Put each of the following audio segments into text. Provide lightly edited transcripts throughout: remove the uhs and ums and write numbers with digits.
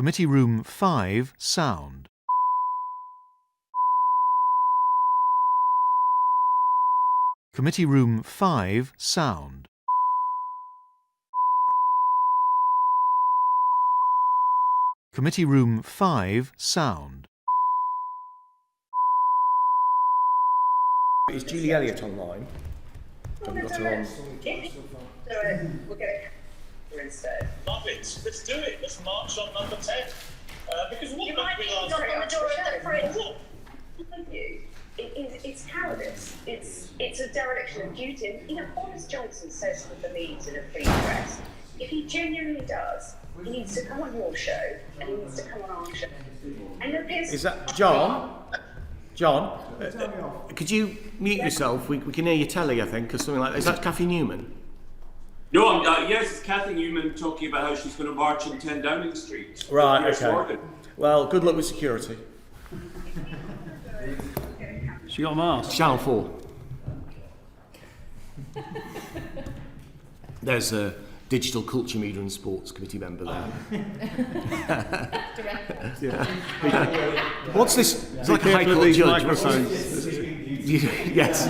Committee Room 5, Sound. Committee Room 5, Sound. Committee Room 5, Sound. Is Julie Elliott online? Have we got her on? We'll get it instead. Love it. Let's do it. Let's march on number 10. Because what You might we be last knocking on the door of the fridge. What? It's cowardice. It's a dereliction of duty. You know, Boris Johnson says with the Leeds in a free press, if he genuinely does, he needs to come on your show and he needs to come on our show. And it appears. Is that John? John, could you mute yourself? We can hear your telly, I think, or something like that. Is that Kathy Newman? No, yes, it's Kathy Newman talking about how she's going to march in 10 Downing Street. Right, Yes, okay. Morgan. Well, good luck with security. She got a mask. Channel 4. There's a Digital Culture, Media and Sports Committee member there. What's this? It's like a High Court judge. What's this? Yes.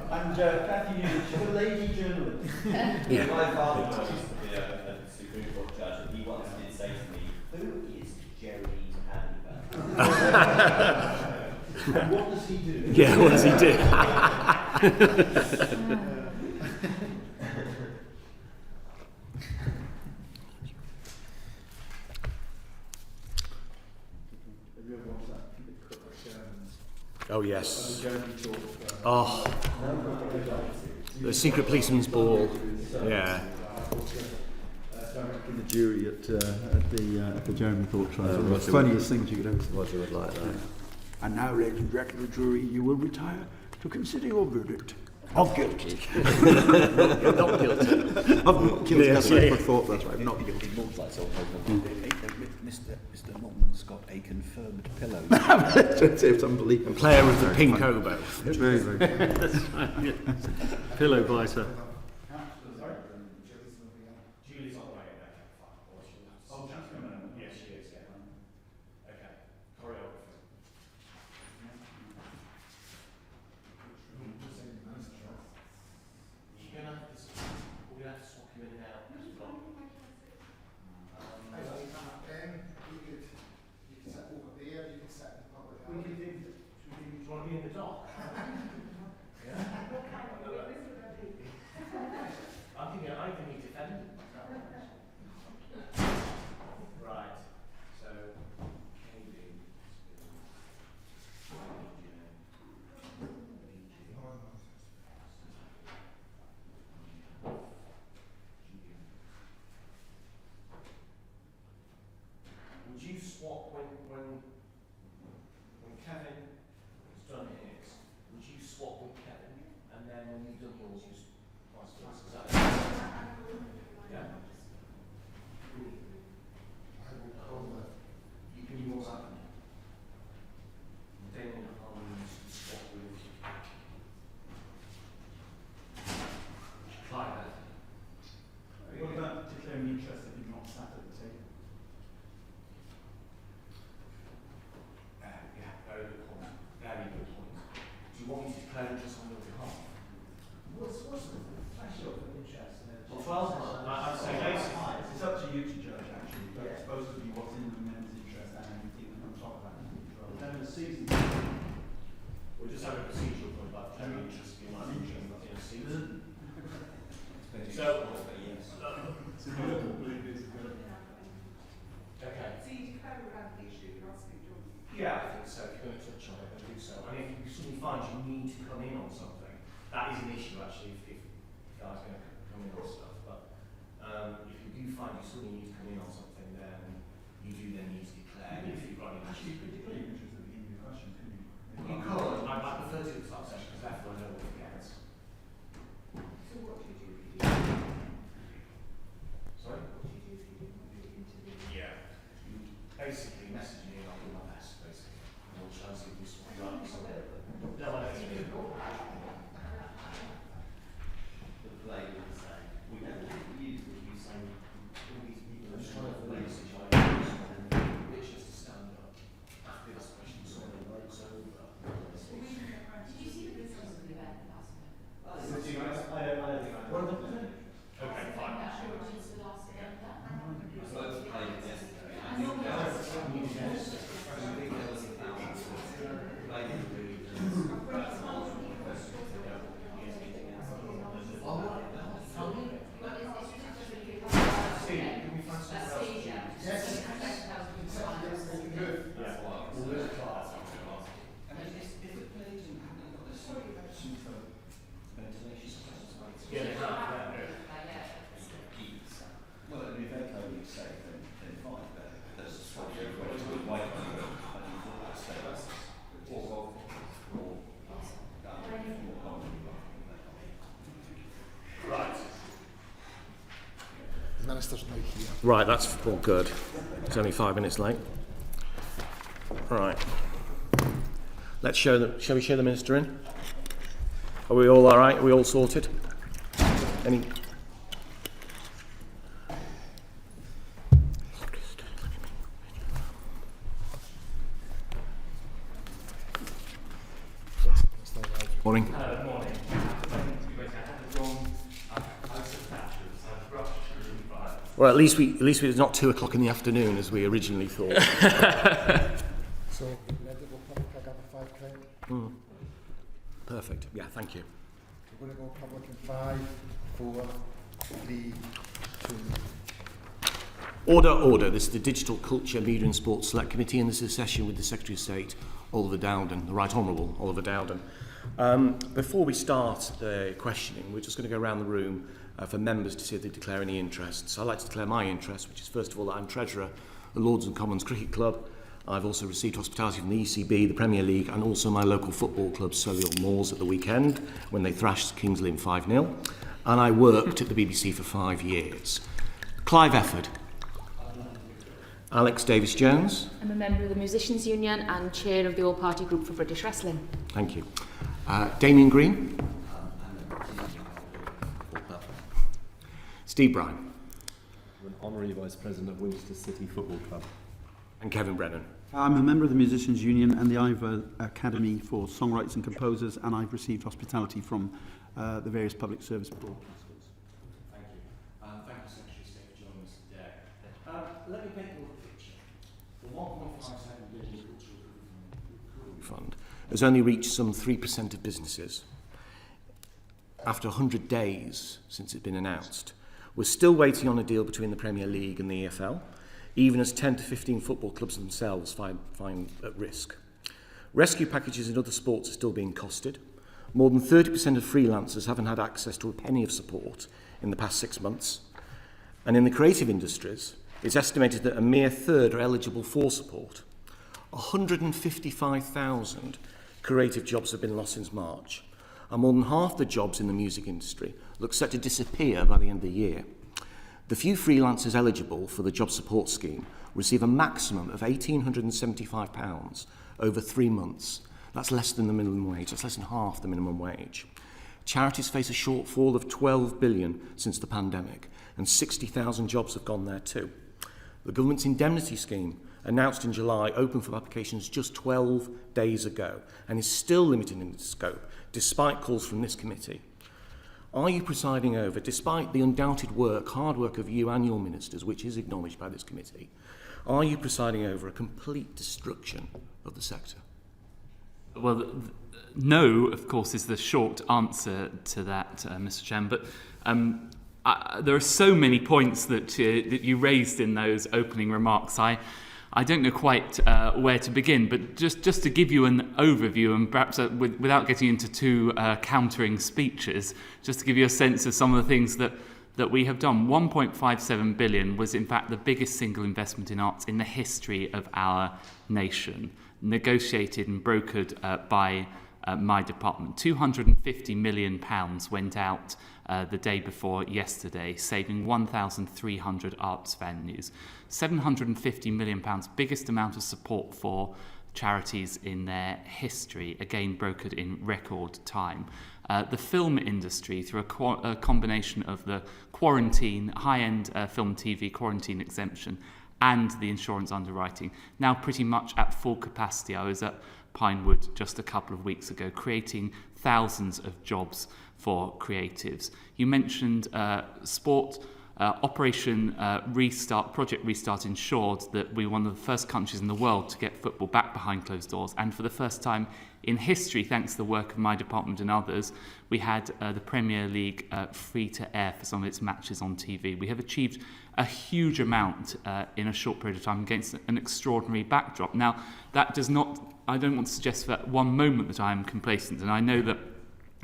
And Kathy Newman, she's a lady journalist. My father used to be a Supreme Court judge, and he once did say to me, "Who is Jerry Halliburton?" And what does he do? Yeah, what does he do? Oh yes. Oh, the Secret Policeman's Ball. Yeah. The jury at the Jeremy Thorpe trial. One of the funniest things you could ever see. Roger would like that. And now, ladies and gentlemen, the jury, you will retire to consider your verdict of guilty. Not guilty. Of not guilty. Yes, That's right. yeah. I thought that's right. Not guilty. Mr. Norman's got a confirmed pillow. It's unbelievable. Player of the pink oboe. It's very, very good. Pillow biter. Julie's on the way. Okay, fine. Oh, she's coming in. Yes, she is. Yeah. Okay. Choreography. You're gonna have to. We're gonna have to swap you in and out. Do you want to be in the dock? Yeah. I'm thinking I can be defendant. Right. So KB. Would you swap when Kevin has done his, would you swap with Kevin and then when you've done yours you vice versa? Is that yeah? You can do yours up. Then swap with Clive. What about declaring interest if you've not sat at the table? Yeah, very good point. Very good point. Do you want me to declare interest on your behalf? What's the threshold of interest? Well, 12 months. I'd say basically. It's up to you to judge, actually. But it's supposed to be what's in the member's interest and anything on top of that. Then in the season, We'll just have a procedural point about general interest in my interest in a season. So, okay. So you declare around the issue you're asking John? Yeah, I think so. If you're going to touch on it, then do so. And if you suddenly find you need to come in on something, that is an issue actually if guys are going to come in on stuff. But if you do find you suddenly need to come in on something, then you do then need to declare if you've got any actually, you issues. could declare your interest at the beginning of the question, couldn't you? You could. I prefer to do the start session because therefore I know what it gets. So what do you do if you do? Sorry? What do you do if you didn't want to interview? Yeah. You basically message me and I'll do my best, basically. And we'll try and see if we swap you out. No, I don't think Right, that's all good. It's only 5 minutes late. Right. Shall we show the Minister in? Are we all right? Are we all sorted? Any? Morning. Morning. Well, at least it's not 2 o'clock in the afternoon as we originally thought. So, eligible public, I got a 5K. Perfect. Yeah, thank you. We're going to go public in 5, 4, 3, 2. Order. This is the Digital Culture, Media and Sports Select Committee, and this is a session with the Secretary of State, Oliver Dowden, the Right Honourable Oliver Dowden. Before we start the questioning, we're just going to go around the room for members to see if they declare any interests. I'd like to declare my interest, which is first of all that I'm Treasurer of the Lords and Commons Cricket Club. I've also received hospitality from the ECB, the Premier League, and also my local football club, Solihull Moors, at the weekend when they thrashed Kings Lynn 5-0. And I worked at the BBC for 5 years. Clive Efford. Alex Davis-Jones. I'm a member of the Musicians Union and chair of the All-Party Group for British Wrestling. Thank you. Damien Green. Steve Bryan. I'm an Honorary Vice President of Winchester City Football Club. And Kevin Brennan. I'm a member of the Musicians Union and the Ivor Academy for Songwriters and Composers, and I've received hospitality from the various public service broadcasters. Thank you. Thank you, Secretary of State, for joining us today. Let me paint you a picture. The 1.57 billion Cultural Recovery Fund has only reached some 3% of businesses. After 100 days since it's been announced, we're still waiting on a deal between the Premier League and the EFL, even as 10 to 15 football clubs themselves find at risk. Rescue packages in other sports are still being costed. More than 30% of freelancers haven't had access to a penny of support in the past 6 months. And in the creative industries, it's estimated that a mere third are eligible for support. 155,000 creative jobs have been lost since March, and more than half the jobs in the music industry look set to disappear by the end of the year. The few freelancers eligible for the job support scheme receive a maximum of £1,875 over 3 months. That's less than the minimum wage. That's less than half the minimum wage. Charities face a shortfall of $12 billion since the pandemic, and 60,000 jobs have gone there too. The government's indemnity scheme, announced in July, opened for applications just 12 days ago and is still limited in its scope, despite calls from this committee. Are you presiding over, despite the undoubted hard work of you and your ministers, which is acknowledged by this committee, are you presiding over a complete destruction of the sector? Well, no, of course, is the short answer to that, Mr. Chairman. But there are so many points that you raised in those opening remarks. I don't know quite where to begin, but just to give you an overview, and perhaps without getting into two countering speeches, just to give you a sense of some of the things that we have done. 1.57 billion was in fact the biggest single investment in arts in the history of our nation, negotiated and brokered by my department. £250 million went out the day before yesterday, saving 1,300 arts venues. £750 million, biggest amount of support for charities in their history, again brokered in record time. The film industry, through a combination of the quarantine, high-end film TV quarantine exemption and the insurance underwriting, now pretty much at full capacity. I was at Pinewood just a couple of weeks ago, creating thousands of jobs for creatives. You mentioned sport. Operation Restart, Project Restart, ensured that we were one of the first countries in the world to get football back behind closed doors. And for the first time in history, thanks to the work of my department and others, we had the Premier League free to air for some of its matches on TV. We have achieved a huge amount in a short period of time against an extraordinary backdrop. Now, that does not, I don't want to suggest for one moment that I am complacent, and I know that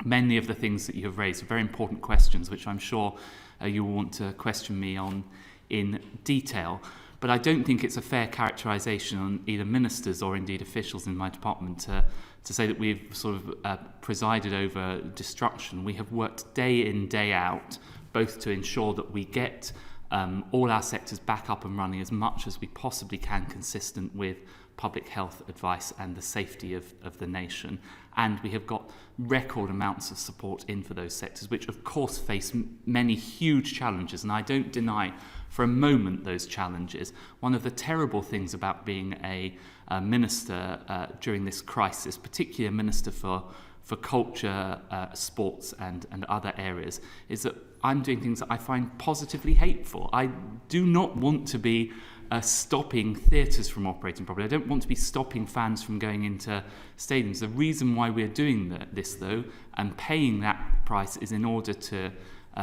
many of the things that you have raised are very important questions, which I'm sure you will want to question me on in detail. But I don't think it's a fair characterisation on either ministers or indeed officials in my department to say that we've sort of presided over destruction. We have worked day in, day out, both to ensure that we get all our sectors back up and running as much as we possibly can, consistent with public health advice and the safety of the nation. And we have got record amounts of support in for those sectors, which of course face many huge challenges. And I don't deny for a moment those challenges. One of the terrible things about being a minister during this crisis, particularly a minister for culture, sports and other areas, is that I'm doing things that I find positively hateful. I do not want to be stopping theatres from operating properly. I don't want to be stopping fans from going into stadiums. The reason why we're doing this, though, and paying that price is in order to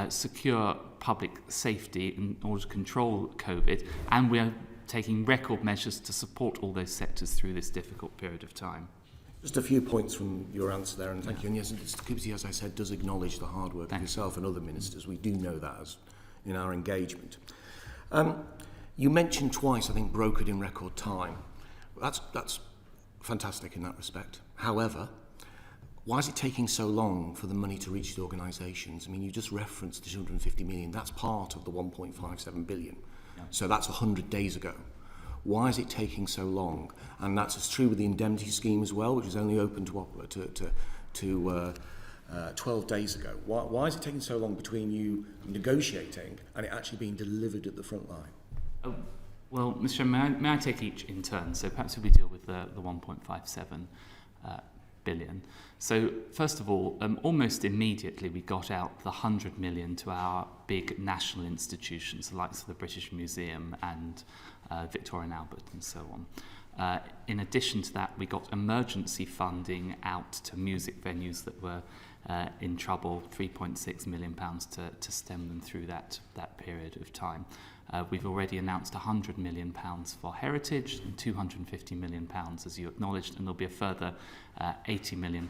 secure public safety, in order to control COVID, and we're taking record measures to support all those sectors through this difficult period of time. Just a few points from your answer there, and thank you. And yes, the committee, as I said, does acknowledge the hard work of yourself and other ministers. We do know that as in our engagement. You mentioned twice, I think, brokered in record time. That's fantastic in that respect. However, why is it taking so long for the money to reach the organisations? I mean, you just referenced the 250 million. That's part of the 1.57 billion. Yeah. So that's 100 days ago. Why is it taking so long? And that's as true with the indemnity scheme as well, which was only open to 12 days ago. Why is it taking so long between you negotiating and it actually being delivered at the front line? Well, Mr. Chairman, may I take each in turn? So perhaps if we deal with the 1.57 billion. So first of all, almost immediately we got out the 100 million to our big national institutions, the likes of the British Museum and Victoria and Albert and so on. In addition to that, we got emergency funding out to music venues that were in trouble, £3.6 million to stem them through that period of time. We've already announced £100 million for heritage and £250 million, as you acknowledged, and there'll be a further £80 million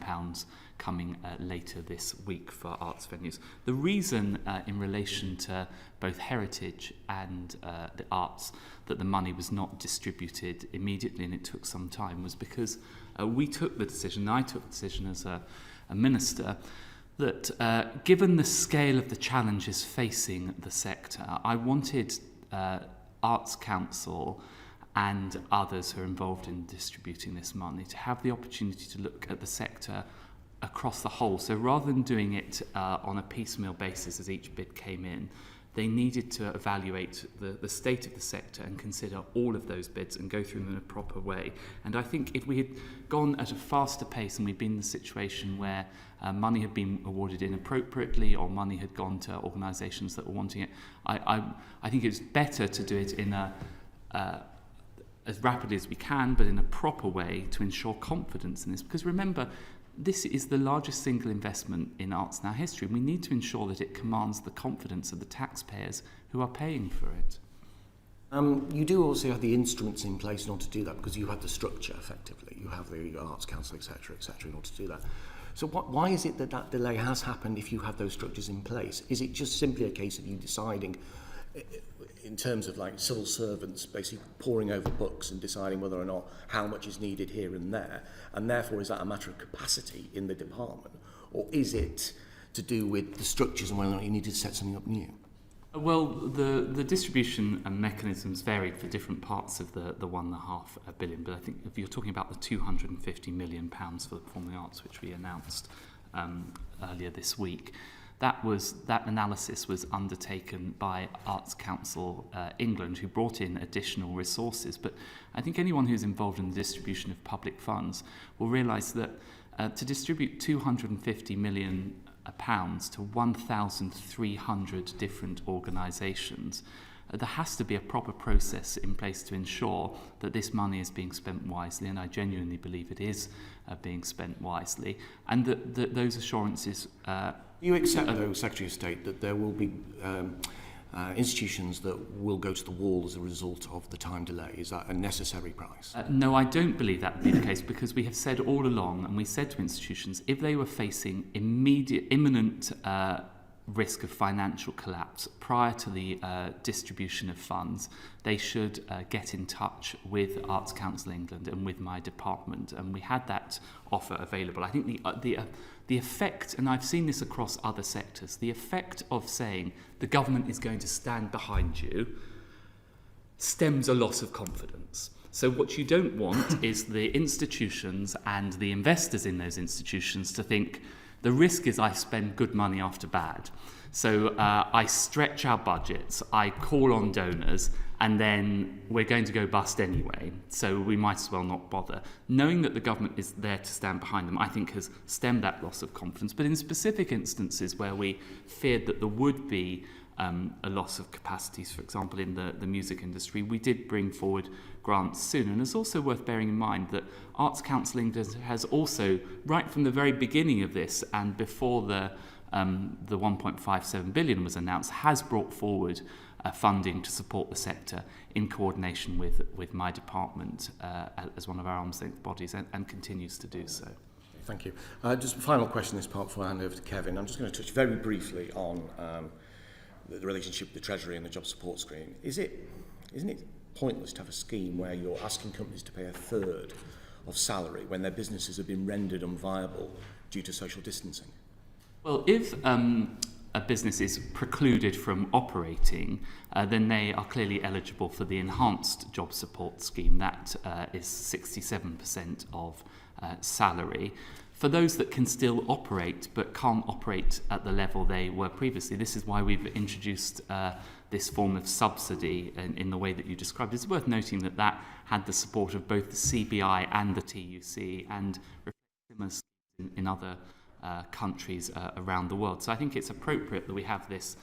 coming later this week for arts venues. The reason in relation to both heritage and the arts that the money was not distributed immediately and it took some time was because we took the decision, I took the decision as a minister, that given the scale of the challenges facing the sector, I wanted Arts Council and others who are involved in distributing this money to have the opportunity to look at the sector across the whole. So rather than doing it on a piecemeal basis as each bid came in, they needed to evaluate the state of the sector and consider all of those bids and go through them in a proper way. And I think if we had gone at a faster pace and we'd been in the situation where money had been awarded inappropriately or money had gone to organisations that were wanting it, I think it's better to do it in as rapidly as we can, but in a proper way to ensure confidence in this. Because remember, this is the largest single investment in arts in our history. We need to ensure that it commands the confidence of the taxpayers who are paying for it. You do also have the instruments in place in order to do that, because you have the structure, effectively. You have the Arts Council, etc., in order to do that. So why is it that delay has happened if you have those structures in place? Is it just simply a case of you deciding, in terms of like civil servants basically poring over books and deciding whether or not how much is needed here and there, and therefore is that a matter of capacity in the department, or is it to do with the structures and whether or not you need to set something up new? Well, the distribution and mechanisms varied for different parts of the 1.5 billion, but I think if you're talking about the £250 million for the performing arts, which we announced earlier this week, that analysis was undertaken by Arts Council England, who brought in additional resources. But I think anyone who's involved in the distribution of public funds will realise that to distribute £250 million to 1,300 different organisations, there has to be a proper process in place to ensure that this money is being spent wisely, and I genuinely believe it is being spent wisely, and that those assurances... You accept, though, Secretary of State, that there will be institutions that will go to the wall as a result of the time delay? Is that a necessary price? No, I don't believe that would be the case, because we have said all along, and we said to institutions, if they were facing imminent risk of financial collapse, prior to the distribution of funds, they should get in touch with Arts Council England and with my department. And we had that offer available. I think the effect, and I've seen this across other sectors, the effect of saying the government is going to stand behind you stems a loss of confidence. So what you don't want is the institutions and the investors in those institutions to think the risk is I spend good money after bad. So I stretch our budgets, I call on donors, and then we're going to go bust anyway. So we might as well not bother. Knowing that the government is there to stand behind them, I think has stemmed that loss of confidence. But in specific instances where we feared that there would be a loss of capacities, for example, in the music industry, we did bring forward grants soon. And it's also worth bearing in mind that Arts Council England has also, right from the very beginning of this and before the 1.57 billion was announced, has brought forward funding to support the sector in coordination with my department as one of our arm's length bodies, and continues to do so. Thank you. Just a final question this part before I hand over to Kevin. I'm just going to touch very briefly on the relationship with the Treasury and the job support scheme. Isn't it pointless to have a scheme where you're asking companies to pay a third of salary when their businesses have been rendered unviable due to social distancing? Well, if a business is precluded from operating, then they are clearly eligible for the enhanced job support scheme. That is 67% of salary. For those that can still operate but can't operate at the level they were previously, this is why we've introduced this form of subsidy in the way that you described. It's worth noting that that had the support of both the CBI and the TUC and similar in other countries around the world. So I think it's appropriate that we have this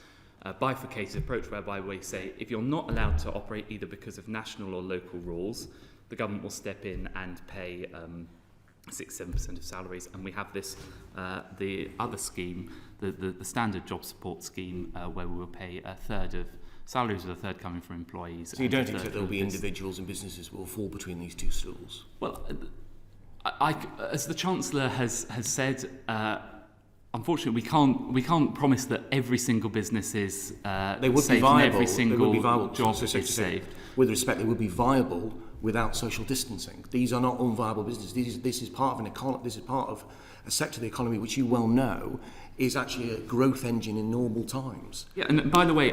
bifurcated approach whereby we say if you're not allowed to operate either because of national or local rules, the government will step in and pay 6-7% of salaries, and we have this the other scheme, the standard job support scheme, where we will pay a third of salaries, with a third coming from employees. So you don't think that there will be individuals and businesses who will fall between these two stools? Well, as the Chancellor has said, unfortunately we can't promise that every single business is they would safe be viable. And every single job so is saved. With respect, they would be viable without social distancing. These are not unviable businesses. This is part of an economy. This is part of a sector of the economy which you well know is actually a growth engine in normal times. Yeah, and by the way,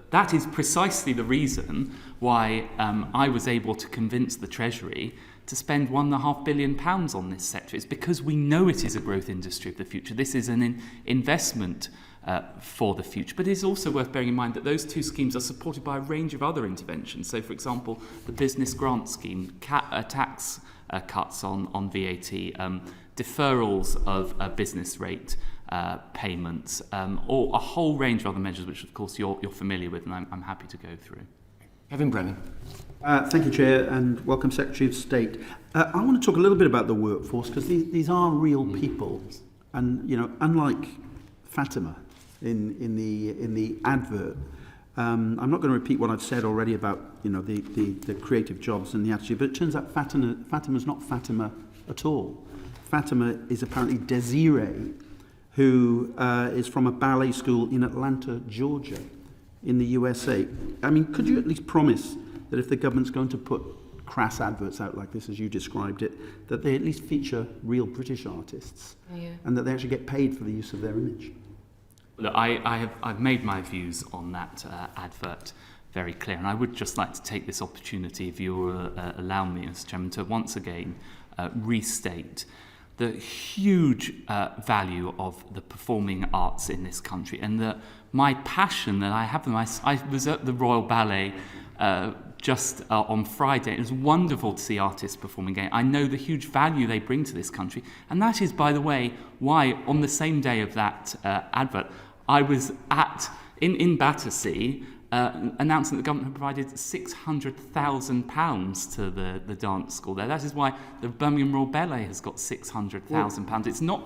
that is precisely the reason why I was able to convince the Treasury to spend £1.5 billion on this sector. It's because we know it is a growth industry of the future. This is an investment for the future. But it is also worth bearing in mind that those two schemes are supported by a range of other interventions. So, for example, the business grant scheme, tax cuts on VAT, deferrals of business rate payments, or a whole range of other measures, which, of course, you're familiar with, and I'm happy to go through. Kevin Brennan. Thank you, Chair, and welcome, Secretary of State. I want to talk a little bit about the workforce, because these are real people, and unlike Fatima in the advert, I'm not going to repeat what I've said already about the creative jobs and the attitude, but it turns out Fatima's not Fatima at all. Fatima is apparently Desiree, who is from a ballet school in Atlanta, Georgia, in the USA. I mean, could you at least promise that if the government's going to put crass adverts out like this, as you described it, that they at least feature real British artists, and that they actually get paid for the use of their image? Look, I've made my views on that advert very clear, and I would just like to take this opportunity, if you will allow me, Mr. Chairman, to once again restate the huge value of the performing arts in this country, and my passion that I have them. I was at the Royal Ballet just on Friday. It was wonderful to see artists performing again. I know the huge value they bring to this country, and that is, by the way, why on the same day of that advert, I was in Battersea announcing that the government had provided £600,000 to the dance school there. That is why the Birmingham Royal Ballet has got £600,000. It's not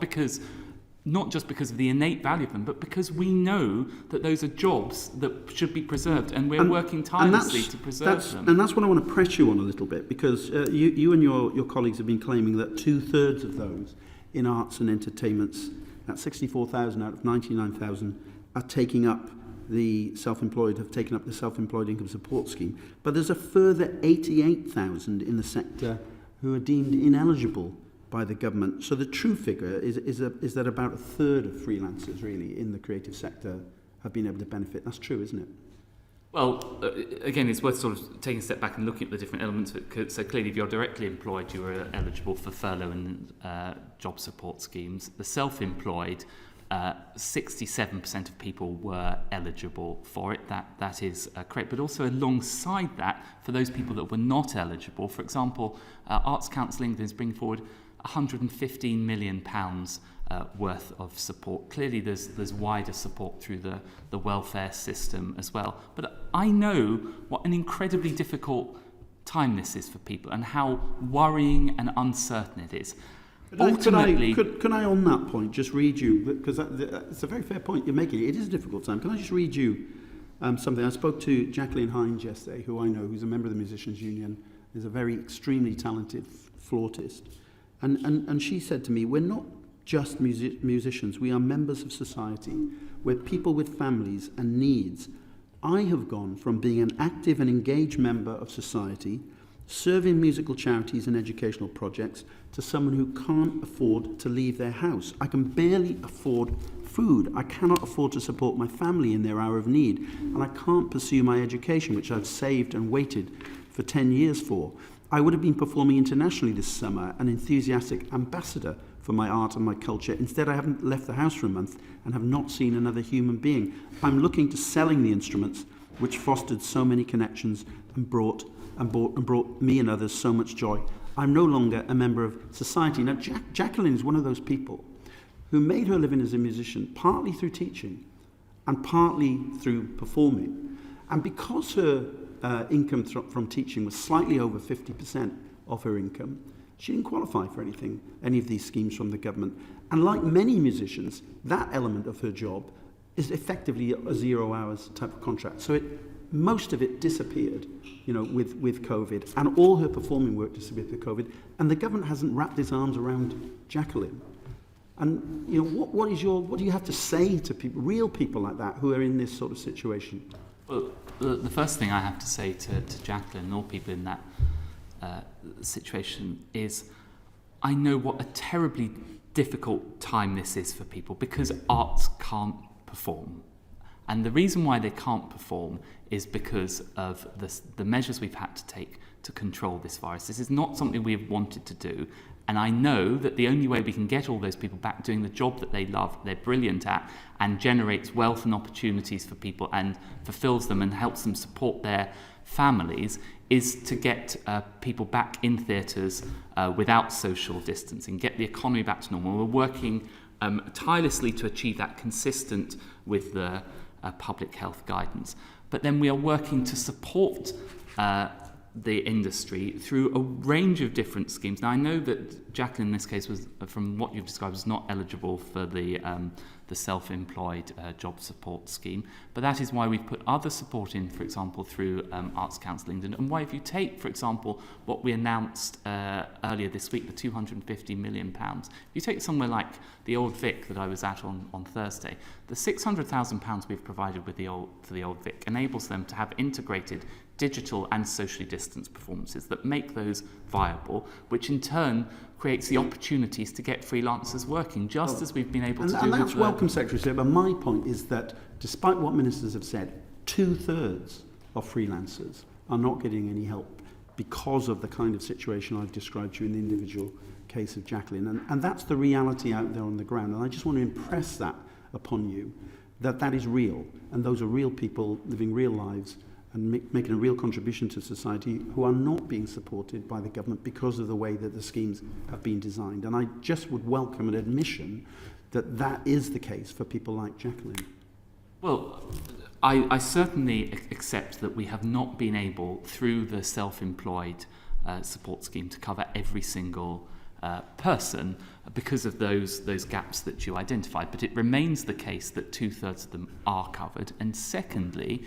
just because of the innate value of them, but because we know that those are jobs that should be preserved, and we're working tirelessly to preserve them. And that's what I want to press you on a little bit, because you and your colleagues have been claiming that 2/3 of those in arts and entertainments That's 64,000 out of 99,000 are taking up the self-employed, have taken up the self-employed income support scheme. But there's a further 88,000 in the sector who are deemed ineligible by the government. So the true figure is that about a third of freelancers really in the creative sector have been able to benefit. That's true, isn't it? Well, again, it's worth sort of taking a step back and looking at the different elements of it. So clearly, if you're directly employed, you are eligible for furlough and job support schemes. The self-employed, 67% of people were eligible for it. That is correct. But also alongside that, for those people that were not eligible, for example, Arts Council England is bringing forward £115 million worth of support. Clearly there's wider support through the welfare system as well. But I know what an incredibly difficult time this is for people and how worrying and uncertain it is. Ultimately, could I on that point just read you, because it's a very fair point you're making. It is a difficult time. Can I just read you something? I spoke to Jacqueline Hines yesterday, who I know, who's a member of the Musicians Union, is a very extremely talented flautist. And she said to me, we're not just musicians, we are members of society. We're people with families and needs. I have gone from being an active and engaged member of society, serving musical charities and educational projects, to someone who can't afford to leave their house. I can barely afford food. I cannot afford to support my family in their hour of need. And I can't pursue my education, which I've saved and waited for 10 years for. I would have been performing internationally this summer, an enthusiastic ambassador for my art and my culture. Instead, I haven't left the house for a month and have not seen another human being. I'm looking to selling the instruments which fostered so many connections and brought me and others so much joy. I'm no longer a member of society. Now, Jacqueline is one of those people who made her living as a musician partly through teaching and partly through performing. And because her income from teaching was slightly over 50% of her income, she didn't qualify for any of these schemes from the government. And like many musicians, that element of her job is effectively a 0 hours type of contract. So most of it disappeared, with COVID, and all her performing work disappeared with COVID. And the government hasn't wrapped its arms around Jacqueline. And what do you have to say to people, real people like that, who are in this sort of situation? Well, the first thing I have to say to Jacqueline and all people in that situation is I know what a terribly difficult time this is for people because arts can't perform. And the reason why they can't perform is because of the measures we've had to take to control this virus. This is not something we have wanted to do. And I know that the only way we can get all those people back doing the job that they love, they're brilliant at, and generates wealth and opportunities for people and fulfills them and helps them support their families, is to get people back in theatres without social distancing, get the economy back to normal. We're working tirelessly to achieve that, consistent with the public health guidance. But then we are working to support the industry through a range of different schemes. Now, I know that Jacqueline in this case was, from what you've described, was not eligible for the self-employed job support scheme, but that is why we've put other support in, for example, through Arts Council England, and why if you take, for example, what we announced earlier this week, the £250 million, if you take somewhere like the Old Vic that I was at on Thursday, the £600,000 we've provided for the Old Vic enables them to have integrated digital and socially distanced performances that make those viable, which in turn creates the opportunities to get freelancers working, just as we've been able to do. And that's welcome, Secretary State, but my point is that despite what ministers have said, 2/3 of freelancers are not getting any help because of the kind of situation I've described to you in the individual case of Jacqueline. And that's the reality out there on the ground. And I just want to impress that upon you, that is real. And those are real people living real lives and making a real contribution to society who are not being supported by the government because of the way that the schemes have been designed. And I just would welcome an admission that that is the case for people like Jacqueline. Well, I certainly accept that we have not been able, through the self-employed support scheme, to cover every single person because of those gaps that you identified. But it remains the case that 2/3 of them are covered. And secondly,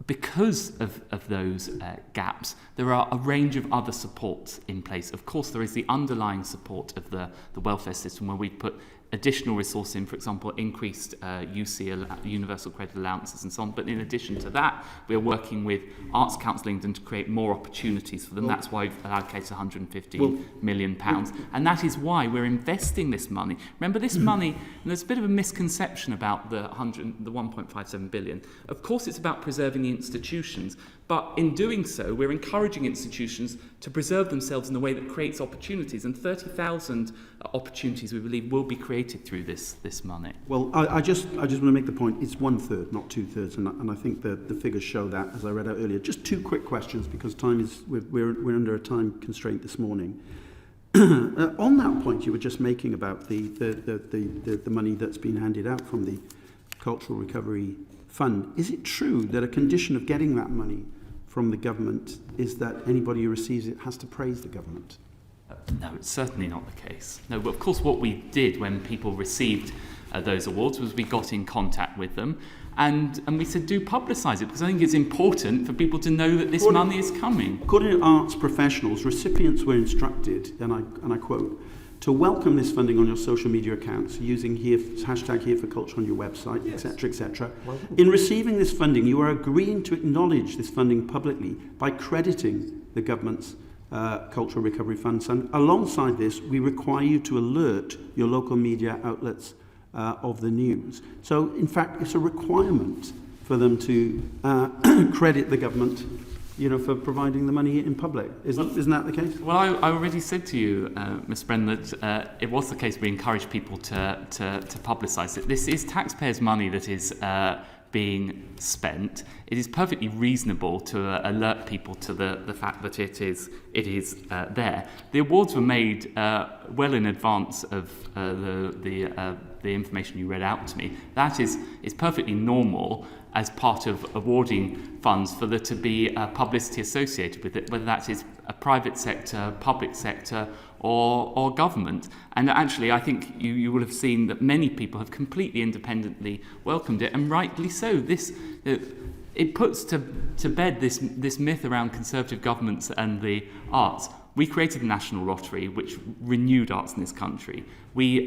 because of those gaps, there are a range of other supports in place. Of course, there is the underlying support of the welfare system, where we put additional resourcing, for example, increased universal credit allowances and so on. But in addition to that, we're working with Arts Council England to create more opportunities for them. That's why we've allocated £150 million. And that is why we're investing this money. Remember, this money, and there's a bit of a misconception about the 1.57 billion. Of course, it's about preserving the institutions, but in doing so, we're encouraging institutions to preserve themselves in a way that creates opportunities. And 30,000 opportunities, we believe, will be created through this money. Well, I just want to make the point, it's 1/3, not 2/3, and I think the figures show that, as I read out earlier. Just two quick questions, because we're under a time constraint this morning. On that point you were just making about the money that's been handed out from the Cultural Recovery Fund, is it true that a condition of getting that money from the government is that anybody who receives it has to praise the government? No, it's certainly not the case. No, but of course what we did when people received those awards was we got in contact with them and we said, do publicise it, because I think it's important for people to know that this money is coming. According to arts professionals, recipients were instructed, and I quote, to welcome this funding on your social media accounts using hashtag Here for Culture on your website, etc., etc. In receiving this funding, you are agreeing to acknowledge this funding publicly by crediting the government's Cultural Recovery Fund. And alongside this, we require you to alert your local media outlets of the news. So, in fact, it's a requirement for them to credit the government, for providing the money in public. Isn't that the case? Well, I already said to you, Mr. Brennan, that it was the case we encourage people to publicise it. This is taxpayers' money that is being spent. It is perfectly reasonable to alert people to the fact that it is there. The awards were made well in advance of the information you read out to me. That is perfectly normal as part of awarding funds for there to be publicity associated with it, whether that is a private sector, public sector, or government. And actually, I think you will have seen that many people have completely independently welcomed it, and rightly so. It puts to bed this myth around Conservative governments and the arts. We created the National Lottery, which renewed arts in this country. We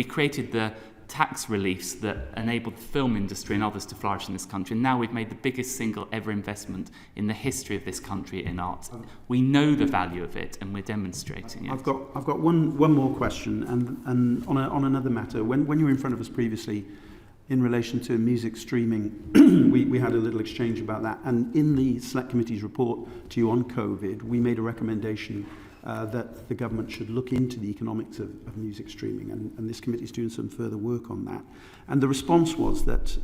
created the tax reliefs that enabled the film industry and others to flourish in this country. And now we've made the biggest single ever investment in the history of this country in arts. We know the value of it, and we're demonstrating it. I've got one more question, and on another matter. When you were in front of us previously, in relation to music streaming, we had a little exchange about that. And in the Select Committee's report to you on COVID, we made a recommendation that the government should look into the economics of music streaming, and this committee is doing some further work on that. And the response was that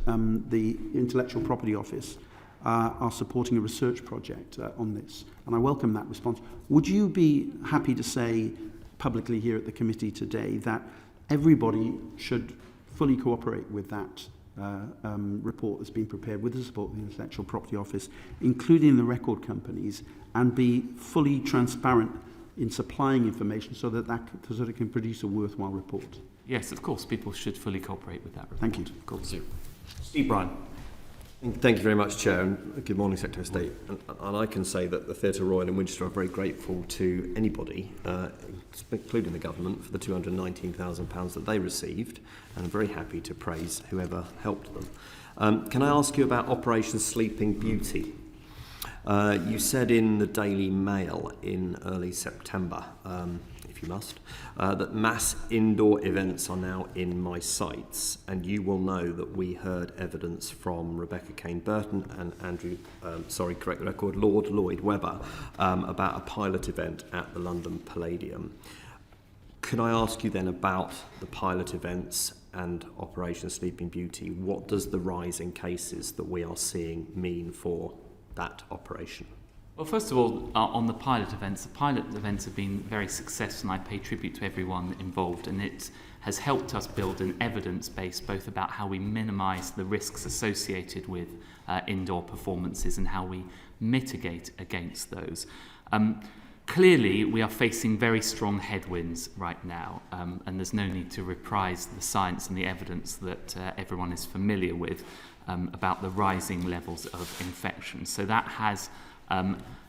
the Intellectual Property Office are supporting a research project on this, and I welcome that response. Would you be happy to say publicly here at the committee today that everybody should fully cooperate with that report that's been prepared with the support of the Intellectual Property Office, including the record companies, and be fully transparent in supplying information so that it can produce a worthwhile report? Yes, of course, people should fully cooperate with that report. Thank you. Of course. Steve Bryan. Thank you very much, Chair, and good morning, Secretary of State. And I can say that the Theatre Royal in Winchester are very grateful to anybody, including the government, for the £219,000 that they received, and I'm very happy to praise whoever helped them. Can I ask you about Operation Sleeping Beauty? You said in the Daily Mail in early September, if you must, that mass indoor events are now in my sights, and you will know that we heard evidence from Rebecca Kane-Burton and Lord Lloyd Webber about a pilot event at the London Palladium. Can I ask you then about the pilot events and Operation Sleeping Beauty? What does the rise in cases that we are seeing mean for that operation? Well, first of all, on the pilot events have been very successful, and I pay tribute to everyone involved, and it has helped us build an evidence base both about how we minimise the risks associated with indoor performances and how we mitigate against those. Clearly, we are facing very strong headwinds right now, and there's no need to reprise the science and the evidence that everyone is familiar with about the rising levels of infection. So that has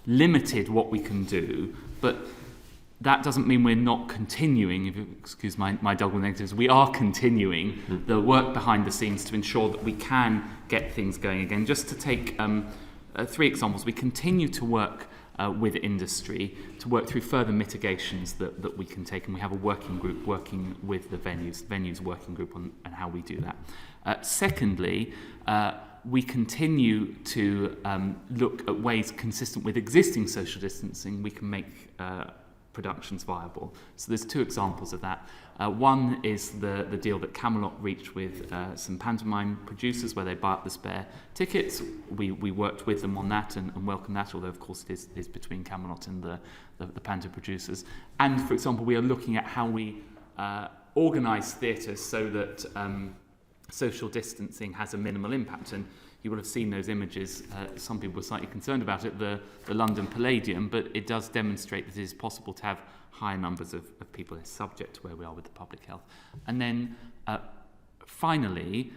limited what we can do, but that doesn't mean we're not continuing, if you excuse my double negatives, we are continuing the work behind the scenes to ensure that we can get things going again. Just to take 3 examples, we continue to work with industry to work through further mitigations that we can take, and we have a working group working with the venues working group on how we do that. Secondly, we continue to look at ways consistent with existing social distancing we can make productions viable. So there's 2 examples of that. One is the deal that Camelot reached with some pantomime producers where they buy up the spare tickets. We worked with them on that and welcome that, although of course it is between Camelot and the panto producers. And for example, we are looking at how we organise theatres so that social distancing has a minimal impact. And you will have seen those images. Some people were slightly concerned about it, the London Palladium, but it does demonstrate that it is possible to have higher numbers of people subject to where we are with the public health. And then finally,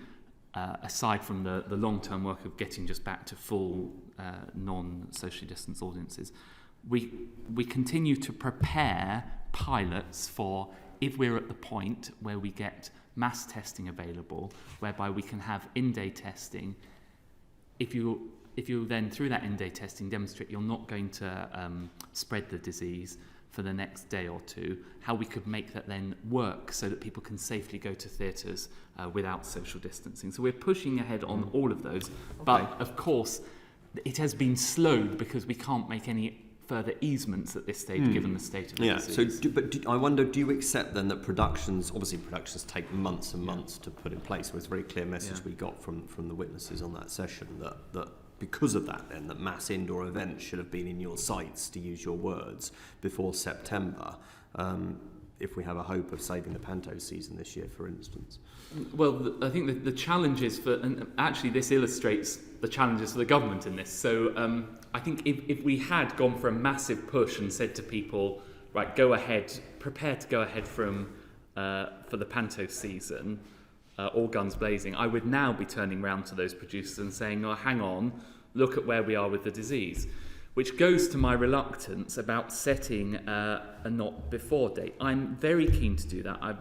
aside from the long-term work of getting just back to full non-socially distanced audiences, we continue to prepare pilots for if we're at the point where we get mass testing available, whereby we can have in-day testing. If you then, through that in-day testing, demonstrate you're not going to spread the disease for the next day or 2, how we could make that then work so that people can safely go to theatres without social distancing. So we're pushing ahead on all of those. Okay. But, of course, it has been slowed because we can't make any further easements at this stage, given the state of the disease. So, I wonder, do you accept then that productions take months and months to put in place? It was a very clear message we got from the witnesses on that session that because of that then, that mass indoor events should have been in your sights, to use your words, before September, if we have a hope of saving the panto season this year, for instance. Well, I think the challenges and actually this illustrates the challenges for the government in this. So I think if we had gone for a massive push and said to people, right, go ahead, prepare to go ahead for the panto season, all guns blazing, I would now be turning round to those producers and saying, oh, hang on, look at where we are with the disease. Which goes to my reluctance about setting a not before date. I'm very keen to do that. I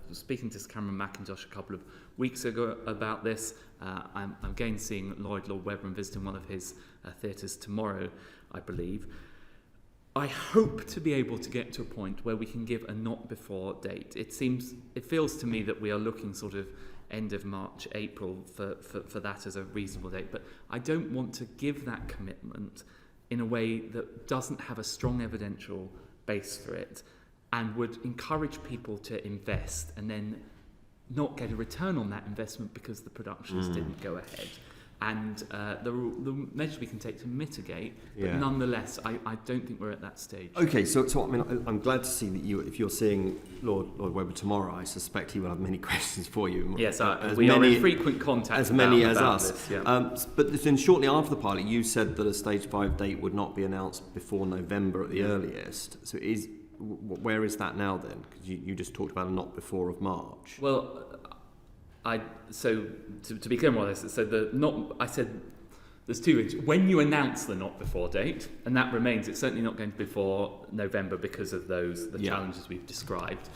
was speaking to Cameron McIntosh a couple of weeks ago about this. I'm again seeing Lord Webber and visiting one of his theatres tomorrow, I believe. I hope to be able to get to a point where we can give a not before date. It feels to me that we are looking sort of end of March, April for that as a reasonable date. But I don't want to give that commitment in a way that doesn't have a strong evidential base for it and would encourage people to invest and then not get a return on that investment because the productions didn't go ahead. And the measures we can take to mitigate, but nonetheless, I don't think we're at that stage. Okay, so I mean, I'm glad to see that if you're seeing Lord Webber tomorrow, I suspect he will have many questions for you. Yes, we are in frequent contact. As many as us. This, yeah. But then shortly after the pilot, you said that a stage 5 date would not be announced before November at the earliest. So where is that now then? Because you just talked about a not before of March. Well, so to be clear on this, I said there's 2 things. When you announce the not before date, and that remains, it's certainly not going to be before November because of the challenges we've described.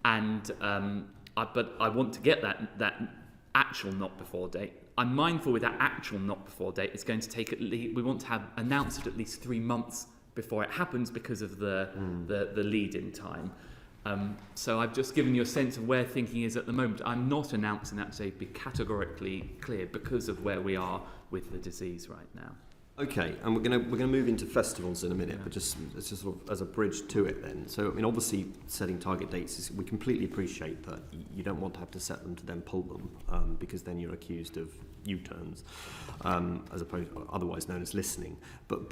And but I want to get that actual not before date. I'm mindful with that actual not before date, it's going to take we want to have announced it at least 3 months before it happens because of the lead-in time. So I've just given you a sense of where thinking is at the moment. I'm not announcing that to be categorically clear because of where we are with the disease right now. Okay, and we're gonna move into festivals in a minute, but just sort of as a bridge to it then. So I mean, obviously, setting target dates we completely appreciate that you don't want to have to set them to then pull them because then you're accused of U-turns, as opposed otherwise known as listening. But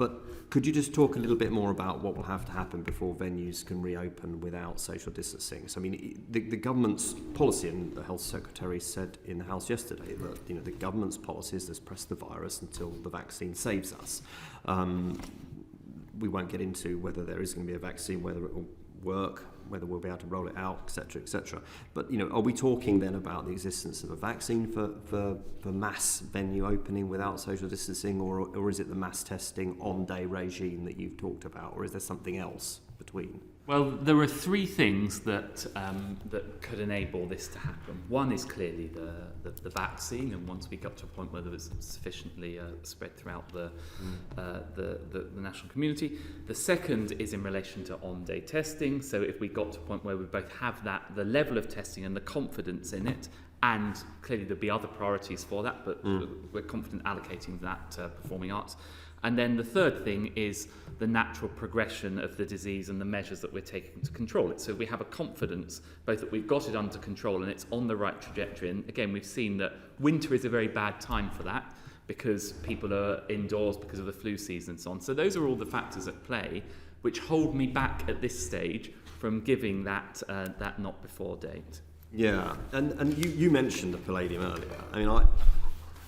could you just talk a little bit more about what will have to happen before venues can reopen without social distancing? So I mean, the government's policy, and the health secretary said in the House yesterday that the government's policy is to suppress the virus until the vaccine saves us. We won't get into whether there is going to be a vaccine, whether it will work, whether we'll be able to roll it out, etc., etc. But are we talking then about the existence of a vaccine for mass venue opening without social distancing, or is it the mass testing on-day regime that you've talked about, or is there something else between? Well, there are three things that could enable this to happen. One is clearly the vaccine, and once we got to a point where there was sufficiently spread throughout the national community. The second is in relation to on-day testing. So if we got to a point where we both have the level of testing and the confidence in it, and clearly there'd be other priorities for that, but we're confident allocating that to performing arts. And then the third thing is the natural progression of the disease and the measures that we're taking to control it. So we have a confidence both that we've got it under control and it's on the right trajectory. And again, we've seen that winter is a very bad time for that because people are indoors because of the flu season and so on. So those are all the factors at play which hold me back at this stage from giving that not before date. Yeah, and you mentioned the Palladium earlier. I mean,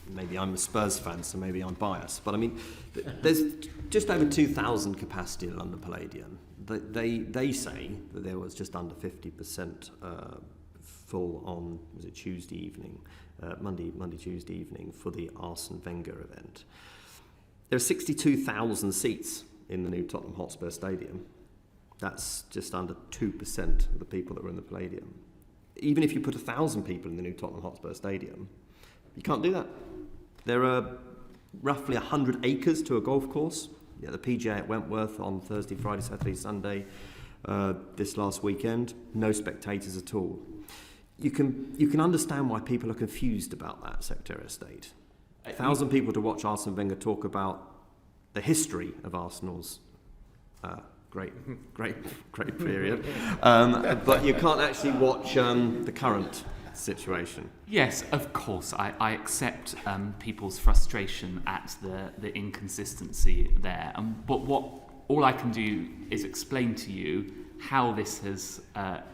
maybe I'm a Spurs fan, so maybe I'm biased, but I mean, there's just over 2,000 capacity in London Palladium. They say that there was just under 50% full on, was it Tuesday evening, Monday, Tuesday evening for the Arsene Wenger event. There are 62,000 seats in the new Tottenham Hotspur Stadium. That's just under 2% of the people that were in the Palladium. Even if you put 1,000 people in the new Tottenham Hotspur Stadium, you can't do that. There are roughly 100 acres to a golf course. Yeah, the PGA at Wentworth on Thursday, Friday, Saturday, Sunday, this last weekend. No spectators at all. You can understand why people are confused about that Secretary of State. 1,000 people to watch Arsene Wenger talk about the history of Arsenal's great period, but you can't actually watch the current situation. Yes, of course, I accept people's frustration at the inconsistency there, but all I can do is explain to you how this has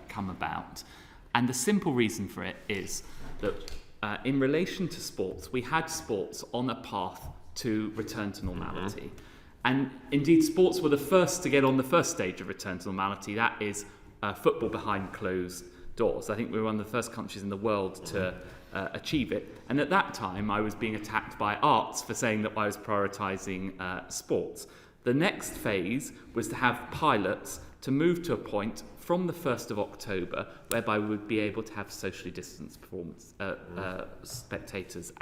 come about. And the simple reason for it is that in relation to sports, we had sports on a path to return to normality. Mm-hmm. And indeed, sports were the first to get on the first stage of return to normality. That is football behind closed doors. I think we were one of the first countries in the world to achieve it. And at that time, I was being attacked by arts for saying that I was prioritising sports. The next phase was to have pilots to move to a point from the 1st of October whereby we would be able to have socially distanced performance spectators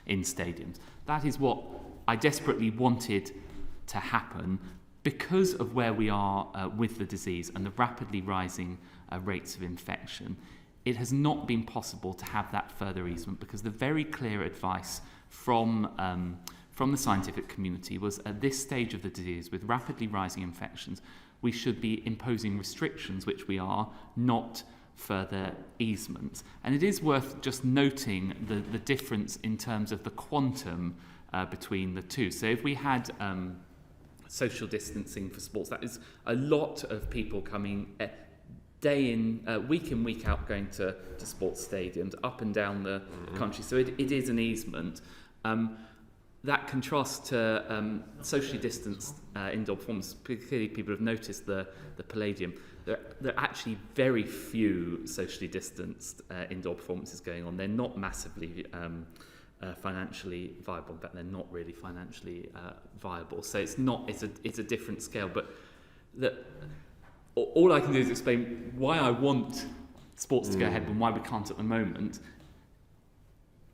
in stadiums. That is what I desperately wanted to happen because of where we are with the disease and the rapidly rising rates of infection. It has not been possible to have that further easement because the very clear advice from the scientific community was at this stage of the disease with rapidly rising infections, we should be imposing restrictions, which we are, not further easements. And it is worth just noting the difference in terms of the quantum between the two. So if we had social distancing for sports, that is a lot of people coming week in, week out, going to sports stadiums up and down the country. So it is an easement. That contrasts to socially distanced indoor performance. Clearly, people have noticed the Palladium. There are actually very few socially distanced indoor performances going on. They're not massively financially viable. In fact, they're not really financially viable. So it's a different scale. But all I can do is explain why I want sports to go ahead and why we can't at the moment.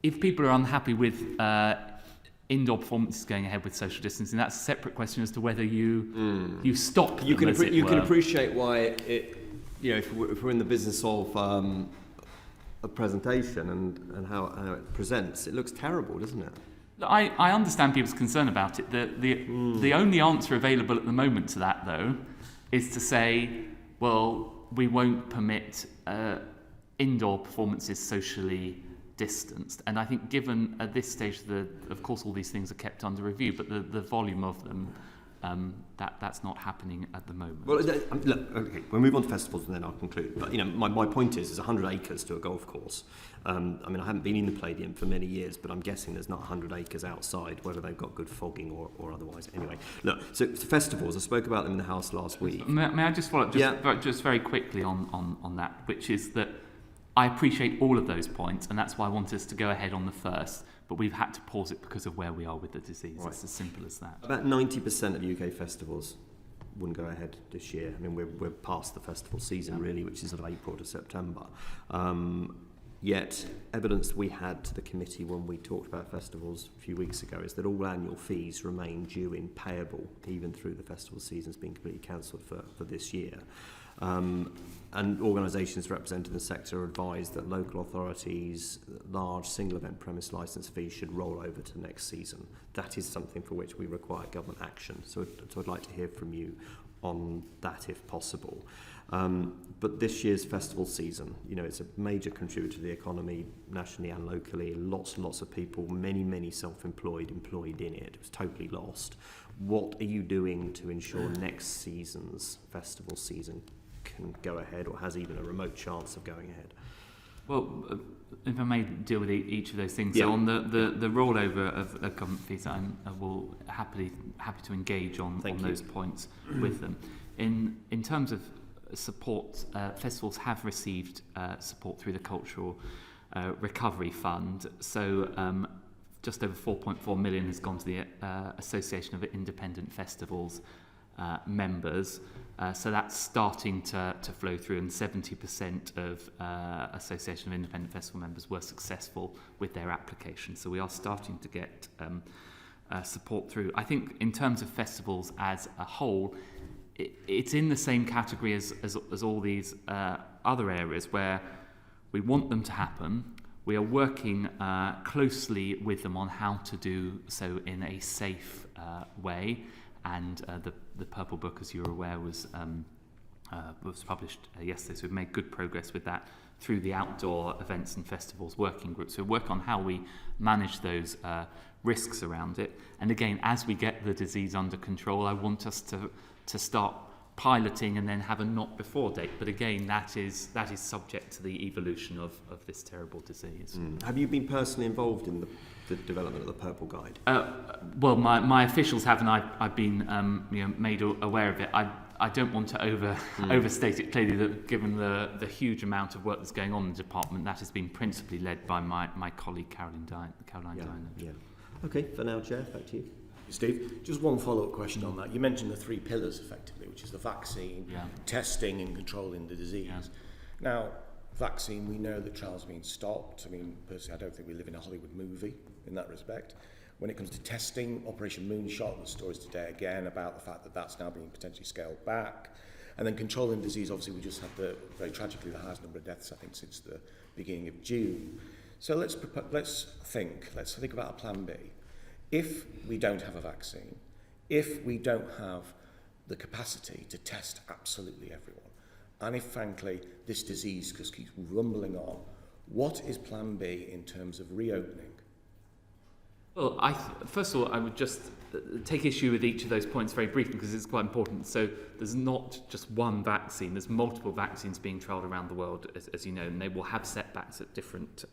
If people are unhappy with indoor performances going ahead with social distancing, that's a separate question as to whether you stop them, you can can appreciate why it, if we're in the business of a presentation and how it presents, it looks terrible, doesn't it? I understand people's concern about it. The only answer available at the moment to that, though, is to say, well, we won't permit indoor performances socially distanced. And I think given at this stage, of course all these things are kept under review, but the volume of them, that's not happening at the moment. Well, look, okay, we'll move on to festivals and then I'll conclude. But my point is, there's 100 acres to a golf course. I haven't been in the Palladium for many years, but I'm guessing there's not 100 acres outside, whether they've got good fogging or otherwise. Anyway, look, so festivals, I spoke about them in the House last week. May I just follow up just very quickly on that, which is that I appreciate all of those points, and that's why I want us to go ahead on the first, but we've had to pause it because of where we are with the disease. Right. It's as simple as that. About 90% of UK festivals wouldn't go ahead this year. I mean, we're past the festival season really, which is of April to September. Yet, evidence we had to the committee when we talked about festivals a few weeks ago is that all annual fees remain due in payable, even through the festival season's been completely cancelled for this year. And organisations representing the sector advise that local authorities' large single event premise licence fees should roll over to next season. That is something for which we require government action. So I'd like to hear from you on that if possible. But this year's festival season, you know, it's a major contributor to the economy nationally and locally. Lots and lots of people, many self-employed, employed in it. It was totally lost. What are you doing to ensure next season's festival season can go ahead or has even a remote chance of going ahead? Well, if I may deal with each of those things. Yeah. So on the rollover of government fees, I will happy to engage on those points with them. In terms of support, festivals have received support through the Cultural Recovery Fund. So just over 4.4 million has gone to the Association of Independent Festivals members. So that's starting to flow through, and 70% of Association of Independent Festival members were successful with their application. So we are starting to get support through. I think in terms of festivals as a whole, it's in the same category as all these other areas where we want them to happen. We are working closely with them on how to do so in a safe way. And the Purple Book, as you're aware, was published yesterday. So we've made good progress with that through the Outdoor Events and Festivals Working Group. So we work on how we manage those risks around it. And again, as we get the disease under control, I want us to start piloting and then have a not before date. But again, that is subject to the evolution of this terrible disease. Have you been personally involved in the development of the Purple Guide? Well, my officials have, and I've been made aware of it. I don't want to overstate it clearly, that given the huge amount of work that's going on in the department, that has been principally led by my colleague Caroline Dine. Yeah. Okay, for now, Chair, back to you. Steve, just one follow-up question on that. You mentioned the three pillars, effectively, which is the vaccine, testing and controlling the disease. Yeah. Now, vaccine, we know that trials are being stopped. I mean, personally, I don't think we live in a Hollywood movie in that respect. When it comes to testing, Operation Moonshot, the stories today again about the fact that that's now being potentially scaled back. And then controlling disease, obviously we just had very tragically, the highest number of deaths, I think, since the beginning of June. So let's think about a plan B. If we don't have a vaccine, if we don't have the capacity to test absolutely everyone, and if, frankly, this disease just keeps rumbling on, what is plan B in terms of reopening? Well, first of all, I would just take issue with each of those points very briefly because it's quite important. So there's not just one vaccine, there's multiple vaccines being trialled around the world, as you know, and they will have setbacks at different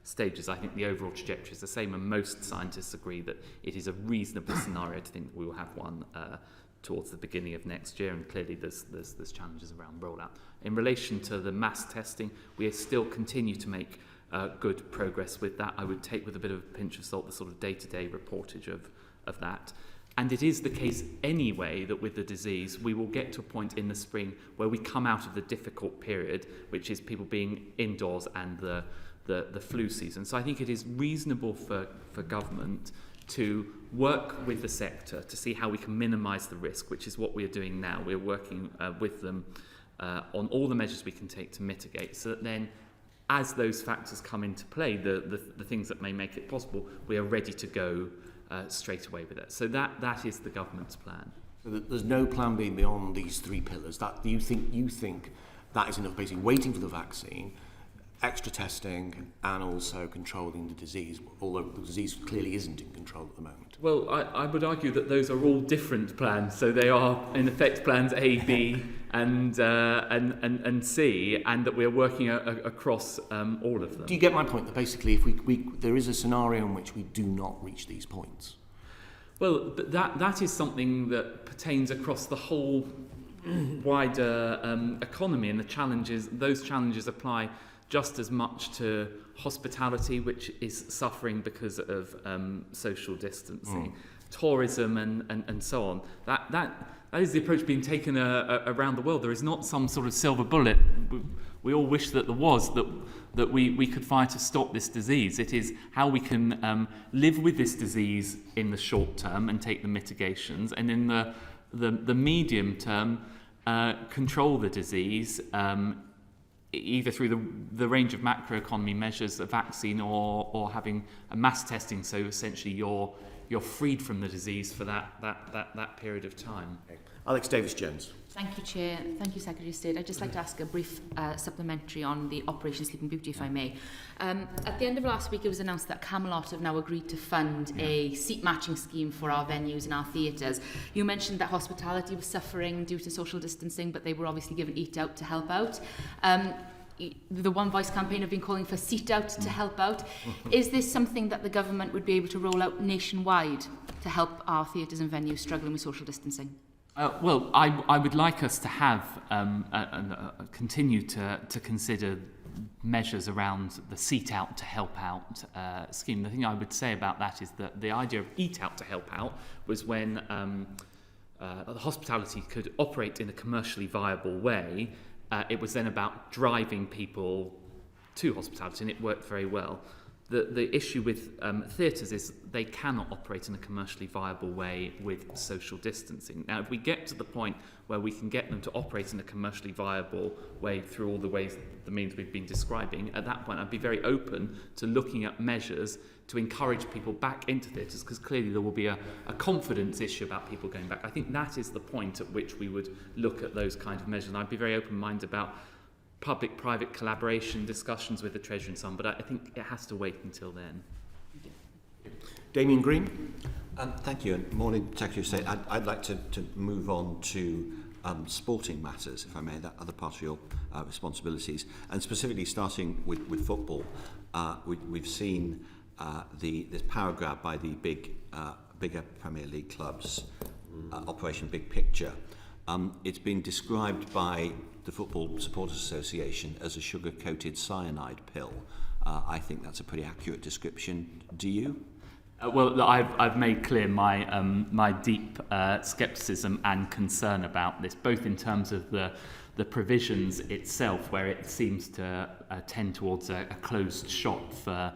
stages. I think the overall trajectory is the same, and most scientists agree that it is a reasonable scenario to think that we will have one towards the beginning of next year, and clearly there's challenges around rollout. In relation to the mass testing, we still continue to make good progress with that. I would take with a bit of a pinch of salt the sort of day-to-day reportage of that. And it is the case anyway that with the disease, we will get to a point in the spring where we come out of the difficult period, which is people being indoors and the flu season. So I think it is reasonable for government to work with the sector to see how we can minimise the risk, which is what we are doing now. We're working with them on all the measures we can take to mitigate, so that then as those factors come into play, the things that may make it possible, we are ready to go straight away with it. So that is the government's plan. So there's no plan B beyond these three pillars. That you think that is enough, basically waiting for the vaccine, extra testing, and also controlling the disease, although the disease clearly isn't in control at the moment. Well, I would argue that those are all different plans. So they are, in effect, plans A, B, and C, and that we're working across all of them. Do you get my point? That basically, if we there is a scenario in which we do not reach these points. Well, but that is something that pertains across the whole wider economy, and those challenges apply just as much to hospitality, which is suffering because of social distancing, tourism and so on. That is the approach being taken around the world. There is not some sort of silver bullet. We all wish that there was, that we could fire to stop this disease. It is how we can live with this disease in the short term and take the mitigations, and in the medium term, control the disease, either through the range of macroeconomy measures, a vaccine, or having a mass testing, so essentially you're freed from the disease for that period of time. Alex Davis-Jones. Thank you, Chair. Thank you, Secretary of State. I'd just like to ask a brief supplementary on the Operation Sleeping Beauty, if I may. At the end of last week, it was announced that Camelot have now agreed to fund a seat matching scheme for our venues and our theatres. You mentioned that hospitality was suffering due to social distancing, but they were obviously given Eat Out to help out. The One Voice campaign have been calling for Seat Out to help out. Is this something that the government would be able to roll out nationwide to help our theatres and venues struggling with social distancing? Well, I would like us to have continue to consider measures around the Seat Out to Help Out scheme. The thing I would say about that is that the idea of Eat Out to Help Out was when the hospitality could operate in a commercially viable way. It was then about driving people to hospitality, and it worked very well. The issue with theatres is they cannot operate in a commercially viable way with social distancing. Now, if we get to the point where we can get them to operate in a commercially viable way through all the means we've been describing, at that point I'd be very open to looking at measures to encourage people back into theatres, because clearly there will be a confidence issue about people going back. I think that is the point at which we would look at those kind of measures, and I'd be very open-minded about public-private collaboration, discussions with the Treasury and so on, but I think it has to wait until then. Damien Green. Thank you, and morning, Secretary of State. I'd like to move on to sporting matters, if I may, that other part of your responsibilities, and specifically starting with football. We've seen this power grab by the bigger Premier League clubs, Operation Big Picture. It's been described by the Football Supporters Association as a sugar-coated cyanide pill. I think that's a pretty accurate description. Do you? Well, I've made clear my deep scepticism and concern about this, both in terms of the provisions itself, where it seems to tend towards a closed shop for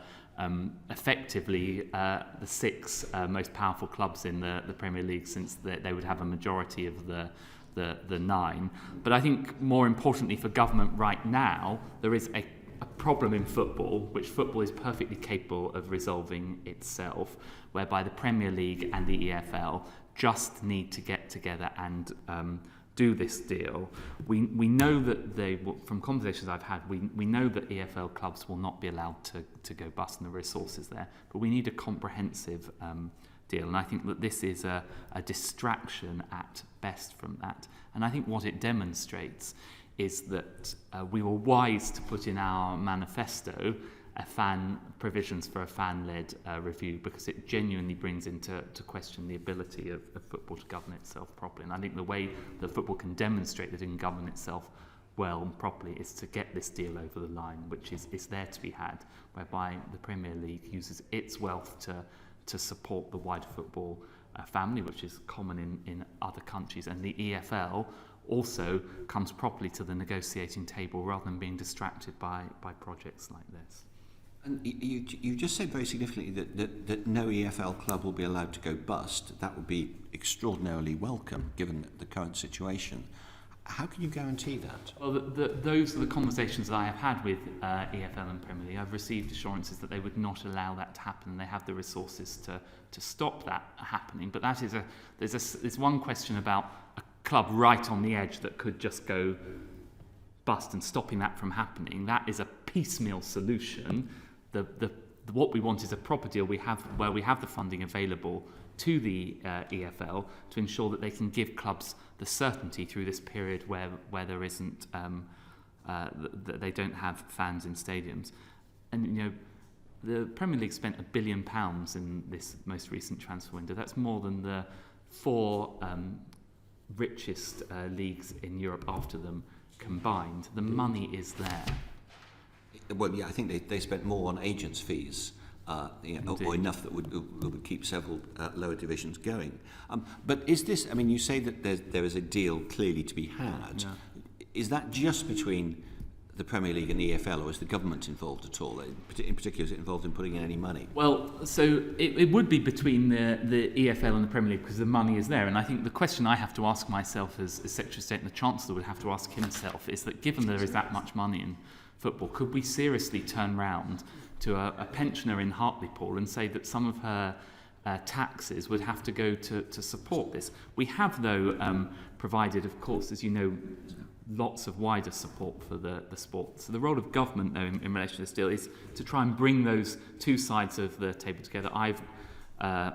effectively the six most powerful clubs in the Premier League, since they would have a majority of the nine. But I think more importantly for government right now, there is a problem in football, which football is perfectly capable of resolving itself, whereby the Premier League and the EFL just need to get together and do this deal. We know that from conversations I've had, we know that EFL clubs will not be allowed to go bust, and the resources there, but we need a comprehensive deal, and I think that this is a distraction at best from that. And I think what it demonstrates is that we were wise to put in our manifesto provisions for a fan-led review, because it genuinely brings into question the ability of football to govern itself properly. And I think the way that football can demonstrate that it can govern itself well and properly is to get this deal over the line, which is there to be had, whereby the Premier League uses its wealth to support the wider football family, which is common in other countries, and the EFL also comes properly to the negotiating table rather than being distracted by projects like this. And you just said very significantly that no EFL club will be allowed to go bust. That would be extraordinarily welcome given the current situation. How can you guarantee that? Well, those are the conversations that I have had with EFL and Premier League. I've received assurances that they would not allow that to happen. They have the resources to stop that happening. But that is there's one question about a club right on the edge that could just go bust, and stopping that from happening. That is a piecemeal solution. What we want is a proper deal where we have the funding available to the EFL to ensure that they can give clubs the certainty through this period where there isn't that they don't have fans in stadiums. And the Premier League spent £1 billion in this most recent transfer window. That's more than the four richest leagues in Europe after them combined. The money is there. Well, yeah, I think they spent more on agents' fees or enough that would keep several lower divisions going. But is this, I mean, you say that there is a deal clearly to be had. Yeah. Is that just between the Premier League and the EFL, or is the government involved at all? In particular, is it involved in putting in any money? Well, so it would be between the EFL and the Premier League because the money is there. And I think the question I have to ask myself as Secretary of State, and the Chancellor would have to ask himself, is that given there is that much money in football, could we seriously turn round to a pensioner in Hartlepool and say that some of her taxes would have to go to support this? We have, though, provided, of course, as you know, lots of wider support for the sport. So the role of government, though, in relation to this deal is to try and bring those two sides of the table together. I've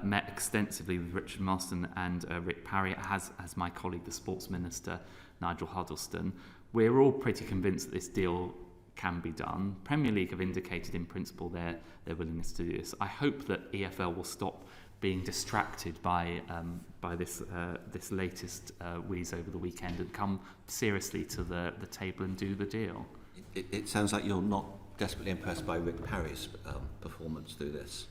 met extensively with Richard Marston and Rick Parry, as my colleague, the Sports Minister, Nigel Huddleston. We're all pretty convinced that this deal can be done. Premier League have indicated in principle their willingness to do this. I hope that EFL will stop being distracted by this latest wheeze over the weekend and come seriously to the table and do the deal. It sounds like you're not desperately impressed by Rick Parry's performance through this.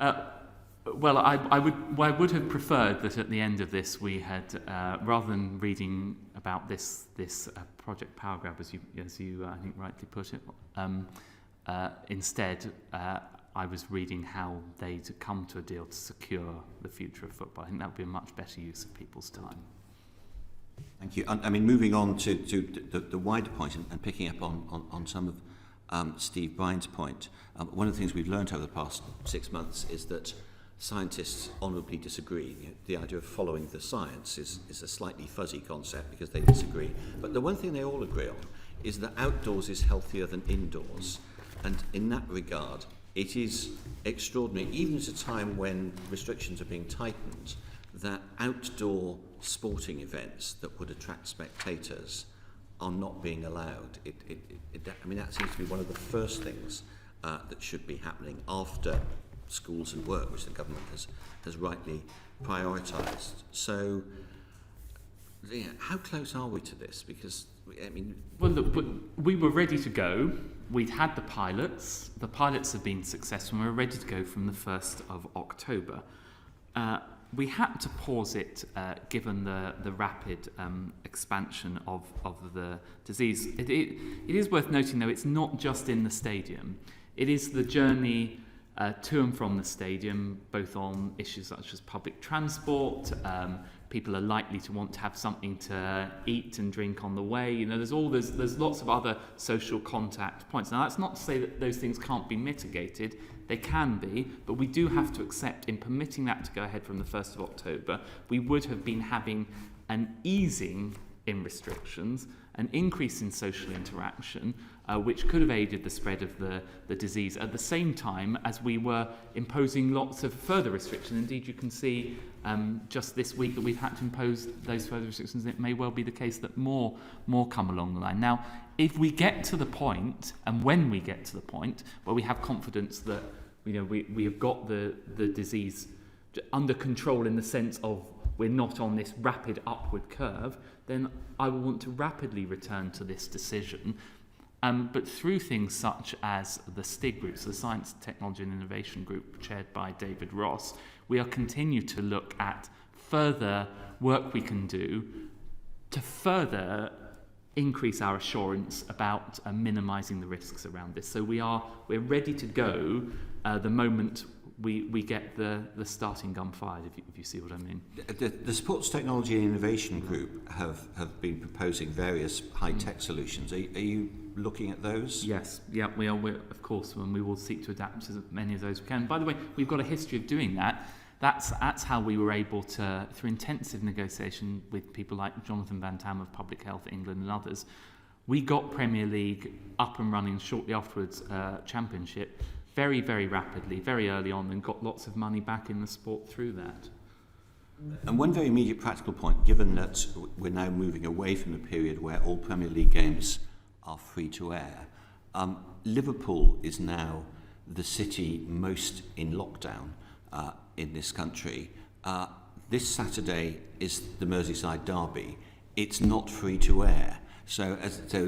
Well, I would have preferred that at the end of this we had, rather than reading about this Project Power Grab, as you I think rightly put it, instead I was reading how they'd come to a deal to secure the future of football. I think that would be a much better use of people's time. Thank you. I mean, moving on to the wider point and picking up on some of Steve Bryan's point, one of the things we've learned over the past 6 months is that scientists honourably disagree. The idea of following the science is a slightly fuzzy concept because they disagree. But the one thing they all agree on is that outdoors is healthier than indoors. And in that regard, it is extraordinary, even at a time when restrictions are being tightened, that outdoor sporting events that would attract spectators are not being allowed. I mean, that seems to be one of the first things that should be happening after schools and work, which the government has rightly prioritised. So, yeah, how close are we to this? Because, I mean... Well, look, we were ready to go. We'd had the pilots. The pilots have been successful, and we're ready to go from the 1st of October. We had to pause it given the rapid expansion of the disease. It is worth noting, though, it's not just in the stadium. It is the journey to and from the stadium, both on issues such as public transport. People are likely to want to have something to eat and drink on the way. You know, there's lots of other social contact points. Now, that's not to say that those things can't be mitigated. They can be, but we do have to accept, in permitting that to go ahead from the 1st of October, we would have been having an easing in restrictions, an increase in social interaction, which could have aided the spread of the disease at the same time as we were imposing lots of further restrictions. Indeed, you can see just this week that we've had to impose those further restrictions. It may well be the case that more come along the line. Now, if we get to the point, and when we get to the point where we have confidence that we have got the disease under control in the sense of we're not on this rapid upward curve, then I will want to rapidly return to this decision. But through things such as the STIG group, so the Science, Technology and Innovation Group, chaired by David Ross, we are continue to look at further work we can do to further increase our assurance about minimising the risks around this. So we're ready to go the moment we get the starting gun fired, if you see what I mean. The Sports Technology and Innovation Group have been proposing various high-tech solutions. Are you looking at those? Yes, yeah, we are, of course, and we will seek to adapt as many of those we can. By the way, we've got a history of doing that. That's how we were able to, through intensive negotiation with people like Jonathan Van Tam of Public Health England and others, we got Premier League up and running shortly afterwards, Championship, very, very rapidly, very early on, and got lots of money back in the sport through that. And one very immediate practical point, given that we're now moving away from the period where all Premier League games are free to air, Liverpool is now the city most in lockdown in this country. This Saturday is the Merseyside derby. It's not free to air. So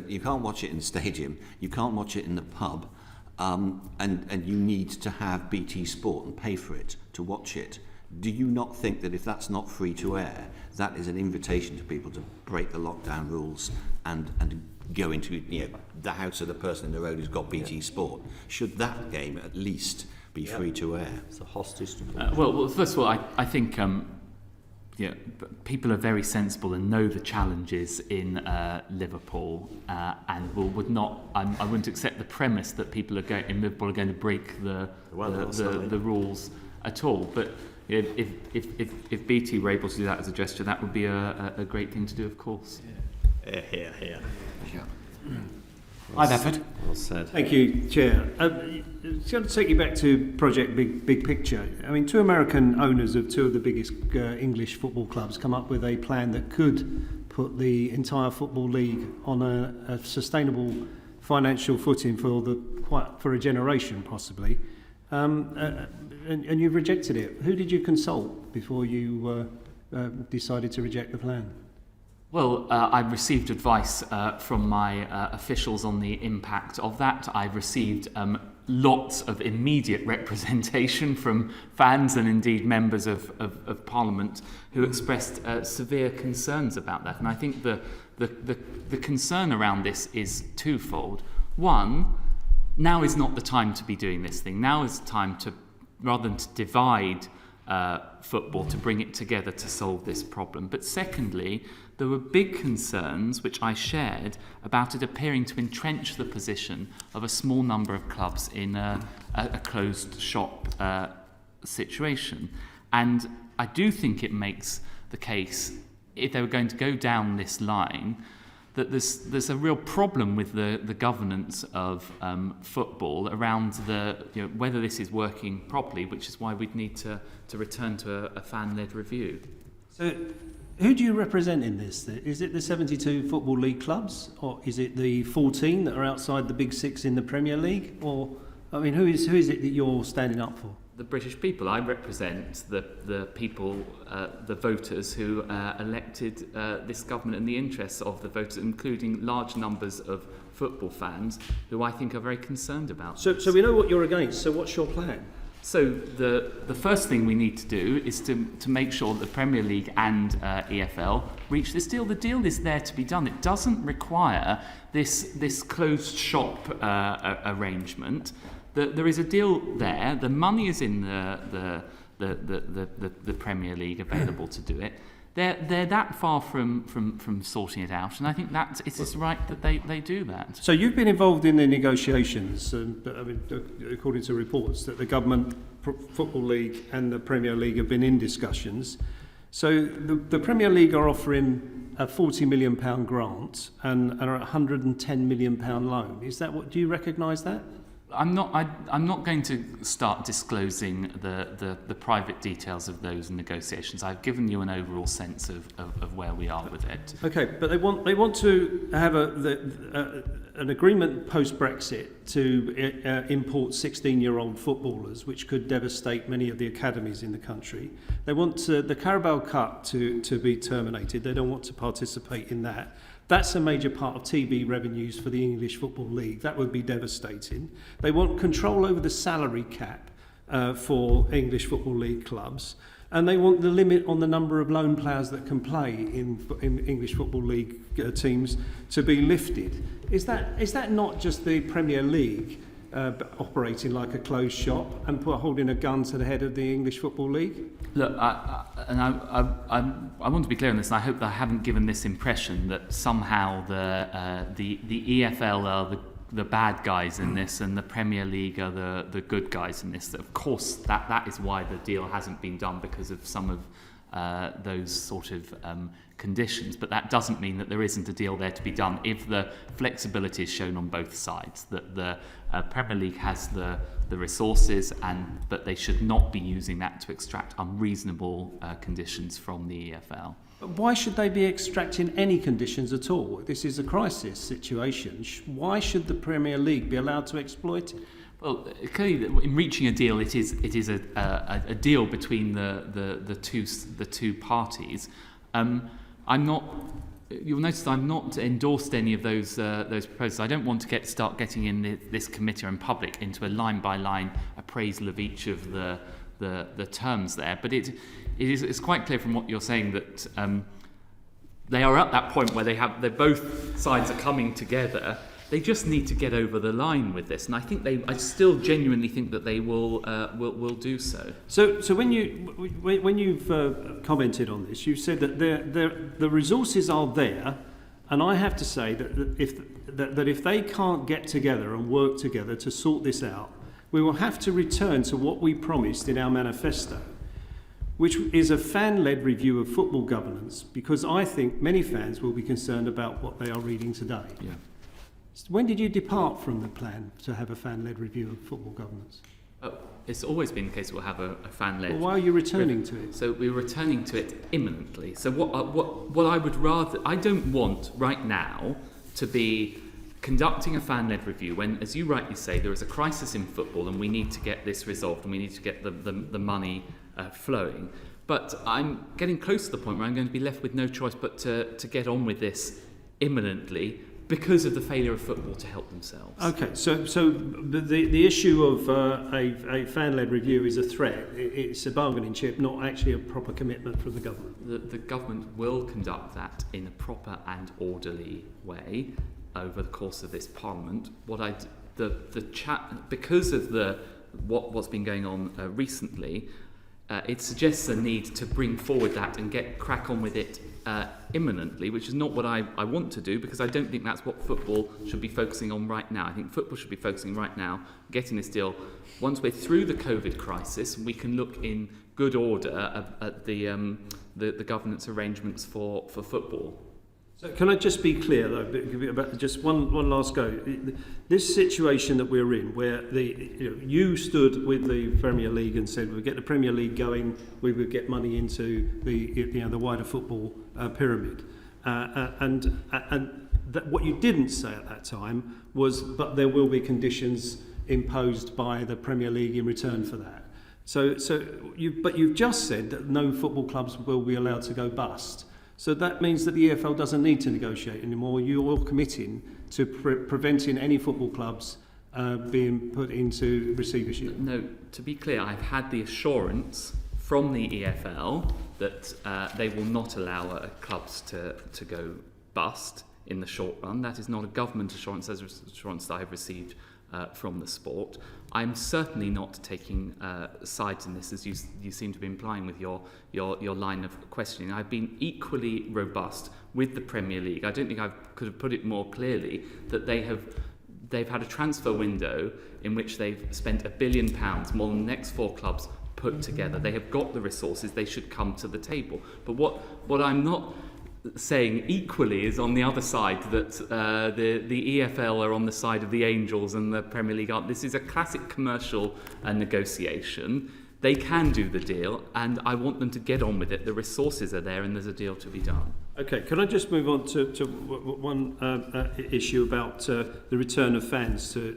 you can't watch it in the stadium, you can't watch it in the pub. and you need to have BT Sport and pay for it to watch it. Do you not think that if that's not free to air, that is an invitation to people to break the lockdown rules and go into the house of the person in the road who's got BT Sport? Should that game at least be free to air? It's a hostage. Well, first of all, I think people are very sensible and know the challenges in Liverpool, and would not. I wouldn't accept the premise that people in Liverpool are going to break the rules at all. But if BT were able to do that as a gesture, that would be a great thing to do, of course. Here. Hi, Bedford. Well said. Thank you, Chair. Just going to take you back to Project Big Picture. I mean, two American owners of two of the biggest English football clubs come up with a plan that could put the entire Football League on a sustainable financial footing for a generation, possibly. And you've rejected it. Who did you consult before you decided to reject the plan? Well, I've received advice from my officials on the impact of that. I've received lots of immediate representation from fans and indeed members of Parliament who expressed severe concerns about that. And I think the concern around this is twofold. One, now is not the time to be doing this thing. Now is the time to, rather than to divide football, to bring it together to solve this problem. But secondly, there were big concerns, which I shared, about it appearing to entrench the position of a small number of clubs in a closed shop situation. And I do think it makes the case, if they were going to go down this line, that there's a real problem with the governance of football around whether this is working properly, which is why we'd need to return to a fan-led review. So, who do you represent in this? Is it the 72 Football League clubs, or is it the 14 that are outside the Big Six in the Premier League? Or, I mean, who is it that you're standing up for? The British people. I represent the people, the voters who elected this government in the interests of the voters, including large numbers of football fans who I think are very concerned about this. So we know what you're against, so what's your plan? So the first thing we need to do is to make sure that the Premier League and EFL reach this deal. The deal is there to be done. It doesn't require this closed shop arrangement. There is a deal there. The money is in the Premier League available to do it. They're that far from sorting it out, and I think that it is right that they do that. So you've been involved in the negotiations, and I mean, according to reports, that the government, Football League and the Premier League have been in discussions. So the Premier League are offering a £40 million grant and a £110 million loan. Is that what? Do you recognise that? I'm not going to start disclosing the private details of those negotiations. I've given you an overall sense of where we are with it. Okay, but they want to have an agreement post-Brexit to import 16-year-old footballers, which could devastate many of the academies in the country. They want the Carabao Cup to be terminated. They don't want to participate in that. That's a major part of TV revenues for the English Football League. That would be devastating. They want control over the salary cap for English Football League clubs. And they want the limit on the number of loan players that can play in English Football League teams to be lifted. Is that not just the Premier League operating like a closed shop and holding a gun to the head of the English Football League? Look, I want to be clear on this, and I hope that I haven't given this impression that somehow the EFL are the bad guys in this and the Premier League are the good guys in this. Of course, that is why the deal hasn't been done, because of some of those sort of conditions. But that doesn't mean that there isn't a deal there to be done if the flexibility is shown on both sides, that the Premier League has the resources, but they should not be using that to extract unreasonable conditions from the EFL. Why should they be extracting any conditions at all? This is a crisis situation. Why should the Premier League be allowed to exploit it? Well, clearly, in reaching a deal, it is a deal between the two parties. I'm not you'll notice I've not endorsed any of those proposals. I don't want to start getting in this committee or in public into a line-by-line appraisal of each of the terms there. But it's quite clear from what you're saying that they are at that point where they're both sides are coming together. They just need to get over the line with this, and I still genuinely think that they will do so. So when you've commented on this, you've said that the resources are there, and I have to say that if they can't get together and work together to sort this out, we will have to return to what we promised in our manifesto, which is a fan-led review of football governance, because I think many fans will be concerned about what they are reading today. Yeah. When did you depart from the plan to have a fan-led review of football governance? It's always been the case we'll have a fan-led. Well, why are you returning to it? So we're returning to it imminently. So what I would rather, I don't want right now to be conducting a fan-led review when, as you rightly say, there is a crisis in football and we need to get this resolved and we need to get the money flowing. But I'm getting close to the point where I'm going to be left with no choice but to get on with this imminently, because of the failure of football to help themselves. Okay, so the issue of a fan-led review is a threat. It's a bargaining chip, not actually a proper commitment from the government. The government will conduct that in a proper and orderly way over the course of this Parliament. Because of what's been going on recently, it suggests a need to bring forward that and crack on with it imminently, which is not what I want to do, because I don't think that's what football should be focusing on right now. I think football should be focusing right now, getting this deal. Once we're through the COVID crisis, we can look in good order at the governance arrangements for football. So can I just be clear, though, about just one last go? This situation that we're in, where you stood with the Premier League and said we'll get the Premier League going, we would get money into the wider football pyramid, and that what you didn't say at that time was, but there will be conditions imposed by the Premier League in return for that. But you've just said that no football clubs will be allowed to go bust. So that means that the EFL doesn't need to negotiate anymore. You're all committing to preventing any football clubs being put into receivership. No, to be clear, I've had the assurance from the EFL that they will not allow clubs to go bust in the short run. That is not a government assurance, as assurance that I've received from the sport. I'm certainly not taking sides in this, as you seem to be implying with your line of questioning. I've been equally robust with the Premier League. I don't think I could have put it more clearly that they've had a transfer window in which they've spent £1 billion, more than the next 4 clubs put together. They have got the resources. They should come to the table. But what I'm not saying equally is on the other side that the EFL are on the side of the Angels and the Premier League aren't. This is a classic commercial negotiation. They can do the deal, and I want them to get on with it. The resources are there, and there's a deal to be done. Okay, can I just move on to one issue about the return of fans to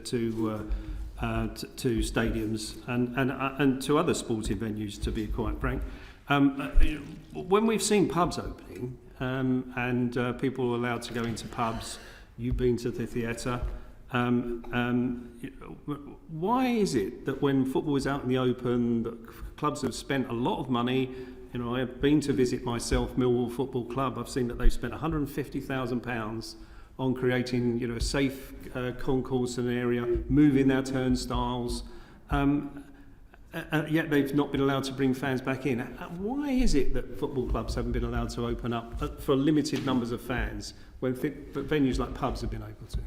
stadiums and to other sporting venues, to be quite frank. When we've seen pubs opening, and people are allowed to go into pubs, you've been to the theatre, why is it that when football is out in the open, that clubs have spent a lot of money? I have been to visit myself Millwall Football Club. I've seen that they've spent £150,000 on creating a safe concourse and area, moving their turnstiles, yet they've not been allowed to bring fans back in. Why is it that football clubs haven't been allowed to open up for limited numbers of fans when venues like pubs have been able to?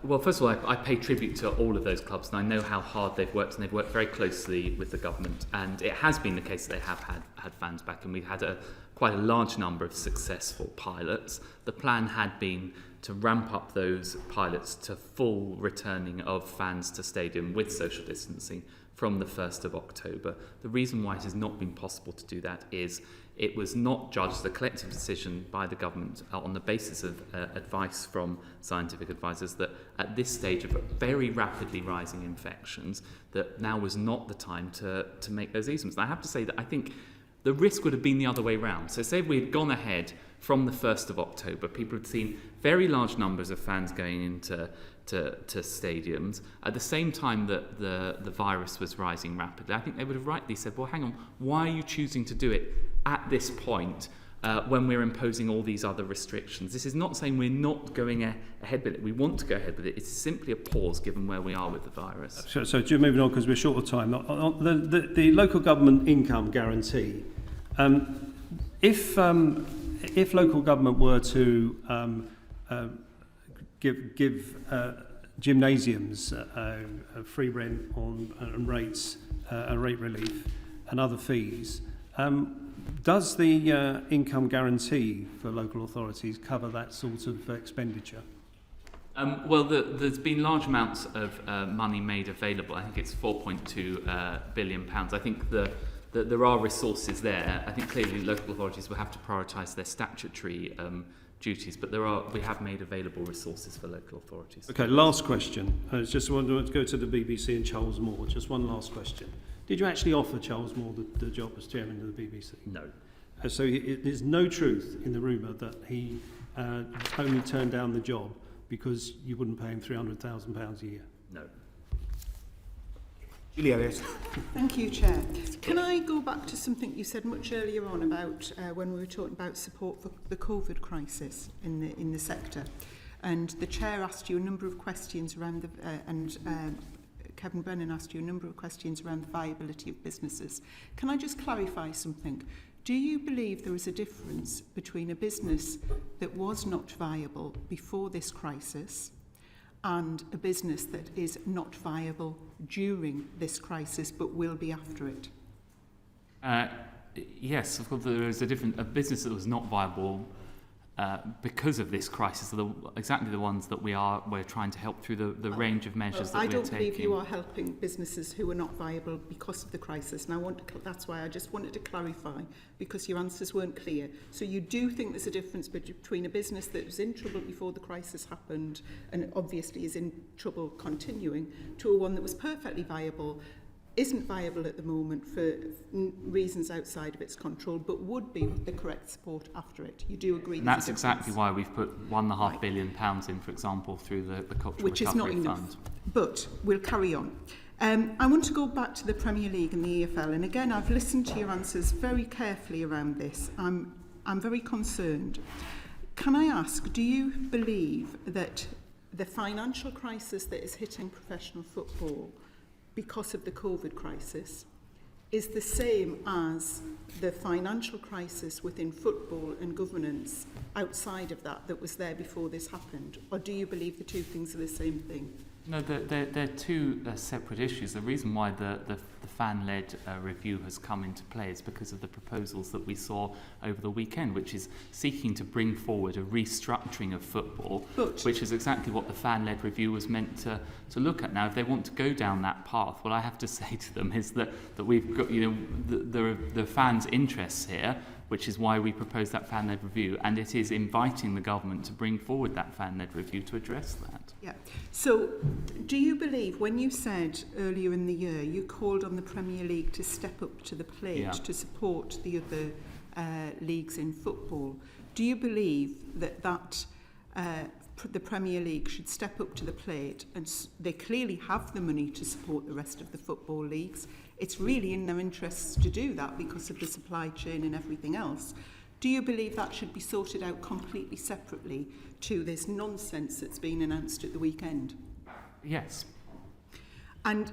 Well, first of all, I pay tribute to all of those clubs, and I know how hard they've worked, and they've worked very closely with the government, and it has been the case that they have had fans back, and we've had quite a large number of successful pilots. The plan had been to ramp up those pilots to full returning of fans to stadium with social distancing from the 1st of October. The reason why it has not been possible to do that is it was not judged a collective decision by the government on the basis of advice from scientific advisors that at this stage of very rapidly rising infections, that now was not the time to make those easements. And I have to say that I think the risk would have been the other way round. So say we had gone ahead from the 1st of October, people had seen very large numbers of fans going into to stadiums at the same time that the virus was rising rapidly. I think they would have rightly said, well, hang on, why are you choosing to do it at this point when we're imposing all these other restrictions? This is not saying we're not going ahead with it. We want to go ahead with it. It's simply a pause given where we are with the virus. So moving on, because we're short of time, the local government income guarantee, if local government were to give gymnasiums a free rent and rates, rate relief and other fees, does the income guarantee for local authorities cover that sort of expenditure? Well, there's been large amounts of money made available. I think it's £4.2 billion. I think there are resources there. I think clearly local authorities will have to prioritise their statutory duties, but we have made available resources for local authorities. Okay, last question. I just want to go to the BBC and Charles Moore. Just one last question. Did you actually offer Charles Moore the job as chairman of the BBC? No. So there's no truth in the rumour that he only turned down the job because you wouldn't pay him £300,000 a year? No. Julie Elliott. Thank you, Chair. Can I go back to something you said much earlier on about when we were talking about support for the COVID crisis in the sector? And the Chair asked you a number of questions around Kevin Brennan asked you a number of questions around the viability of businesses. Can I just clarify something? Do you believe there is a difference between a business that was not viable before this crisis and a business that is not viable during this crisis but will be after it? Yes, of course there is a business that was not viable because of this crisis are exactly the ones that we're trying to help through the range of measures that we're taking. I don't believe you are helping businesses who are not viable because of the crisis, and that's why I just wanted to clarify, because your answers weren't clear. So you do think there's a difference between a business that was in trouble before the crisis happened and obviously is in trouble continuing, to a one that was perfectly viable, isn't viable at the moment for reasons outside of its control, but would be with the correct support after it. You do agree? And that's exactly why we've put £1.5 billion in, for example, through the Cultural Which Recovery is not Fund. enough, but we'll carry on. I want to go back to the Premier League and the EFL, and again, I've listened to your answers very carefully around this. I'm very concerned. Can I ask, do you believe that the financial crisis that is hitting professional football because of the COVID crisis is the same as the financial crisis within football and governance outside of that was there before this happened? Or do you believe the two things are the same thing? No, they're two separate issues. The reason why the fan-led review has come into play is because of the proposals that we saw over the weekend, which is seeking to bring forward a restructuring of football, which is exactly what the fan-led review was meant to look at. Now, if they want to go down that path, what I have to say to them is that we've got, the fans' interests here, which is why we proposed that fan-led review, and it is inviting the government to bring forward that fan-led review to address that. Yeah. So, do you believe, when you said earlier in the year, you called on the Premier League to step up to the plate to support the other leagues in football, do you believe that the Premier League should step up to the plate, and they clearly have the money to support the rest of the football leagues? It's really in their interests to do that because of the supply chain and everything else. Do you believe that should be sorted out completely separately to this nonsense that's been announced at the weekend? Yes. And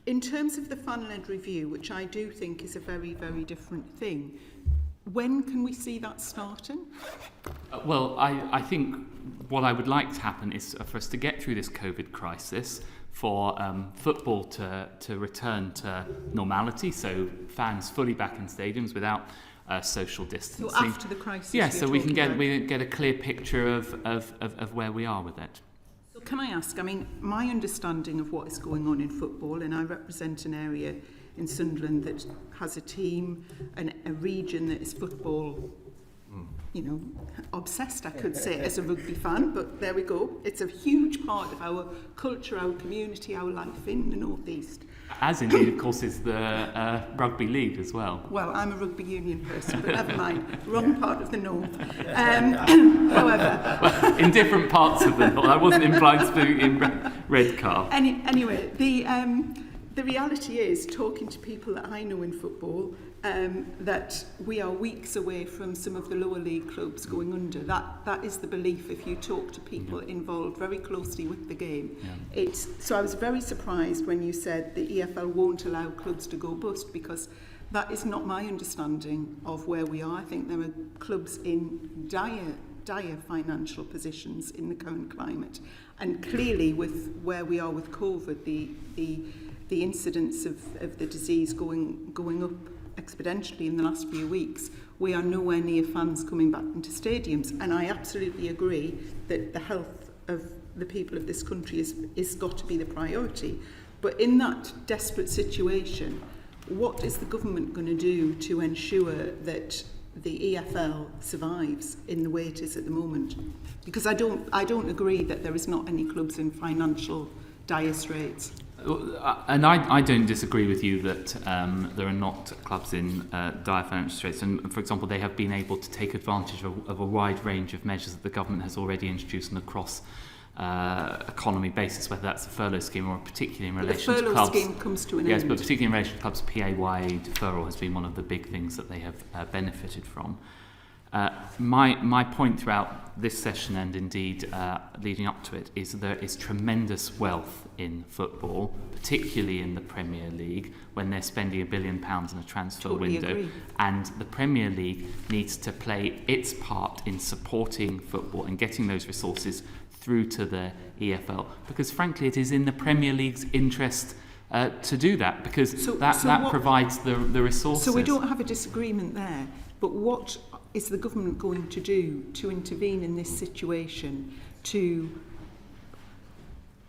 in terms of the fan-led review, which I do think is a very, very different thing, when can we see that starting? Well, I think what I would like to happen is for us to get through this COVID crisis, for football to return to normality, so fans fully back in stadiums without social distancing. So after the crisis, yeah, so we can get a clear picture of where we are with it. So can I ask, I mean, my understanding of what is going on in football, and I represent an area in Sunderland that has a team and a region that is football, obsessed, I could say, as a rugby fan, but there we go. It's a huge part of our culture, our community, our life in the North East. As indeed, of course, is the rugby league as well. Well, I'm a rugby union person, but never mind. Wrong part of the north. However... Well, in different parts of the north. I wasn't implying to in Redcar. Anyway, the reality is, talking to people that I know in football, that we are weeks away from some of the lower league clubs going under. That is the belief if you talk to people involved very closely with the game. Yeah. So I was very surprised when you said the EFL won't allow clubs to go bust, because that is not my understanding of where we are. I think there are clubs in dire financial positions in the current climate, and clearly with where we are with COVID, the incidence of the disease going up exponentially in the last few weeks, we are nowhere near fans coming back into stadiums. And I absolutely agree that the health of the people of this country is got to be the priority. But in that desperate situation, what is the government going to do to ensure that the EFL survives in the way it is at the moment? Because I don't agree that there is not any clubs in financial dire straits. And I don't disagree with you that there are not clubs in dire financial straits. And for example, they have been able to take advantage of a wide range of measures that the government has already introduced on a cross-economy basis, whether that's a furlough scheme or particularly in relation to clubs. The furlough scheme comes to an end. Yes, but particularly in relation to clubs, PAYE deferral has been one of the big things that they have benefited from. My point throughout this session, and indeed leading up to it, is there is tremendous wealth in football, particularly in the Premier League, when they're spending £1 billion in a transfer window. Agree. And the Premier League needs to play its part in supporting football and getting those resources through to the EFL, because frankly it is in the Premier League's interest to do that, because that provides the resources. So we don't have a disagreement there, but what is the government going to do to intervene in this situation to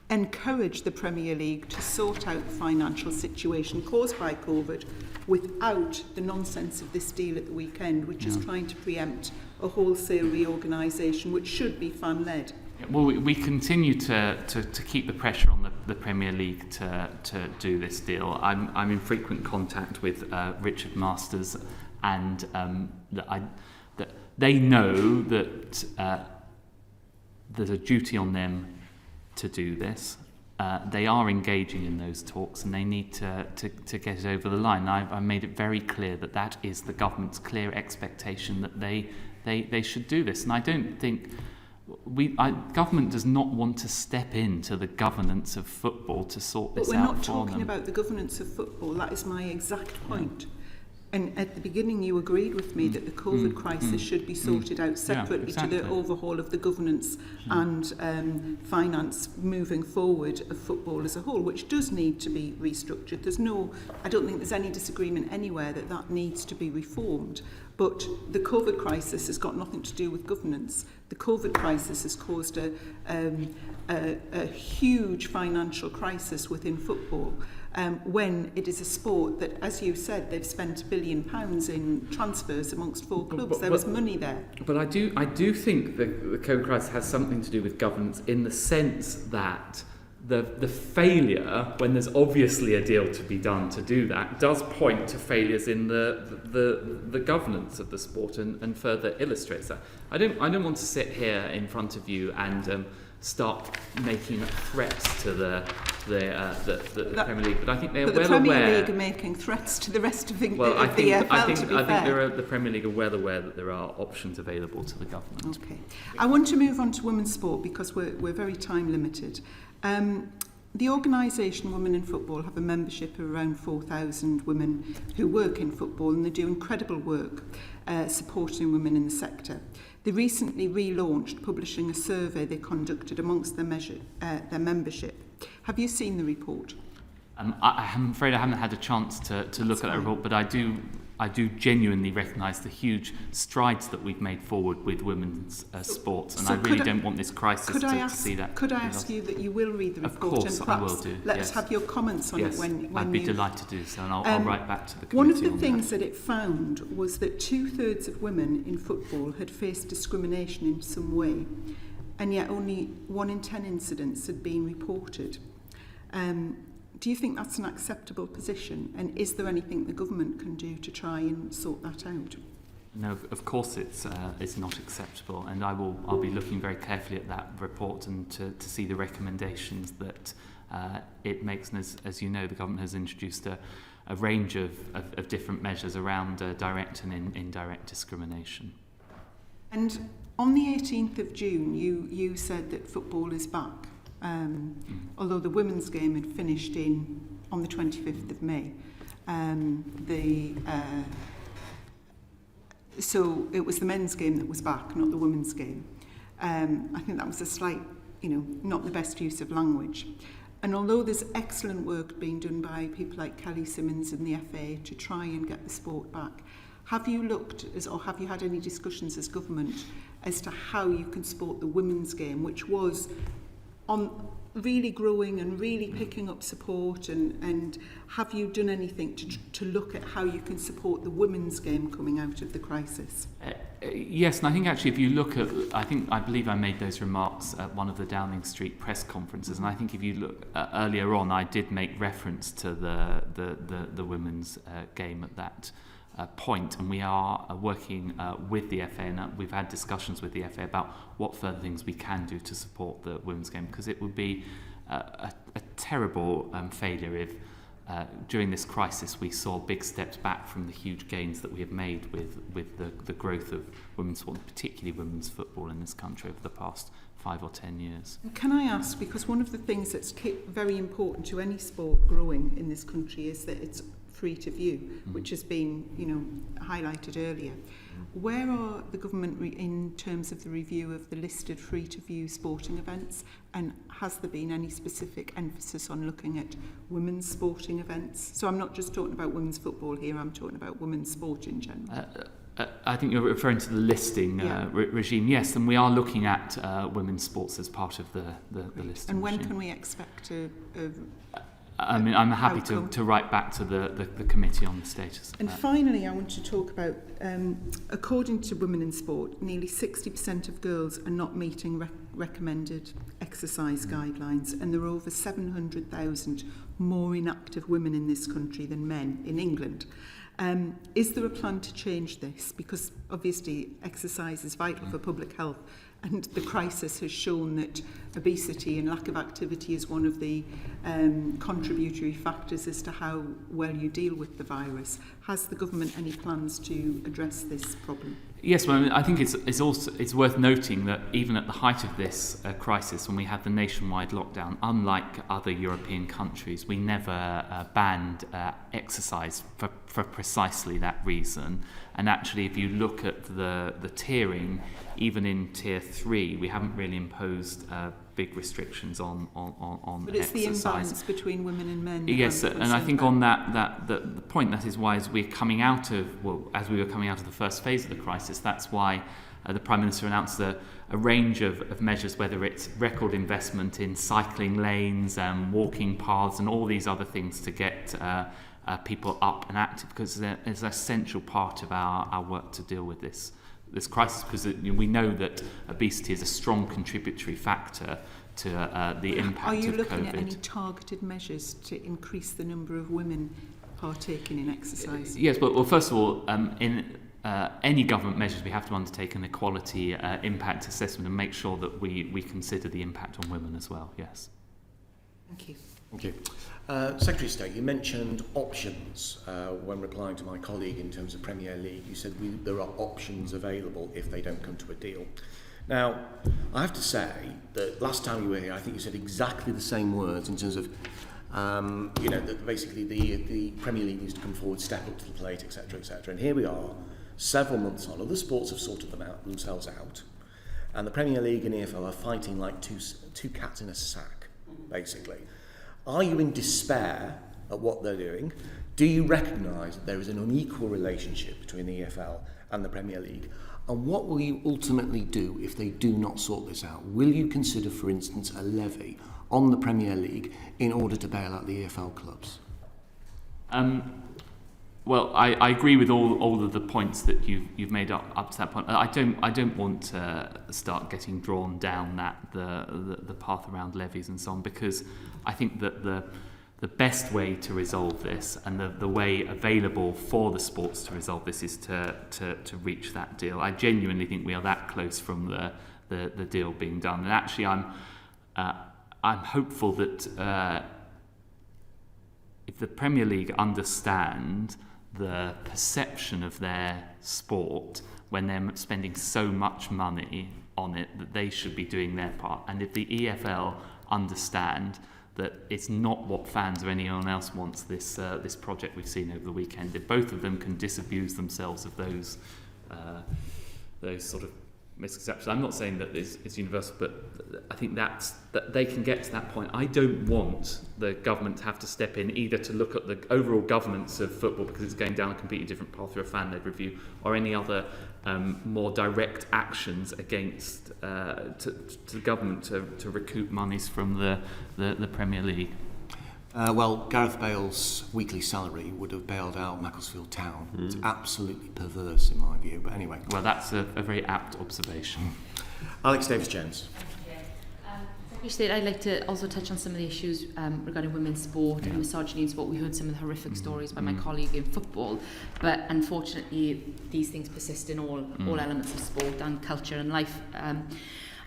encourage the Premier League to sort out the financial situation caused by COVID without the nonsense of this deal at the weekend, which is trying to preempt a wholesale reorganisation which should be fan-led? Well, we continue to keep the pressure on the Premier League to do this deal. I'm in frequent contact with Richard Masters, and that they know that there's a duty on them to do this. They are engaging in those talks, and they need to get it over the line. I made it very clear that is the government's clear expectation, that they should do this. And I don't think government does not want to step into the governance of football to sort this out for them. But we're not talking about the governance of football. That is my exact point. And at the beginning you agreed with me that the COVID crisis should be sorted out separately to the overhaul of the governance and finance moving forward of football as a whole, which does need to be restructured. I don't think there's any disagreement anywhere that needs to be reformed. But the COVID crisis has got nothing to do with governance. The COVID crisis has caused a huge financial crisis within football, when it is a sport that, as you said, they've spent £1 billion in transfers amongst 4 clubs. There was money there. But I do think the COVID crisis has something to do with governance, in the sense that the failure, when there's obviously a deal to be done to do that, does point to failures in the governance of the sport, and further illustrates that. I don't want to sit here in front of you and start making threats to the Premier League, but I think they are well aware. The Premier League are making threats to the rest of the EFL. I think the Premier League are well aware that there are options available to the government. Okay, I want to move on to women's sport, because we're very time limited. The organisation Women in Football have a membership of around 4,000 women who work in football, and they do incredible work supporting women in the sector. They recently relaunched publishing a survey they conducted amongst their membership. Have you seen the report? I'm afraid I haven't had a chance to look at that report, but I do genuinely recognise the huge strides that we've made forward with women's sports, and I really don't want this crisis to see that. Could I ask you that you will read the report? Of course, and I will do. Let us have your comments on it when I'd be delighted to do so, and I'll write back to the committee. One of the things that it found was that 2/3 of women in football had faced discrimination in some way, and yet only 1 in 10 incidents had been reported. do you think that's an acceptable position? And is there anything the government can do to try and sort that out? No, of course it's not acceptable, and I'll be looking very carefully at that report and to see the recommendations that it makes. And as you know, the government has introduced a range of different measures around direct and indirect discrimination. And on the 18th of June, you said that football is back, although the women's game had finished on the 25th of May. So it was the men's game that was back, not the women's game. I think that was a slight, not the best use of language. And although there's excellent work being done by people like Kelly Simmons and the FA to try and get the sport back, have you have you had any discussions as government as to how you can support the women's game, which was really growing and really picking up support, and have you done anything to look at how you can support the women's game coming out of the crisis? Yes, and I think actually if you look at, I believe I made those remarks at one of the Downing Street press conferences, and I think if you look earlier on, I did make reference to the women's game at that point, and we are working with the FA, and we've had discussions with the FA about what further things we can do to support the women's game, because it would be a terrible failure if during this crisis we saw big steps back from the huge gains that we have made with the growth of women's sport, particularly women's football in this country over the past 5 or 10 years. Can I ask, because one of the things that's very important to any sport growing in this country is that it's free to view, which has been, highlighted earlier. Where are the government in terms of the review of the listed free to view sporting events, and has there been any specific emphasis on looking at women's sporting events? So I'm not just talking about women's football here, I'm talking about women's sport in general. I think you're referring to the listing regime, yes, and we are looking at women's sports as part of the listing. And when regime. can we expect to I'm happy to write back to the committee on the status. And finally, I want to talk about, according to Women in Sport, nearly 60% of girls are not meeting recommended exercise guidelines, and there are over 700,000 more inactive women in this country than men in England. Is there a plan to change this? Because obviously exercise is vital for public health, and the crisis has shown that obesity and lack of activity is one of the contributory factors as to how well you deal with the virus. Has the government any plans to address this problem? Yes, well, I think it's worth noting that even at the height of this crisis, when we had the nationwide lockdown, unlike other European countries, we never banned exercise for precisely that reason. And actually, if you look at the tiering, even in Tier 3, we haven't really imposed big restrictions on But it's exercise. the imbalance between women and men. Yes, and I think on the point, that is why as we were coming out of the first phase of the crisis, that's why the Prime Minister announced a range of measures, whether it's record investment in cycling lanes, walking paths, and all these other things to get people up and active, because it's an essential part of our work to deal with this crisis, because we know that obesity is a strong contributory factor to the impact of COVID. Are you looking at any targeted measures to increase the number of women partaking in exercise? Yes, well, first of all, in any government measures, we have to undertake an equality impact assessment and make sure that we consider the impact on women as well, yes. Thank you. Thank you. Secretary of State, you mentioned options when replying to my colleague in terms of Premier League. You said there are options available if they don't come to a deal. Now, I have to say that last time you were here, I think you said exactly the same words in terms of, that basically the Premier League needs to come forward, step up to the plate, etc., etc. And here we are, several months on. Other sports have sorted themselves out, and the Premier League and EFL are fighting like two cats in a sack, basically. Are you in despair at what they're doing? Do you recognise that there is an unequal relationship between the EFL and the Premier League? And what will you ultimately do if they do not sort this out? Will you consider, for instance, a levy on the Premier League in order to bail out the EFL clubs? Well, I agree with all of the points that you've made up to that point. I don't want to start getting drawn down the path around levies and so on, because I think that the best way to resolve this and the way available for the sports to resolve this is to reach that deal. I genuinely think we are that close from the deal being done. And actually, I'm hopeful that if the Premier League understand the perception of their sport when they're spending so much money on it, that they should be doing their part. And if the EFL understand that it's not what fans or anyone else wants, this project we've seen over the weekend, if both of them can disabuse themselves of those sort of misconceptions. I'm not saying that it's universal, but I think that they can get to that point. I don't want the government to have to step in either to look at the overall governance of football because it's going down a completely different path through a fan-led review, or any other more direct actions against to government to recoup monies from the Premier League. Well, Gareth Bale's weekly salary would have bailed out Macclesfield Town. It's absolutely perverse in my view, but anyway. Well, that's a very apt observation. Alex Davis-Jones. I'd like to also touch on some of the issues regarding women's sport and misogyny in sport. We heard some of the horrific stories by my colleague in football, but unfortunately these things persist in all elements of sport and culture and life.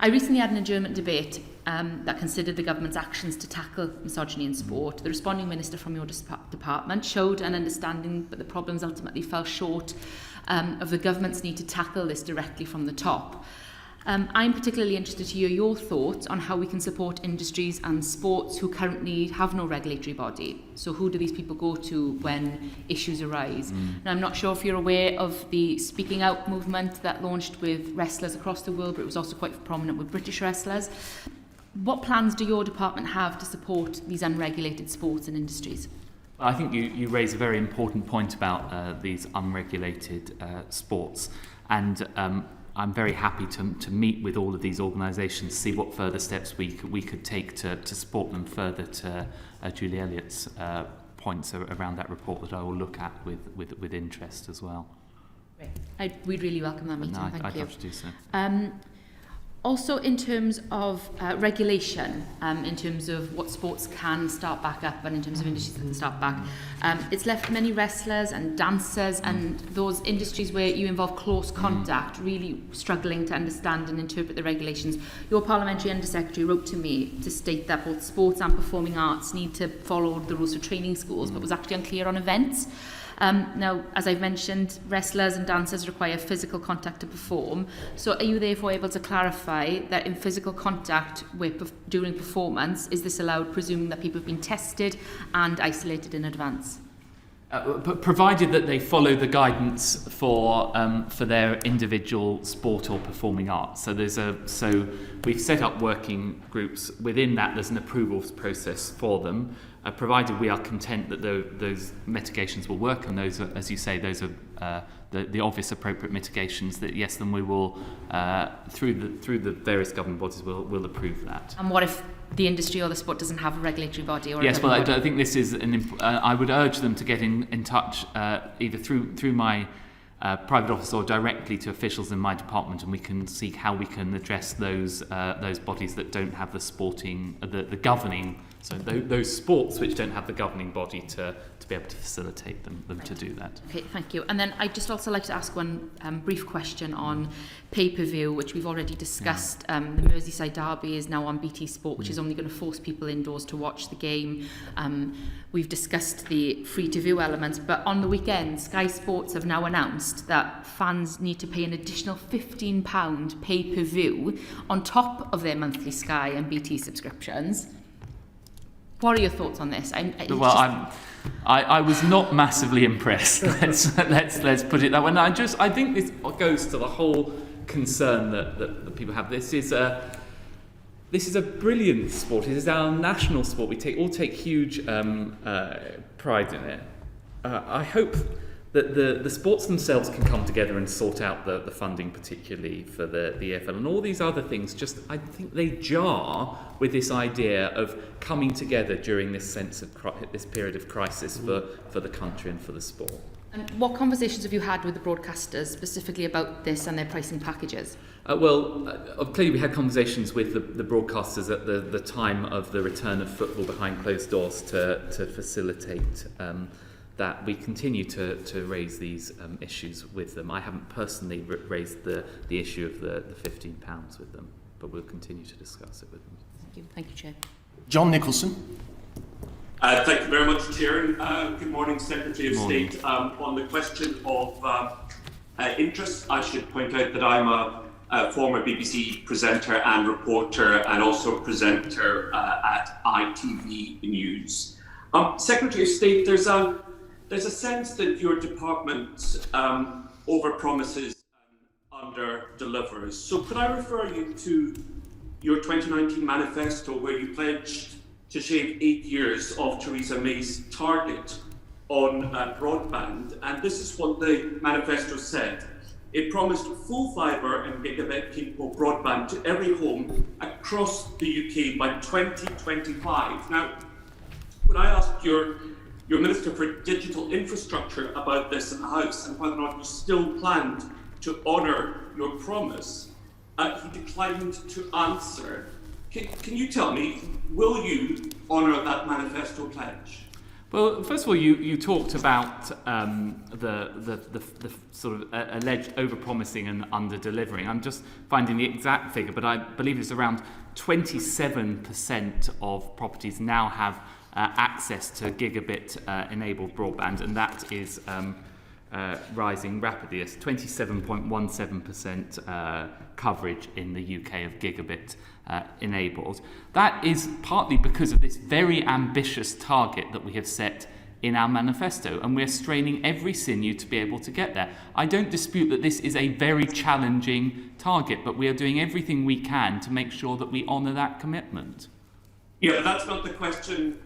I recently had an adjournment debate that considered the government's actions to tackle misogyny in sport. The responding minister from your department showed an understanding, but the problems ultimately fell short of the government's need to tackle this directly from the top. I'm particularly interested to hear your thoughts on how we can support industries and sports who currently have no regulatory body. So who do these people go to when issues arise? Now, I'm not sure if you're aware of the Speaking Out movement that launched with wrestlers across the world, but it was also quite prominent with British wrestlers. What plans do your department have to support these unregulated sports and industries? I think you raise a very important point about these unregulated sports, and I'm very happy to meet with all of these organisations, see what further steps we could take to support them further to Julie Elliott's points around that report that I will look at with interest as well. Great. We'd really welcome that meeting. Thank you. I'd love to do so. Also, in terms of regulation, in terms of what sports can start back up and in terms of industries that can start back, it's left many wrestlers and dancers and those industries where you involve close contact really struggling to understand and interpret the regulations. Your parliamentary undersecretary wrote to me to state that both sports and performing arts need to follow the rules for training schools, but was actually unclear on events. Now, as I've mentioned, wrestlers and dancers require physical contact to perform. So are you therefore able to clarify that in physical contact during performance, is this allowed, presuming that people have been tested and isolated in advance? Provided that they follow the guidance for their individual sport or performing arts. So we've set up working groups. Within that, there's an approvals process for them. Provided we are content that those mitigations will work, and those are, as you say, those are the obvious appropriate mitigations, that yes, then we will through the various government bodies will approve that. And what if the industry or the sport doesn't have a regulatory body? Or yes, well, I think this is I would urge them to get in touch either through my private office or directly to officials in my department, and we can see how we can address those bodies that don't have the governing. So those sports which don't have the governing body to be able to facilitate them to do that. Okay, thank you. And then I'd just also like to ask one brief question on pay-per-view, which we've already discussed. The Merseyside Derby is now on BT Sport, which is only going to force people indoors to watch the game. We've discussed the free-to-view elements, but on the weekend, Sky Sports have now announced that fans need to pay an additional £15 pay-per-view on top of their monthly Sky and BT subscriptions. What are your thoughts on this? I was not massively impressed. Let's put it that way. I think this goes to the whole concern that people have. This is a brilliant sport. It is our national sport. We all take huge pride in it. I hope that the sports themselves can come together and sort out the funding, particularly for the EFL and all these other things. I think they jar with this idea of coming together during this this period of crisis for the country and for the sport. And what conversations have you had with the broadcasters specifically about this and their pricing packages? Clearly we had conversations with the broadcasters at the time of the return of football behind closed doors to facilitate that. We continue to raise these issues with them. I haven't personally raised the issue of the £15 with them, but we'll continue to discuss it with them. Thank you, Chair. John Nicholson. Thank you very much, Chair. Good morning, Secretary of State. On the question of interest, I should point out that I'm a former BBC presenter and reporter, and also presenter at ITV News. Secretary of State, there's a sense that your department overpromises and under-delivers. So could I refer you to your 2019 manifesto, where you pledged to shave 8 years of Theresa May's target on broadband? And this is what the manifesto said. It promised full fibre and gigabit capable broadband to every home across the UK by 2025. Now, when I asked your Minister for Digital Infrastructure about this in the House and whether or not you still planned to honour your promise, he declined to answer. Can you tell me, will you honour that manifesto pledge? Well, first of all, you talked about the sort of alleged overpromising and under-delivering. I'm just finding the exact figure, but I believe it's around 27% of properties now have access to gigabit-enabled broadband, and that is rising rapidly. It's 27.17% coverage in the UK of gigabit enabled. That is partly because of this very ambitious target that we have set in our manifesto, and we're straining every sinew to be able to get there. I don't dispute that this is a very challenging target, but we are doing everything we can to make sure that we honour that commitment. Yeah, but that's not the question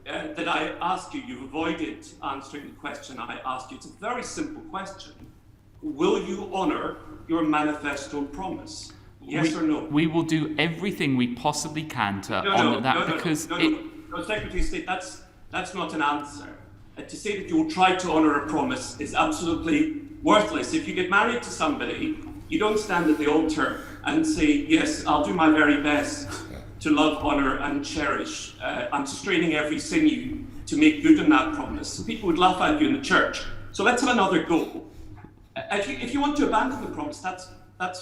that I asked you. You've avoided answering the question I asked you. It's a very simple question. Will you honour your manifesto promise? Yes or no? We will do everything we possibly can to honour that, because Secretary of State, that's not an answer. To say that you will try to honour a promise is absolutely worthless. If you get married to somebody, you don't stand at the altar and say, yes, I'll do my very best to love, honour and cherish. I'm straining every sinew to make good on that promise. People would laugh at you in the church. So let's have another go. If you want to abandon the promise, that's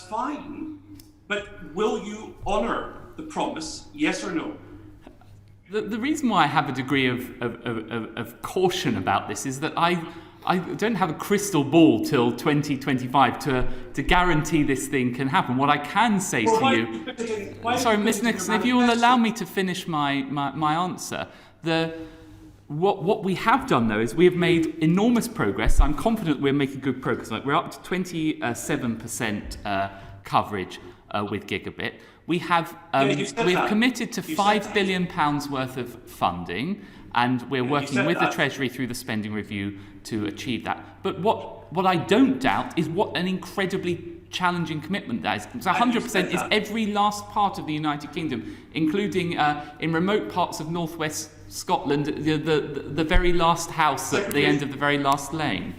fine. But will you honour the promise, yes or no? The reason why I have a degree of caution about this is that I don't have a crystal ball till 2025 to guarantee this thing can happen. What I can say to you... Sorry, Ms Nixon, if you will allow me to finish my answer. What we have done, though, is we have made enormous progress. I'm confident we're making good progress. We're up to 27% coverage with gigabit. We have we've committed to £5 billion worth of funding, and we're working with the Treasury through the spending review to achieve that. But what I don't doubt is what an incredibly challenging commitment that is. So 100% is every last part of the United Kingdom, including in remote parts of northwest Scotland, the very last house at the end of the very last lane.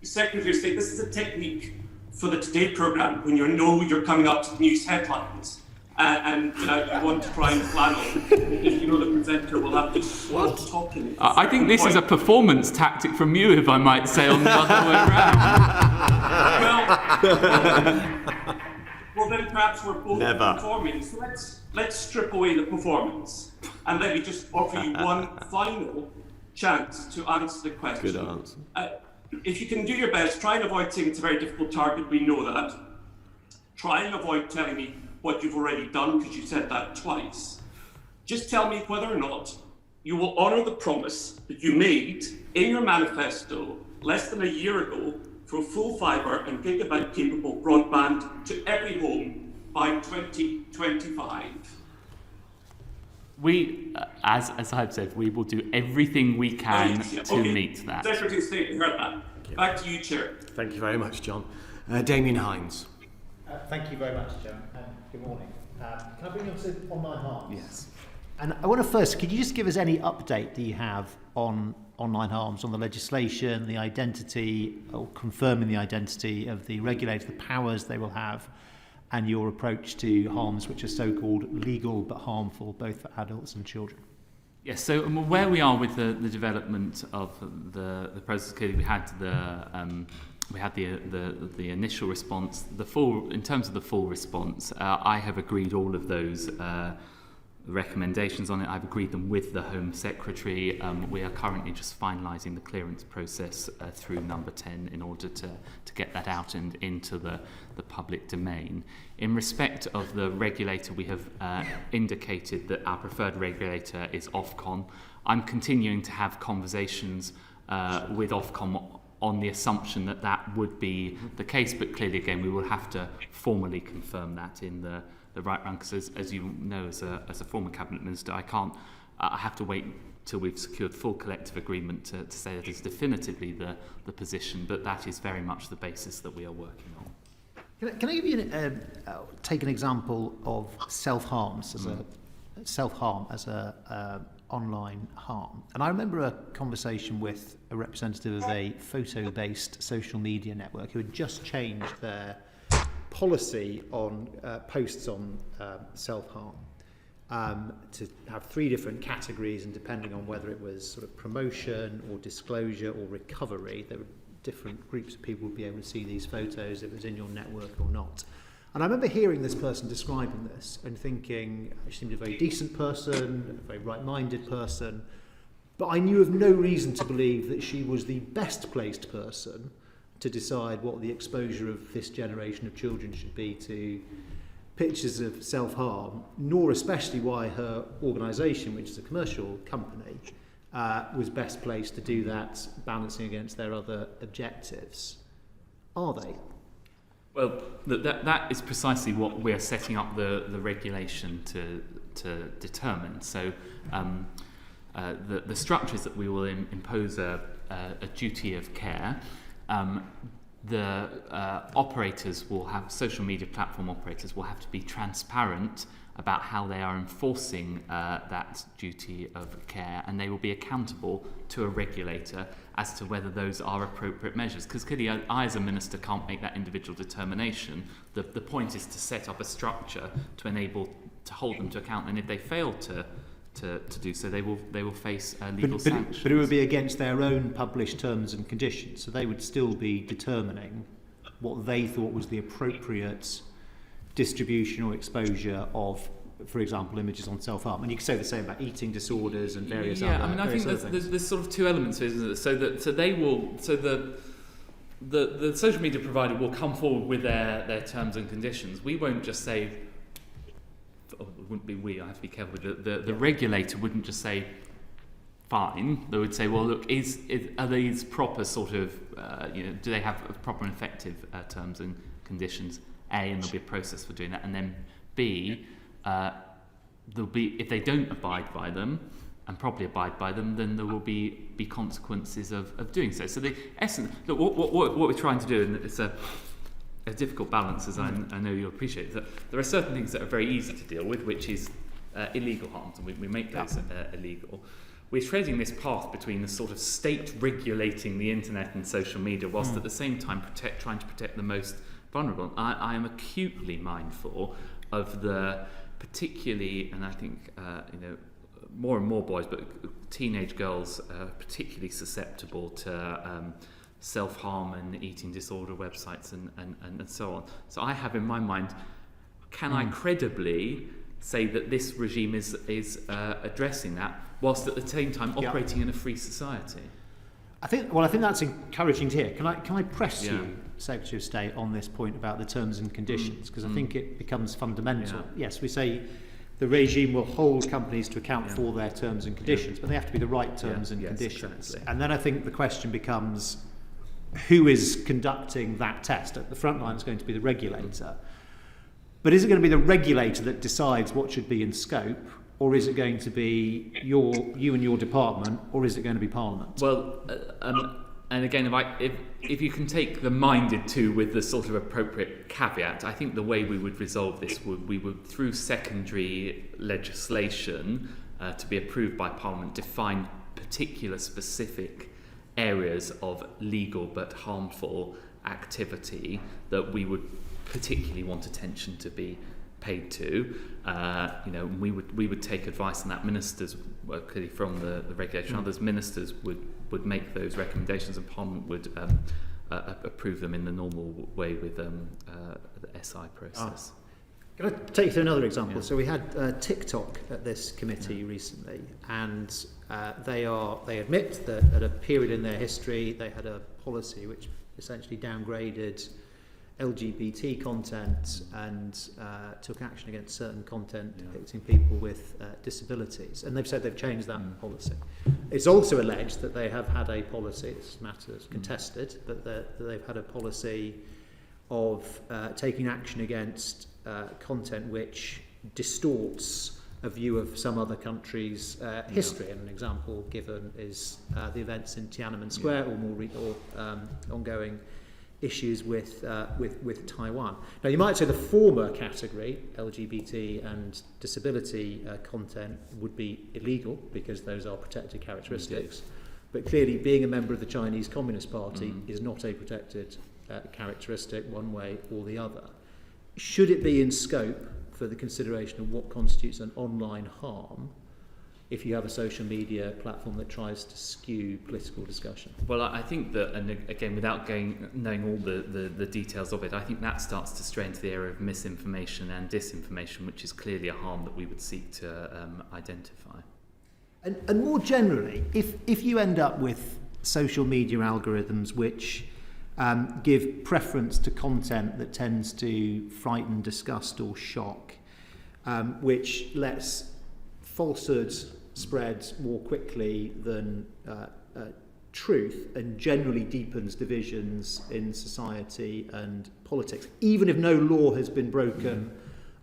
Secretary of State, this is a technique for the Today programme when you know you're coming up to the news headlines and you want to try and flannel. If you know the presenter will have to stop talking. I think this is a performance tactic from you, if I might say, on the other way around. Well, then perhaps we're both performing. So let's strip away the performance and let me just offer you one final chance to answer the question. Good answer. If you can do your best, try and avoid saying it's a very difficult target. We know that. Try and avoid telling me what you've already done, because you said that twice. Just tell me whether or not you will honour the promise that you made in your manifesto less than a year ago for full fibre and gigabit capable broadband to every home by 2025. We, as I've said, we will do everything we can to meet that. Secretary of State, you heard that. Back to you, Chair. Thank you very much, John. Damien Hines. Thank you very much, Chair, and good morning. Can I bring you up to online harms? Yes. And I want to first, could you just give us any update that you have on online harms, on the legislation, the identity, or confirming the identity of the regulator, the powers they will have, and your approach to harms which are so-called legal but harmful both for adults and children? Yes, so where we are with the development of the process, clearly we had the initial response, in terms of the full response. I have agreed all of those recommendations on it. I've agreed them with the Home Secretary. We are currently just finalising the clearance process through number 10 in order to get that out and into the public domain. In respect of the regulator, we have indicated that our preferred regulator is Ofcom. I'm continuing to have conversations with Ofcom on the assumption that that would be the case, but clearly again we will have to formally confirm that in the right round, because as you know, as a former cabinet minister, I have to wait till we've secured full collective agreement to say that is definitively the position, but that is very much the basis that we are working on. Can I give you take an example of self-harm as a online harm? And I remember a conversation with a representative of a photo-based social media network who had just changed their policy on posts on self-harm to have 3 different categories, and depending on whether it was sort of promotion or disclosure or recovery, there were different groups of people would be able to see these photos if it was in your network or not. And I remember hearing this person describing this and thinking, she seemed a very decent person, a very right-minded person, but I knew of no reason to believe that she was the best placed person to decide what the exposure of this generation of children should be to pictures of self-harm, nor especially why her organisation, which is a commercial company, was best placed to do that, balancing against their other objectives. Are they? Well, that is precisely what we're setting up the regulation to determine. So the structure is that we will impose a duty of care. The operators will have, social media platform operators will have to be transparent about how they are enforcing that duty of care, and they will be accountable to a regulator as to whether those are appropriate measures. Because clearly I as a minister can't make that individual determination. The point is to set up a structure to enable to hold them to account, and if they fail to do so, they will face legal sanctions. But it would be against their own published terms and conditions, so they would still be determining what they thought was the appropriate distribution or exposure of, for example, images on self-harm. And you could say the same about eating disorders and various other things. I think there's sort of 2 elements, isn't it? The social media provider will come forward with their terms and conditions. We won't just say, it wouldn't be we, I have to be careful with the regulator wouldn't just say fine. They would say, well, look, are these proper sort of do they have proper and effective terms and conditions? A, and there'll be a process for doing that, and then B, there'll be, if they don't abide by them and properly abide by them, then there will be consequences of doing so. So the essence, look, what we're trying to do, and it's a difficult balance, as I know you'll appreciate, is that there are certain things that are very easy to deal with, which is illegal harms, and we make those illegal. We're treading this path between the sort of state regulating the internet and social media, whilst at the same time trying to protect the most vulnerable. I am acutely mindful of the particularly, and I think more and more boys, but teenage girls are particularly susceptible to self-harm and eating disorder websites and so on. So I have in my mind, can I credibly say that this regime is addressing that, whilst at the same time operating in a free society? I think that's encouraging to hear. Can I press you, Secretary of State, on this point about the terms and conditions? Because I think it becomes fundamental. Yeah. Yes, we say the regime will hold companies to account for their terms and conditions, but they have to be the right terms and conditions. Exactly. And then I think the question becomes, who is conducting that test? At the front line is going to be the regulator. But is it going to be the regulator that decides what should be in scope, or is it going to be you and your department, or is it going to be Parliament? Well, and again, if you can take the minded to with the sort of appropriate caveat, I think the way we would resolve this we would through secondary legislation to be approved by Parliament, define particular specific areas of legal but harmful activity that we would particularly want attention to be paid to. We would take advice on that. Ministers, clearly from the regulator, others ministers would make those recommendations, and Parliament would approve them in the normal way with the SI process. Can I take you through another example? Yeah. So we had TikTok at this committee recently, and they admit that at a period in their history they had a policy which essentially downgraded LGBT content and took action against certain content depicting people with disabilities. And they've said they've changed that policy. It's also alleged that they have had a policy, this matter is contested, but that they've had a policy of taking action against content which distorts a view of some other country's history. And an example given is the events in Tiananmen Square, or ongoing issues with Taiwan. Now, you might say the former category, LGBT and disability content, would be illegal because those are protected characteristics. But clearly, being a member of the Chinese Communist Party is not a protected characteristic one way or the other. Should it be in scope for the consideration of what constitutes an online harm if you have a social media platform that tries to skew political discussion? Well, I think that, and again, without knowing all the details of it, I think that starts to stray into the area of misinformation and disinformation, which is clearly a harm that we would seek to identify. And more generally, if you end up with social media algorithms which give preference to content that tends to frighten, disgust or shock, which lets falsehoods spread more quickly than truth, and generally deepens divisions in society and politics, even if no law has been broken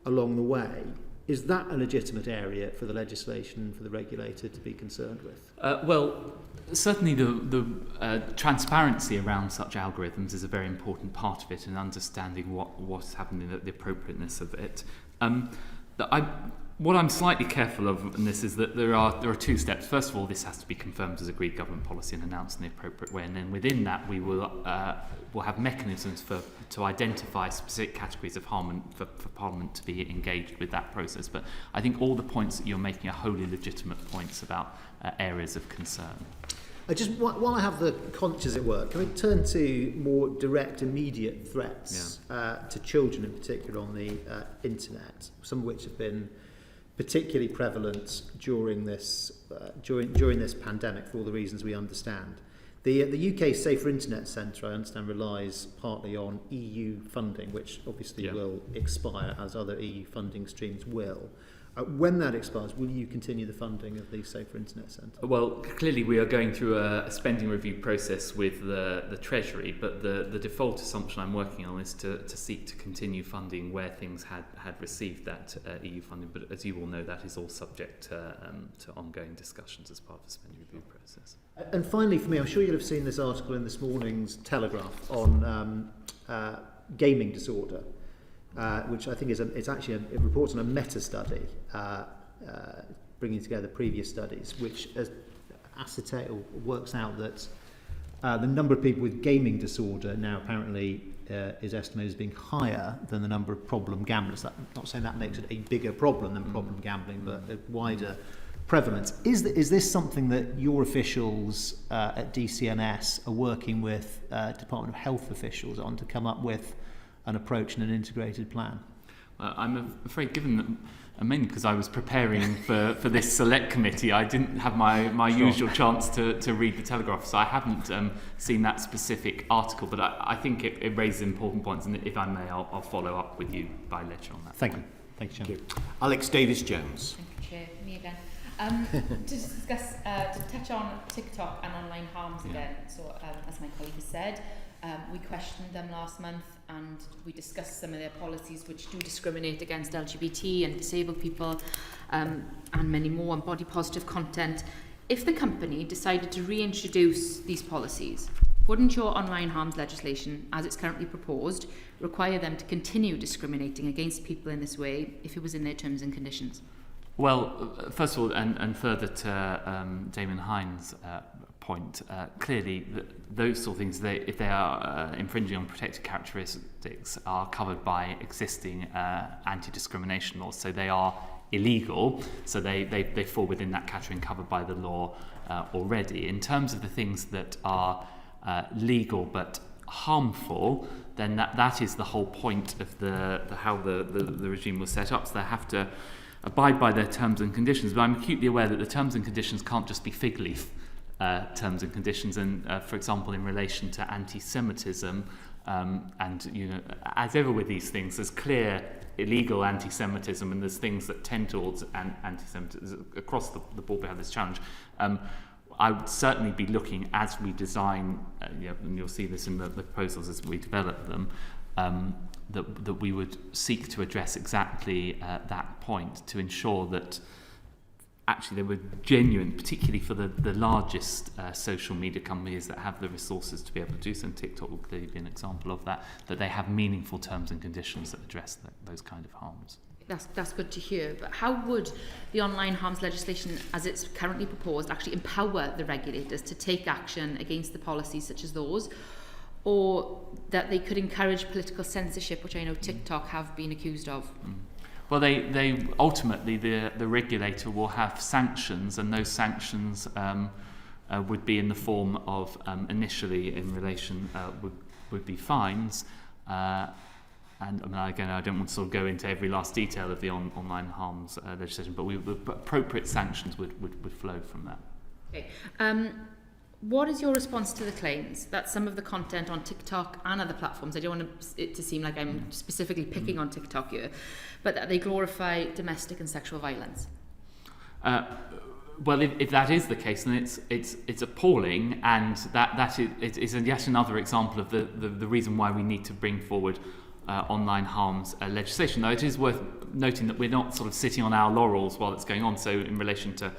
along the way, is that a legitimate area for the legislation, for the regulator to be concerned with? Well, certainly the transparency around such algorithms is a very important part of it, and understanding what's happening, the appropriateness of it. What I'm slightly careful of in this is that there are two steps. First of all, this has to be confirmed as agreed government policy and announced in the appropriate way, and then within that we will have mechanisms to identify specific categories of harm and for Parliament to be engaged with that process. But I think all the points that you're making are wholly legitimate points about areas of concern. While I have the conscience at work, can we turn to more direct, immediate threats to children in particular on the internet, some of which have been particularly prevalent during this pandemic for all the reasons we understand. The UK Safer Internet Centre, I understand, relies partly on EU funding, which obviously will expire, as other EU funding streams will. When that expires, will you continue the funding of the Safer Internet Centre? Well, clearly we are going through a spending review process with the Treasury, but the default assumption I'm working on is to seek to continue funding where things had received that EU funding. But as you all know, that is all subject to ongoing discussions as part of the spending review process. And finally, for me, I'm sure you'll have seen this article in this morning's Telegraph on gaming disorder. Which I think it reports on a meta-study bringing together previous studies, which works out that the number of people with gaming disorder now apparently is estimated as being higher than the number of problem gamblers. I'm not saying that makes it a bigger problem than problem gambling, but a wider prevalence. Is this something that your officials at DCNS are working with Department of Health officials on to come up with an approach and an integrated plan? I'm afraid, given that, mainly because I was preparing for this select committee, I didn't have my usual chance to read the Telegraph, so I haven't seen that specific article, but I think it raises important points, and if I may, I'll follow up with you by letter on that. Thank you. Thank you, Chairman. Alex Davis-Jones. Thank you, Chair. Me again. To discuss, to touch on TikTok and online harms again. So, as my colleague has said, we questioned them last month and we discussed some of their policies which do discriminate against LGBT and disabled people and many more, and body positive content. If the company decided to reintroduce these policies, wouldn't your online harms legislation, as it's currently proposed, require them to continue discriminating against people in this way if it was in their terms and conditions? Well, first of all, and further to Damon Hines' point, clearly those sort of things, if they are infringing on protected characteristics, are covered by existing anti-discrimination laws, so they are illegal, so they fall within that category and covered by the law already. In terms of the things that are legal but harmful, then that is the whole point of the how the regime was set up, so they have to abide by their terms and conditions. But I'm acutely aware that the terms and conditions can't just be fig leaf terms and conditions, and for example in relation to anti-Semitism, and as ever with these things, there's clear illegal anti-Semitism and there's things that tend towards anti-Semitism. Across the board we have this challenge. I would certainly be looking, as we design, and you'll see this in the proposals as we develop them, that we would seek to address exactly that point, to ensure that actually they were genuine, particularly for the largest social media companies that have the resources to be able to do so, and TikTok will clearly be an example of that they have meaningful terms and conditions that address those kind of harms. That's good to hear. But how would the online harms legislation, as it's currently proposed, actually empower the regulators to take action against the policies such as those, or that they could encourage political censorship, which I know TikTok have been accused of? Well, they ultimately the regulator will have sanctions, and those sanctions would be in the form of initially in relation would be fines. And I mean, again, I don't want to sort of go into every last detail of the online harms legislation, but the appropriate sanctions would flow from that. Okay. What is your response to the claims that some of the content on TikTok and other platforms, I don't want it to seem like I'm specifically picking on TikTok here, but that they glorify domestic and sexual violence? Well, if that is the case, then it's appalling, and that is yet another example of the reason why we need to bring forward online harms legislation. Though it is worth noting that we're not sort of sitting on our laurels while it's going on. So in relation to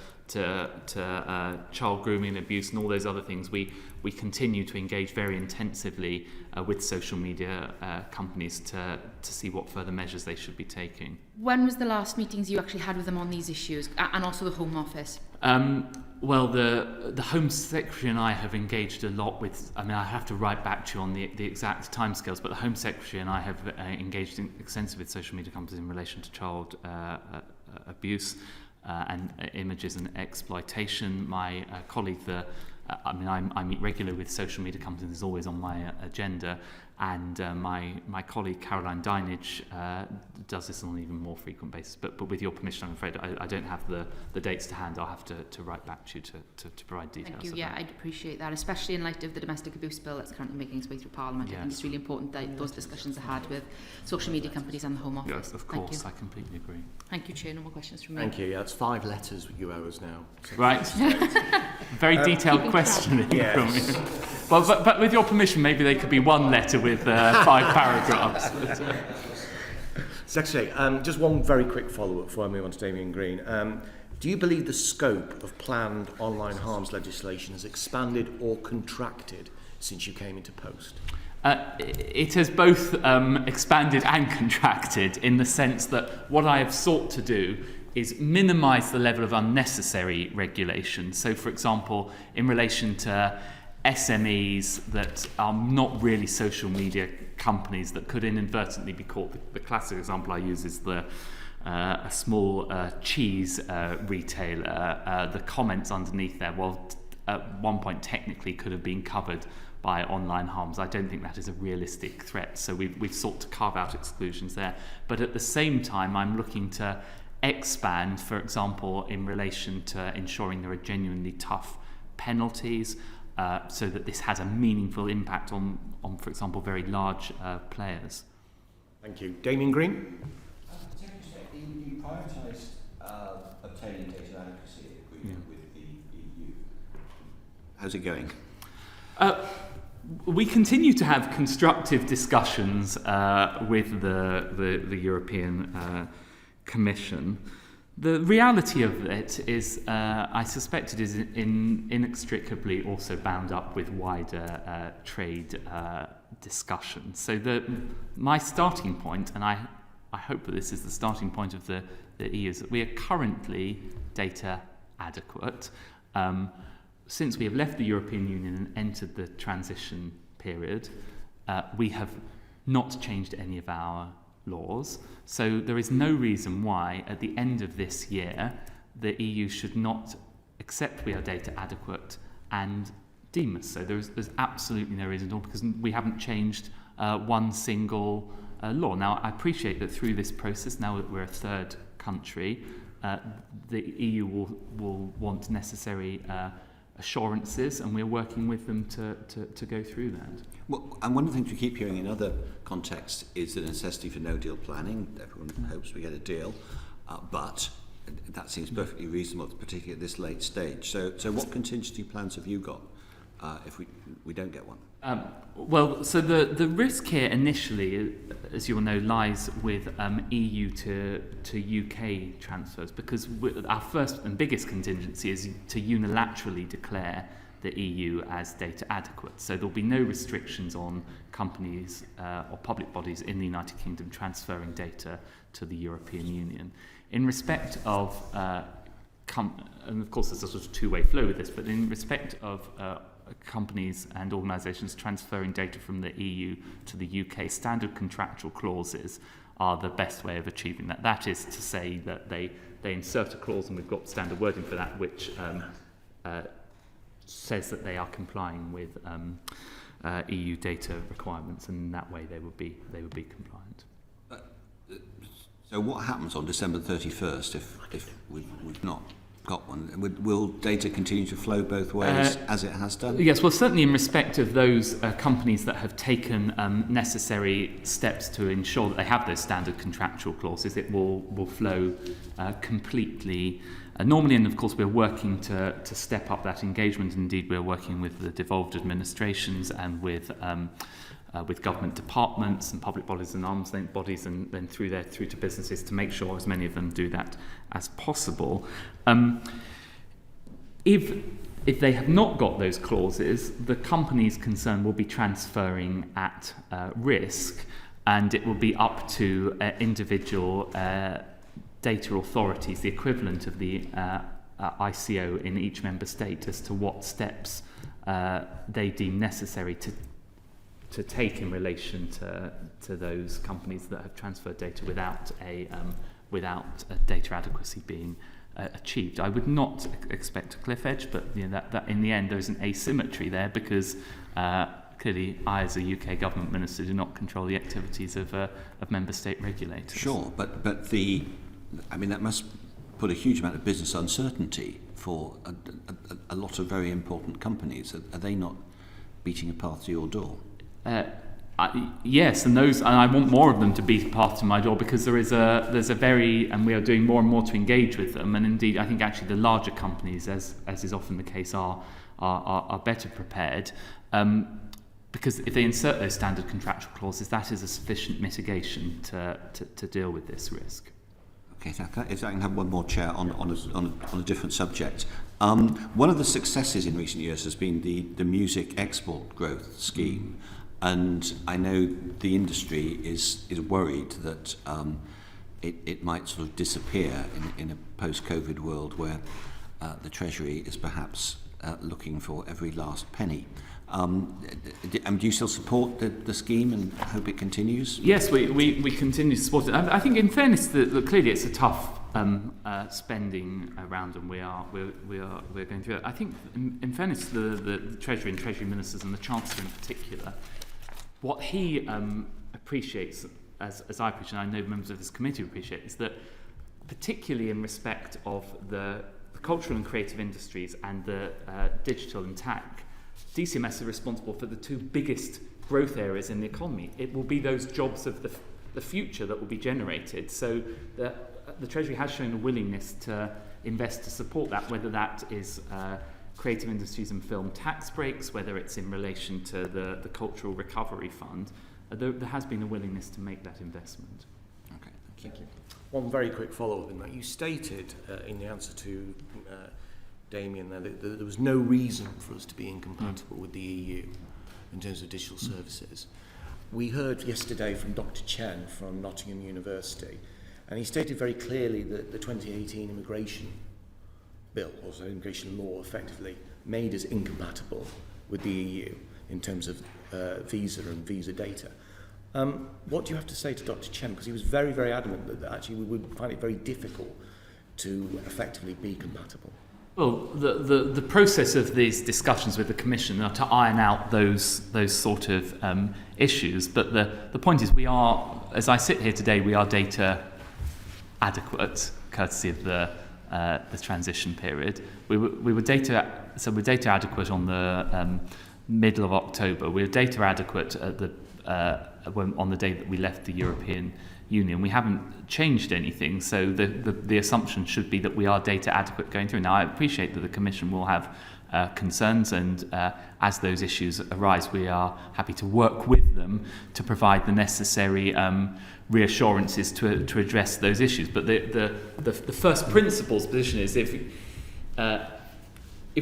child grooming and abuse and all those other things, we continue to engage very intensively with social media companies to see what further measures they should be taking. When was the last meetings you actually had with them on these issues, and also the Home Office? Well, the Home Secretary and I have engaged a lot with, I mean, I have to write back to you on the exact timescales, but the Home Secretary and I have engaged extensively with social media companies in relation to child abuse and images and exploitation. My colleague, I meet regularly with social media companies, it's always on my agenda, and my colleague Caroline Dinage does this on an even more frequent basis. But with your permission, I'm afraid I don't have the dates to hand. I'll have to write back to you to provide details. Thank you. Yeah, I'd appreciate that, especially in light of the domestic abuse bill that's currently making its way through Parliament. Yes. I think it's really important that those discussions are had with social media companies and the Home Office. Yes, of course, I completely agree. Thank you, Chair. No more questions from me. Thank you. Yeah, that's 5 letters you owe us now. So right. Very detailed questioning yes. from you. Well, but with your permission, maybe they could be one letter with 5 paragraphs. Secretary, just one very quick follow-up before I move on to Damien Green. Do you believe the scope of planned online harms legislation has expanded or contracted since you came into post? It has both expanded and contracted, in the sense that what I have sought to do is minimise the level of unnecessary regulation. So, for example, in relation to SMEs that are not really social media companies that could inadvertently be caught. The classic example I use is a small cheese retailer. The comments underneath there, well, at one point technically could have been covered by online harms. I don't think that is a realistic threat, so we've sought to carve out exclusions there. But at the same time, I'm looking to expand, for example, in relation to ensuring there are genuinely tough penalties, so that this has a meaningful impact on for example, very large players. Thank you. Damien Green? You prioritised obtaining data adequacy agreement with the EU. How's it going? We continue to have constructive discussions with the European Commission. The reality of it is, I suspect it is inextricably also bound up with wider trade discussions. So my starting point, and I I hope that this is the starting point of the EU, is that we are currently data adequate. Since we have left the European Union and entered the transition period, we have not changed any of our laws. So there is no reason why at the end of this year the EU should not accept we are data adequate and deem us so. There's absolutely no reason at all, because we haven't changed one single law. Now, I appreciate that through this process, now that we're a third country, the EU will want necessary assurances, and we're working with them to go through that. Well, and one of the things we keep hearing in other contexts is the necessity for no-deal planning. Everyone hopes we get a deal, but that seems perfectly reasonable, particularly at this late stage. So what contingency plans have you got if we don't get one? Well, so the risk here initially, as you will know, lies with EU to UK transfers, because our first and biggest contingency is to unilaterally declare the EU as data adequate. So there'll be no restrictions on companies or public bodies in the United Kingdom transferring data to the European Union. In respect of, and of course there's a sort of two-way flow with this, but in respect of companies and organisations transferring data from the EU to the UK, standard contractual clauses are the best way of achieving that. That is to say that they insert a clause, and we've got standard wording for that, which says that they are complying with EU data requirements, and in that way they would be compliant. So what happens on December 31st if we've not got one? Will data continue to flow both ways as it has done? Yes, well, certainly in respect of those companies that have taken necessary steps to ensure that they have those standard contractual clauses, it will flow completely normally. And of course, we're working to step up that engagement. Indeed, we're working with the devolved administrations and with government departments and public bodies and arm's length bodies, and then through to businesses, to make sure as many of them do that as possible. If they have not got those clauses, the companies concerned will be transferring at risk, and it will be up to individual data authorities, the equivalent of the ICO in each member state, as to what steps they deem necessary to take in relation to those companies that have transferred data without a data adequacy being achieved. I would not expect a cliff edge, but that in the end there's an asymmetry there, because clearly I, as a UK government minister, do not control the activities of member state regulators. Sure, but that must put a huge amount of business uncertainty for a lot of very important companies. Are they not beating a path to your door? Yes, and I want more of them to be part of my door, because there's a very, and we are doing more and more to engage with them. And indeed, I think actually the larger companies, as is often the case, are better prepared, because if they insert those standard contractual clauses, that is a sufficient mitigation to deal with this risk. Okay, if I can have one more, Chair, on a different subject. One of the successes in recent years has been the music export growth scheme, and I know the industry is worried that it might sort of disappear in a post-COVID world where the Treasury is perhaps looking for every last penny. Do you still support the scheme and hope it continues? Yes, we continue to support it. I think, in fairness, clearly it's a tough spending round, and we're going through it. I think, in fairness to the Treasury and Treasury ministers, and the Chancellor in particular, what he appreciates, as I appreciate, and I know members of this committee appreciate, is that, particularly in respect of the cultural and creative industries and the digital and tech, DCMS are responsible for the two biggest growth areas in the economy. It will be those jobs of the future that will be generated. So the Treasury has shown a willingness to invest to support that, whether that is creative industries and film tax breaks, whether it's in relation to the Cultural Recovery Fund. There has been a willingness to make that investment. Okay, thank you. One very quick follow-up in that. You stated in the answer to Damien that there was no reason for us to be incompatible with the EU in terms of digital services. we heard yesterday from Dr. Chen from Nottingham University, and he stated very clearly that the 2018 immigration bill, or immigration law, effectively made us incompatible with the EU in terms of visa and visa data. What do you have to say to Dr. Chen? Because he was very, very adamant that actually we would find it very difficult to effectively be compatible. Well, the process of these discussions with the Commission are to iron out those sort of issues. But the point is, we are, as I sit here today, we are data adequate, courtesy of the transition period. We're data adequate on the middle of October. We were data adequate at the on the day that we left the European Union. We haven't changed anything, so the assumption should be that we are data adequate going through. Now, I appreciate that the Commission will have concerns, and as those issues arise, we are happy to work with them to provide the necessary reassurances to address those issues. But the first principles position is if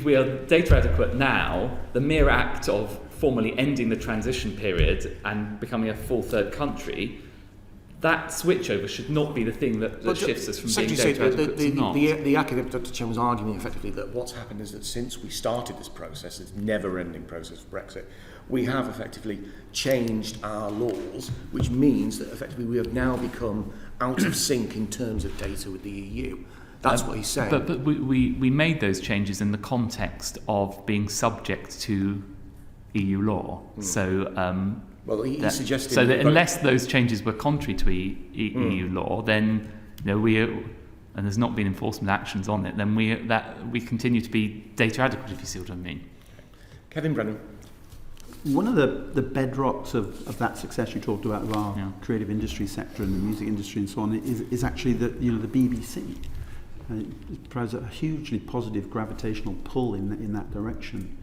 we are data adequate now, the mere act of formally ending the transition period and becoming a full third country, that switchover should not be the thing that shifts us from being data adequate to not. The academic Dr. Chen was arguing effectively that what's happened is that since we started this process, this never-ending process of Brexit, we have effectively changed our laws, which means that effectively we have now become out of sync in terms of data with the EU. That's what he's saying. But we made those changes in the context of being subject to EU law. So well, he suggested so that unless those changes were contrary to EU law, then and there's not been enforcement actions on it, then we continue to be data adequate, if you see what I mean. Kevin Brennan. One of the bedrocks of that success you talked about of our creative industry sector and the music industry and so on is actually the BBC. It provides a hugely positive gravitational pull in that direction.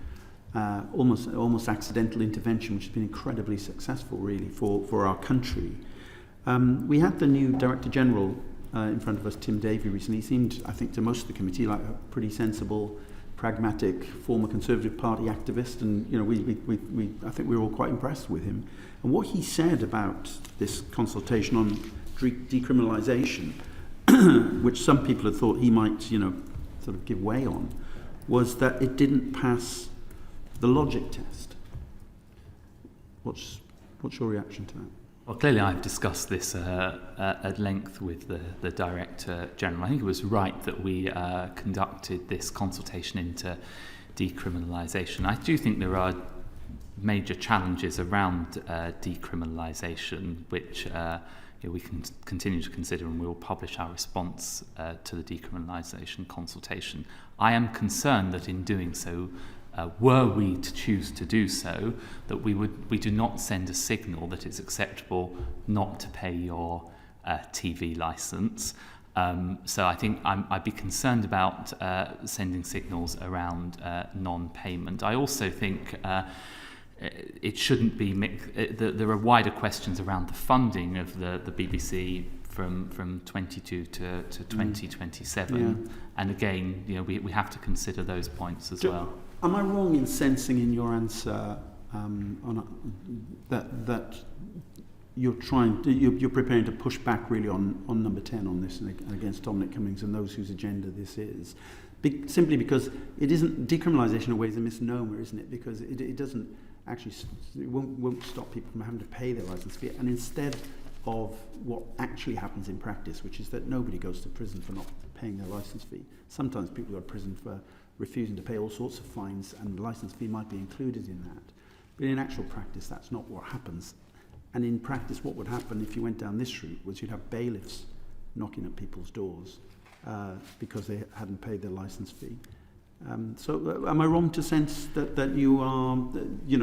Almost accidental intervention, which has been incredibly successful, really, for our country. We had the new Director General in front of us, Tim Davey, recently. He seemed, I think, to most of the committee like a pretty sensible, pragmatic, former Conservative Party activist, and I think we were all quite impressed with him. And what he said about this consultation on decriminalisation, which some people had thought he might, sort of give way on, was that it didn't pass the logic test. What's your reaction to that? Well, clearly I've discussed this at length with the Director General. I think it was right that we conducted this consultation into decriminalisation. I do think there are major challenges around decriminalisation, which we can continue to consider, and we will publish our response to the decriminalisation consultation. I am concerned that in doing so, were we to choose to do so, that we do not send a signal that it's acceptable not to pay your TV licence. So I think I'd be concerned about sending signals around non-payment. I also think it shouldn't be there are wider questions around the funding of the BBC from 22 to 2027, and again, we have to consider those points as well. Am I wrong in sensing in your answer that you're preparing to push back really on number 10 on this and against Dominic Cummings and those whose agenda this is? Simply because it isn't decriminalisation in a way is a misnomer, isn't it? Because it doesn't actually, it won't stop people from having to pay their licence fee, and instead of what actually happens in practice, which is that nobody goes to prison for not paying their licence fee. Sometimes people go to prison for refusing to pay all sorts of fines, and the licence fee might be included in that. But in actual practice, that's not what happens. And in practice, what would happen if you went down this route was you'd have bailiffs knocking at people's doors because they hadn't paid their licence fee. So am I wrong to sense that you are,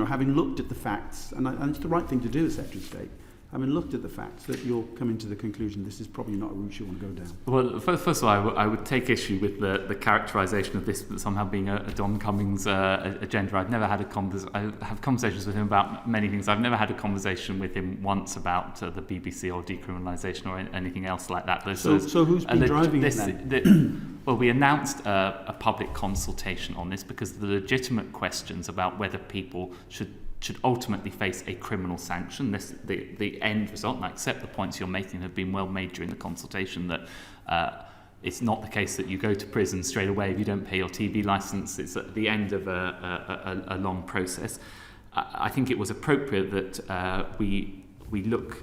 having looked at the facts, and it's the right thing to do as Secretary of State, having looked at the facts, that you're coming to the conclusion this is probably not a route you want to go down? Well, first of all, I would take issue with the characterisation of this somehow being a Don Cummings agenda. I've never had I have conversations with him about many things. I've never had a conversation with him once about the BBC or decriminalisation or anything else like that. So who's been driving it then? Well, we announced a public consultation on this because the legitimate questions about whether people should should ultimately face a criminal sanction. The end result, and I accept the points you're making have been well made during the consultation, that it's not the case that you go to prison straight away if you don't pay your TV licence. It's at the end of a long process. I think it was appropriate that we look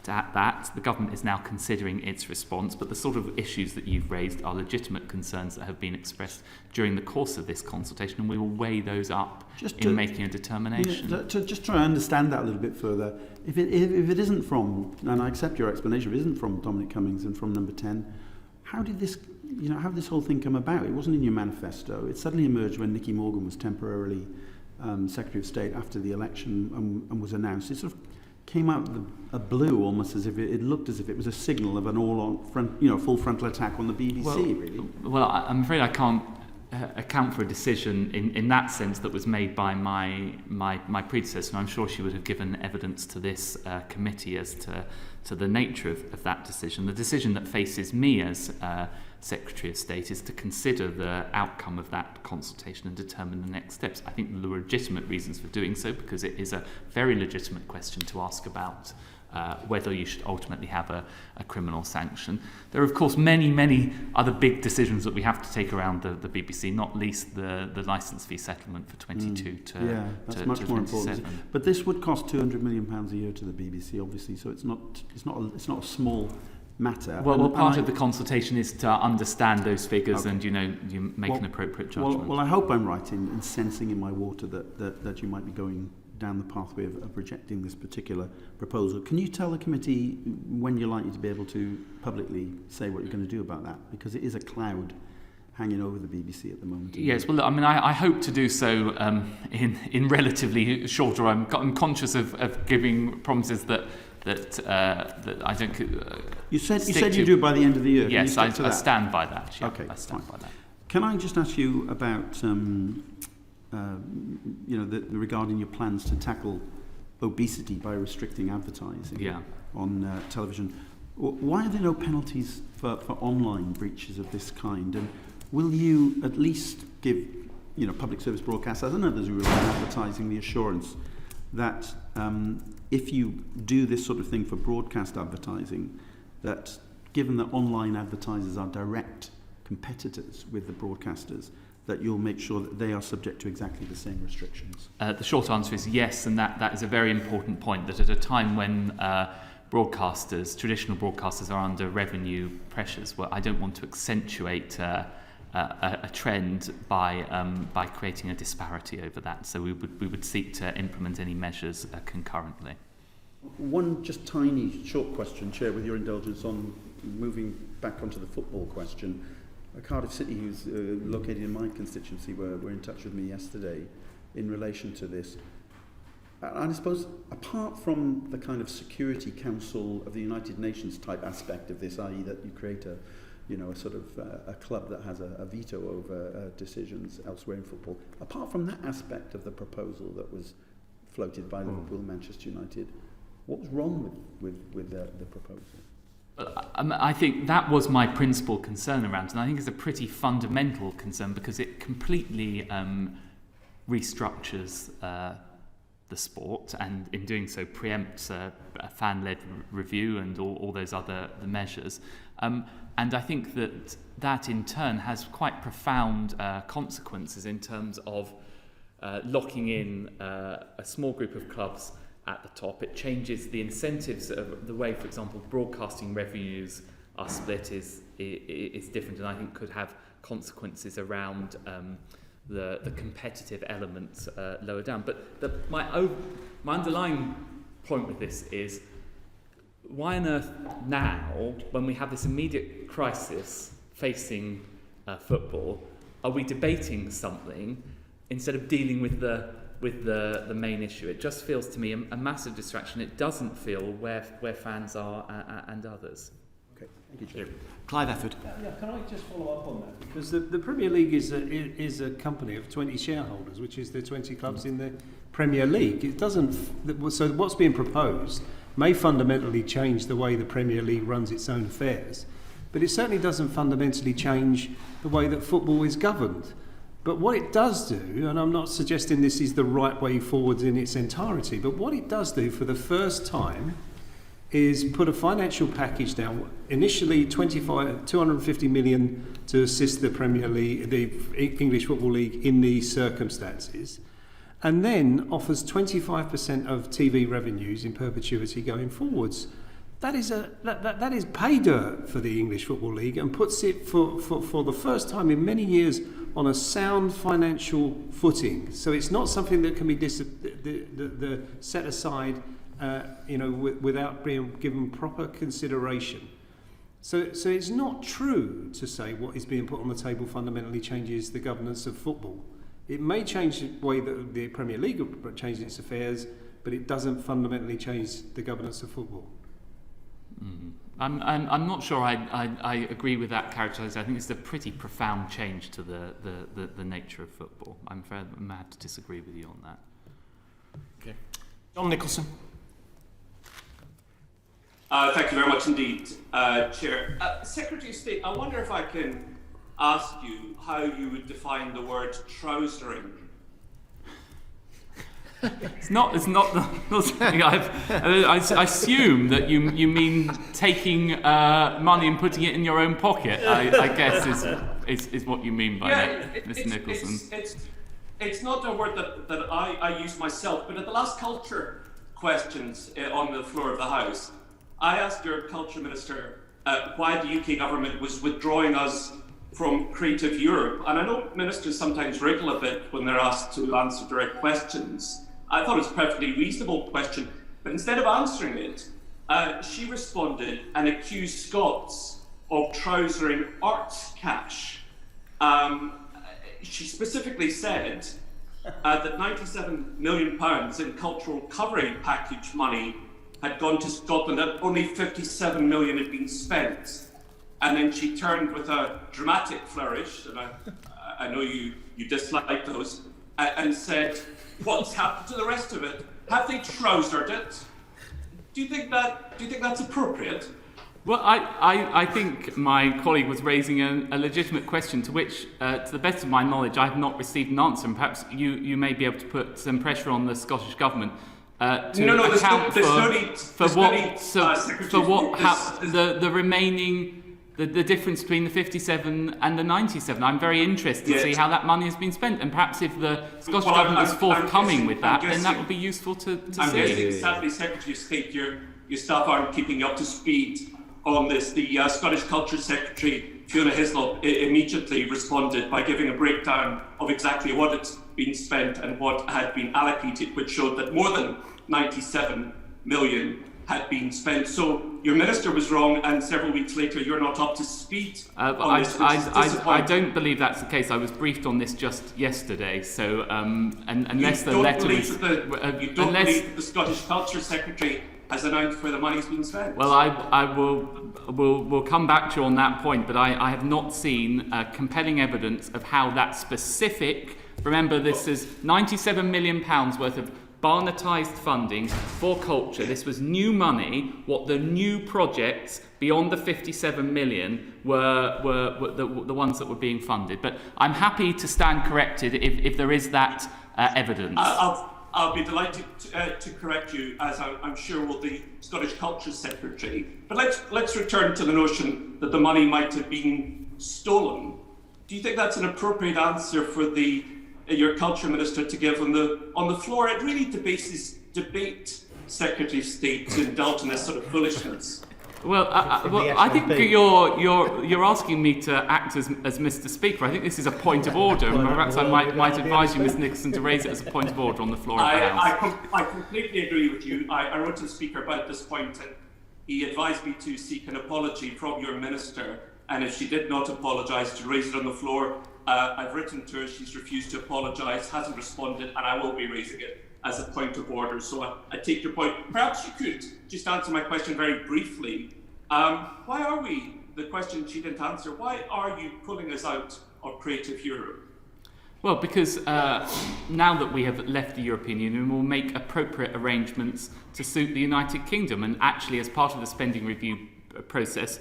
at that. The government is now considering its response, but the sort of issues that you've raised are legitimate concerns that have been expressed during the course of this consultation, and we will weigh those up in making a determination. Yeah, to just try to understand that a little bit further, if it isn't from, and I accept your explanation, if it isn't from Dominic Cummings and from Number 10, how did this whole thing come about? It wasn't in your manifesto. It suddenly emerged when Nicky Morgan was temporarily Secretary of State after the election and was announced. It sort of came out of a blue, almost as if it looked as if it was a signal of an full frontal attack on the BBC. Really. Well, I'm afraid I can't account for a decision in that sense that was made by my predecessor, and I'm sure she would have given evidence to this committee as to the nature of that decision. The decision that faces me as Secretary of State is to consider the outcome of that consultation and determine the next steps. I think there are legitimate reasons for doing so, because it is a very legitimate question to ask about whether you should ultimately have a criminal sanction. There are, of course, many other big decisions that we have to take around the BBC, not least the licence fee settlement for 22 to that's much more 27. important. But this would cost £200 million a year to the BBC, obviously, so it's not a small matter. Well, part of the consultation is to understand those figures, and you make an appropriate judgment. Well, I hope I'm right in sensing in my water that you might be going down the pathway of rejecting this particular proposal. Can you tell the committee when you're likely to be able to publicly say what you're going to do about that? Because it is a cloud hanging over the BBC at the moment. Yes, well, I mean, I hope to do so in relatively short order. I'm conscious of giving promises that I don't. You said you'd do it by the end of the year. Yes, I stand by that. Yeah, okay, I stand by that. Can I just ask you about regarding your plans to tackle obesity by restricting advertising on television? Why are there no penalties for online breaches of this kind? And will you at least give public service broadcasters and others who rely on advertising the assurance that if you do this sort of thing for broadcast advertising, that given that online advertisers are direct competitors with the broadcasters, that you'll make sure that they are subject to exactly the same restrictions? The short answer is yes, and that is a very important point, that at a time when traditional broadcasters are under revenue pressures, well, I don't want to accentuate a trend by creating a disparity over that. So we would seek to implement any measures concurrently. One just tiny short question, Chair, with your indulgence, on moving back onto the football question. Cardiff City, who's located in my constituency, were in touch with me yesterday in relation to this. And I suppose, apart from the kind of Security Council of the United Nations type aspect of this, i.e. that you create a sort of a club that has a veto over decisions elsewhere in football, apart from that aspect of the proposal that was floated by Liverpool and Manchester United, what was wrong with the proposal? I think that was my principal concern around it, and I think it's a pretty fundamental concern because it completely restructures the sport, and in doing so preempts a fan-led review and all those other measures. And I think that in turn has quite profound consequences in terms of locking in a small group of clubs at the top. It changes the incentives of the way, for example, broadcasting revenues are split is different, and I think could have consequences around the competitive elements lower down. But my underlying point with this is, why on earth now, when we have this immediate crisis facing football, are we debating something instead of dealing with the main issue? It just feels to me a massive distraction. It doesn't feel where fans are and others. Okay, thank you, Chair. Clive Efford. Yeah, can I just follow up on that? Because the Premier League is a company of 20 shareholders, which is the 20 clubs in the Premier League. It doesn't. So what's being proposed may fundamentally change the way the Premier League runs its own affairs, but it certainly doesn't fundamentally change the way that football is governed. But what it does do, and I'm not suggesting this is the right way forward in its entirety, but what it does do for the first time is put a financial package down. Initially, 250 million to assist the Premier League, the English Football League, in these circumstances, and then offers 25% of TV revenues in perpetuity going forwards. That is pay dirt for the English Football League and puts it for the first time in many years on a sound financial footing. So it's not something that can be set aside, without being given proper consideration. So it's not true to say what is being put on the table fundamentally changes the governance of football. It may change the way that the Premier League changes its affairs, but it doesn't fundamentally change the governance of football. I'm not sure I agree with that characterisation. I think it's a pretty profound change to the nature of football. I'm afraid I have to disagree with you on that. Okay. John Nicholson. Thank you very much indeed, Chair. Secretary of State, I wonder if I can ask you how you would define the word trousering. It's not something I assume that you mean taking money and putting it in your own pocket. I guess is what you mean by that, Mr. Nicholson. It's not a word that I use myself, but at the last culture questions on the floor of the House, I asked your Culture Minister why the UK government was withdrawing us from Creative Europe. And I know ministers sometimes wriggle a bit when they're asked to answer direct questions. I thought it was a perfectly reasonable question, but instead of answering it, she responded and accused Scots of trousering arts cash. She specifically said that £97 million in cultural recovery package money had gone to Scotland and only 57 million had been spent. And then she turned with a dramatic flourish, and I know you dislike those, and said, "What's happened to the rest of it? Have they trousered it?" Do you think that's appropriate? Well, I think my colleague was raising a legitimate question to which, to the best of my knowledge, I have not received an answer, and perhaps you may be able to put some pressure on the Scottish Government to account the remaining. The difference between the 57 and the 97. I'm very interested to see how that money has been spent, and perhaps if the Scottish Government is forthcoming with that, then that would be useful to see. I'm guessing, sadly, Secretary of State, your staff aren't keeping up to speed on this. The Scottish Culture Secretary, Fiona Hislop, immediately responded by giving a breakdown of exactly what had been spent and what had been allocated, which showed that more than 97 million had been spent. So your minister was wrong, and several weeks later you're not up to speed on this, which is disappointing. I don't believe that's the case. I was briefed on this just yesterday. So unless the letter is... You don't believe that the Scottish Culture Secretary has announced where the money's been spent? Well, I will come back to you on that point, but I have not seen compelling evidence of how that specific... Remember, this is £97 million worth of Barnetised funding for culture. This was new money. What the new projects beyond the 57 million were the ones that were being funded. But I'm happy to stand corrected if there is that evidence. I'll be delighted to correct you, as I'm sure will the Scottish Culture Secretary. But let's return to the notion that the money might have been stolen. Do you think that's an appropriate answer for your Culture Minister to give on the floor? It really debate Secretary of State to indulge in this sort of foolishness. Well, I think you're asking me to act as Mr. Speaker. I think this is a point of order. Perhaps I might advise you, Ms. Nixon, to raise it as a point of order on the floor of the House. I completely agree with you. I wrote to the Speaker about this point, and he advised me to seek an apology from your Minister. And if she did not apologise, to raise it on the floor. I've written to her, she's refused to apologise, hasn't responded, and I will be raising it as a point of order. So I take your point. Perhaps you could just answer my question very briefly. Why are we, the question she didn't answer, why are you pulling us out of Creative Europe? Well, because now that we have left the European Union, we'll make appropriate arrangements to suit the United Kingdom. And actually, as part of the spending review process,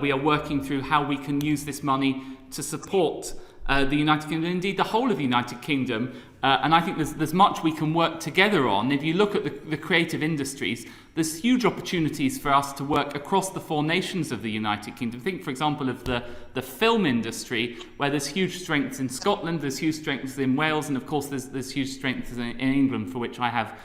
we are working through how we can use this money to support the United Kingdom, and indeed the whole of the United Kingdom. And I think there's much we can work together on. If you look at the creative industries, there's huge opportunities for us to work across the four nations of the United Kingdom. Think, for example, of the film industry, where there's huge strengths in Scotland, there's huge strengths in Wales, and of course there's huge strengths in England, for which I have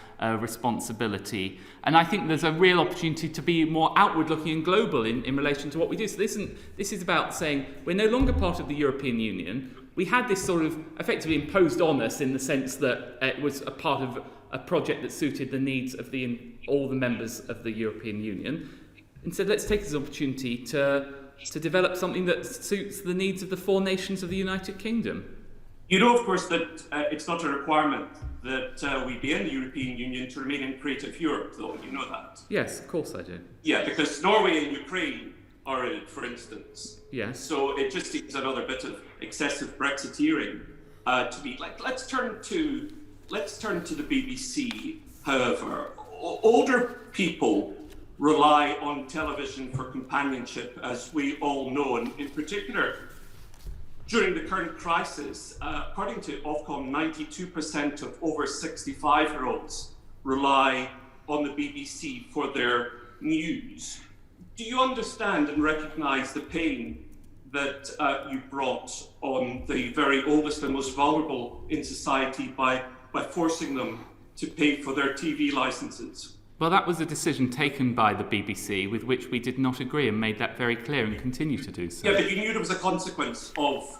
responsibility. And I think there's a real opportunity to be more outward-looking and global in relation to what we do. So this is about saying we're no longer part of the European Union. We had this sort of effectively imposed on us in the sense that it was a part of a project that suited the needs of all the members of the European Union. Instead, let's take this opportunity to develop something that suits the needs of the four nations of the United Kingdom. You know, of course, that it's not a requirement that we be in the European Union to remain in Creative Europe, though. You know that? Yes, of course I do. Yeah, because Norway and Ukraine are in it, for instance. Yes. So it just seems another bit of excessive Brexiteering to me. Let's turn to the BBC. However, older people rely on television for companionship, as we all know, and in particular during the current crisis. According to Ofcom, 92% of over 65-year-olds rely on the BBC for their news. Do you understand and recognise the pain that you brought on the very oldest and most vulnerable in society by forcing them to pay for their TV licences? Well, that was a decision taken by the BBC with which we did not agree, and made that very clear and continue to do so. Yeah, but you knew there was a consequence of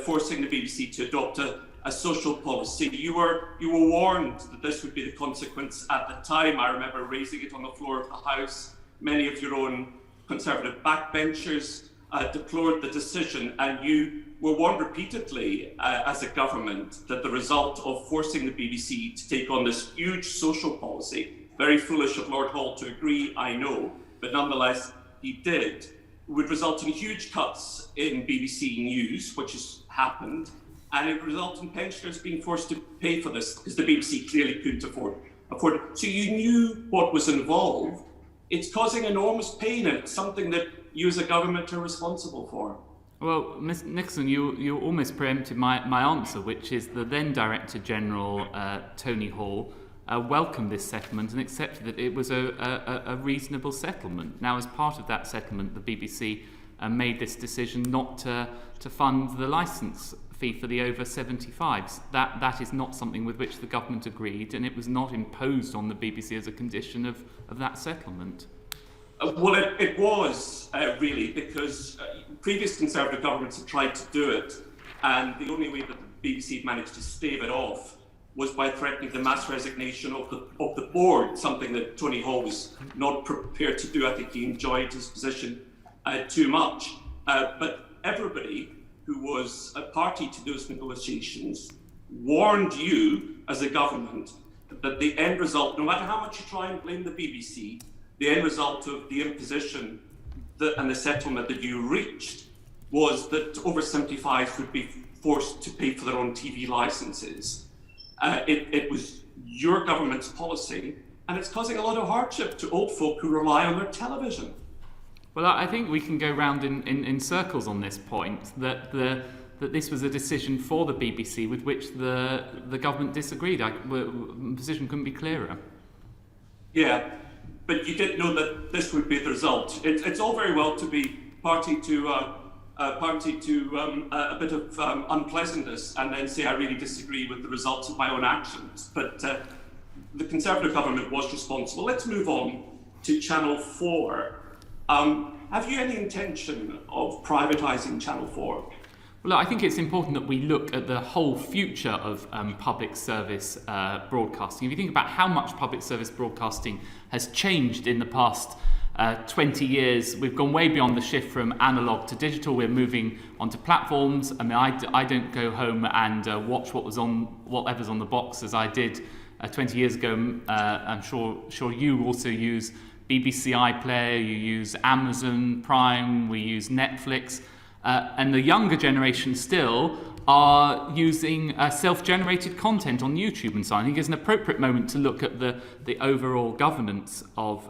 forcing the BBC to adopt a social policy. You were warned that this would be the consequence at the time. I remember raising it on the floor of the House. Many of your own Conservative backbenchers deplored the decision, and you were warned repeatedly as a government that the result of forcing the BBC to take on this huge social policy, very foolish of Lord Hall to agree, I know, but nonetheless he did, would result in huge cuts in BBC News, which has happened, and it would result in pensioners being forced to pay for this because the BBC clearly couldn't afford it. So you knew what was involved. It's causing enormous pain, and it's something that you as a government are responsible for. Well, Ms Nixon, you almost preempted my answer, which is the then Director General, Tony Hall, welcomed this settlement and accepted that it was a reasonable settlement. Now, as part of that settlement, the BBC made this decision not to fund the licence fee for the over 75s. That is not something with which the government agreed, and it was not imposed on the BBC as a condition of that settlement. Well, it was really, because previous Conservative governments had tried to do it, and the only way that the BBC managed to stave it off was by threatening the mass resignation of the board, something that Tony Hall was not prepared to do. I think he enjoyed his position too much. But everybody who was a party to those negotiations warned you as a government that the end result, no matter how much you try and blame the BBC, the end result of the imposition and the settlement that you reached was that over 75s would be forced to pay for their own TV licences. It was your government's policy, and it's causing a lot of hardship to old folk who rely on their television. Well, I think we can go round in circles on this point, that this was a decision for the BBC with which the government disagreed. The position couldn't be clearer. Yeah, but you didn't know that this would be the result. It's all very well to be party to a bit of unpleasantness and then say I really disagree with the results of my own actions. But the Conservative government was responsible. Let's move on to Channel 4. Have you any intention of privatising Channel 4? Well, I think it's important that we look at the whole future of public service broadcasting. If you think about how much public service broadcasting has changed in the past 20 years, we've gone way beyond the shift from analogue to digital. We're moving onto platforms. I mean, I don't go home and watch whatever's on the box as I did 20 years ago. I'm sure you also use BBC iPlayer, you use Amazon Prime, we use Netflix. And the younger generation still are using self-generated content on YouTube and so on. I think it's an appropriate moment to look at the overall governance of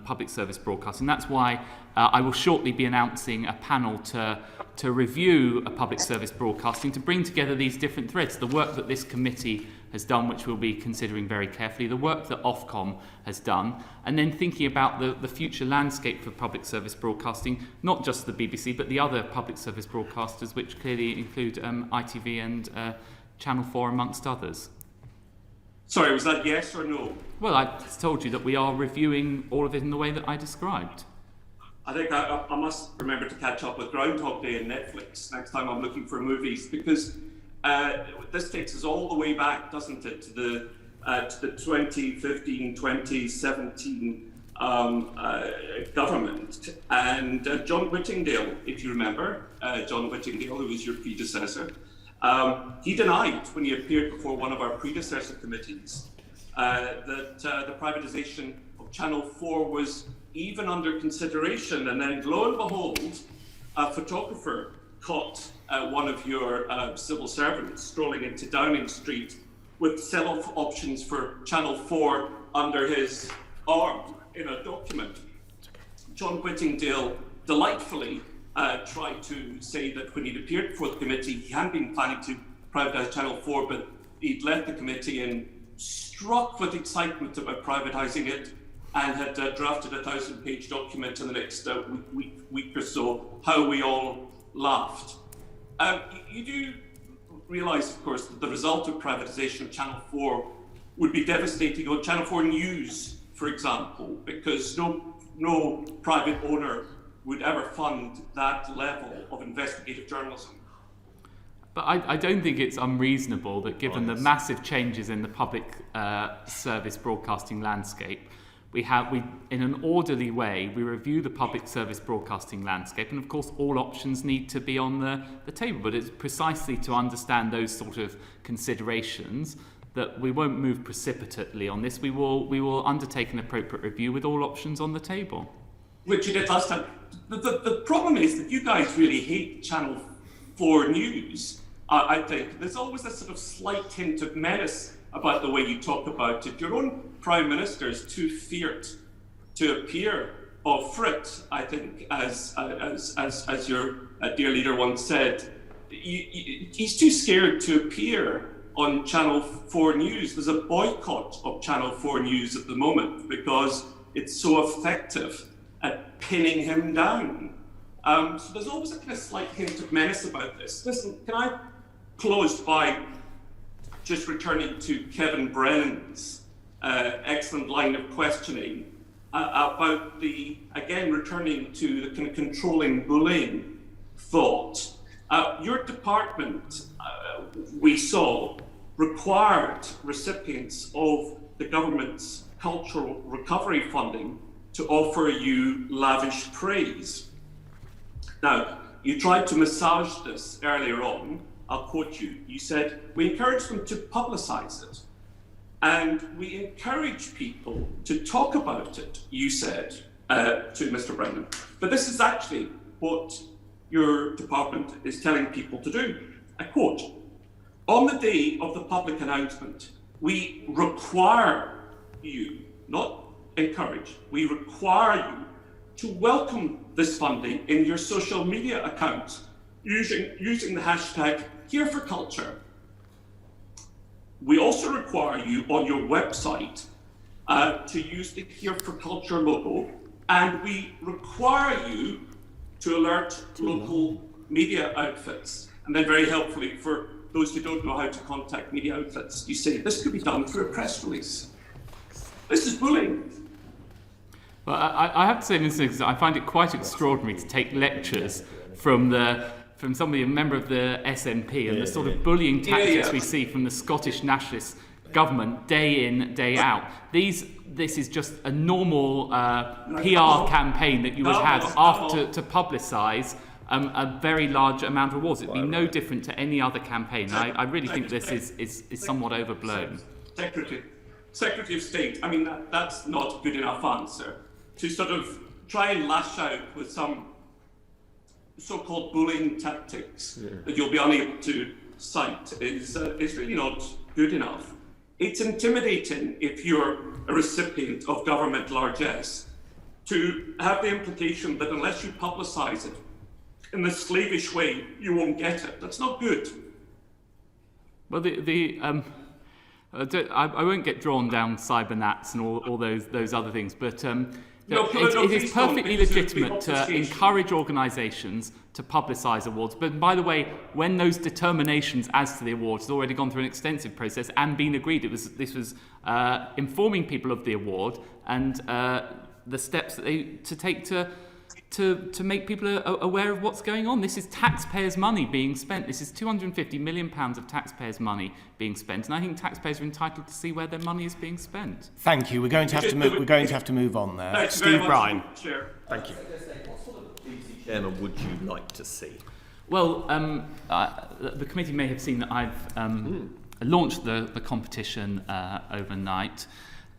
public service broadcasting. That's why I will shortly be announcing a panel to review a public service broadcasting, to bring together these different threads, the work that this committee has done, which we'll be considering very carefully, the work that Ofcom has done, and then thinking about the future landscape for public service broadcasting, not just the BBC, but the other public service broadcasters, which clearly include ITV and Channel 4, amongst others. Sorry, was that yes or no? Well, I told you that we are reviewing all of it in the way that I described. I think I must remember to catch up with Groundhog Day and Netflix next time I'm looking for movies, because this takes us all the way back, doesn't it, to the 2015-2017 government. And John Whittingdale, if you remember, John Whittingdale, who was your predecessor, he denied when he appeared before one of our predecessor committees that the privatisation of Channel 4 was even under consideration, and then lo and behold, a photographer caught one of your civil servants strolling into Downing Street with sell-off options for Channel 4 under his arm in a document. John Whittingdale delightfully tried to say that when he'd appeared before the committee, he hadn't been planning to privatise Channel 4, but he'd left the committee and struck with excitement about privatising it, and had drafted a 1,000-page document in the next week or so, how we all laughed. You do realise, of course, that the result of privatisation of Channel 4 would be devastating on Channel 4 News, for example, because no private owner would ever fund that level of investigative journalism. But I don't think it's unreasonable that, given the massive changes in the public service broadcasting landscape, we in an orderly way, we review the public service broadcasting landscape, and of course all options need to be on the table, but it's precisely to understand those sort of considerations that we won't move precipitately on this. We will undertake an appropriate review with all options on the table. Which you did last time. The problem is that you guys really hate Channel 4 News. I think there's always this sort of slight hint of menace about the way you talk about it. Your own Prime Minister is too feared to appear for it, I think, as your dear leader once said. He's too scared to appear on Channel 4 News. There's a boycott of Channel 4 News at the moment because it's so effective at pinning him down. So there's always a kind of slight hint of menace about this. Listen, can I close by just returning to Kevin Brennan's excellent line of questioning about returning to the kind of controlling bullying thought. Your department, we saw, required recipients of the government's cultural recovery funding to offer you lavish praise. Now, you tried to massage this earlier on. I'll quote you. You said, "We encourage them to publicise it, and we encourage people to talk about it," you said to Mr. Brennan. But this is actually what your department is telling people to do. I quote, "On the day of the public announcement, we require you," not encourage, "we require you to welcome this funding in your social media accounts using the hashtag #HereForCulture. We also require you on your website to use the Here for Culture logo, and we require you to alert local media outfits." And then very helpfully, for those who don't know how to contact media outlets, you say this could be done through a press release. This is bullying. Well, I have to say, Mr. Nichols, I find it quite extraordinary to take lectures from somebody, a member of the SNP, and the sort of bullying tactics we see from the Scottish Nationalist government day in, day out. This is just a normal PR campaign that you would have after to publicise a very large amount of awards. It'd be no different to any other campaign. I really think this is somewhat overblown. Secretary of State, I mean, that's not a good enough answer. To sort of try and lash out with some so-called bullying tactics that you'll be unable to cite is really not good enough. It's intimidating if you're a recipient of government largesse to have the implication that unless you publicise it in this slavish way, you won't get it. That's not good. Well, I won't get drawn down cybernats and all those other things, but it is perfectly legitimate to encourage organisations to publicise awards. But by the way, when those determinations as to the awards had already gone through an extensive process and been agreed, this was informing people of the award and the steps that to take to make people aware of what's going on. This is taxpayers' money being spent. This is £250 million of taxpayers' money being spent, and I think taxpayers are entitled to see where their money is being spent. Thank you. We're going to have to move. We're going to have to move on there. Thanks Steve very Bryan. much, Chair. Thank you. What sort of BBC chairman would you like to see? Well, the committee may have seen that I've launched the competition overnight,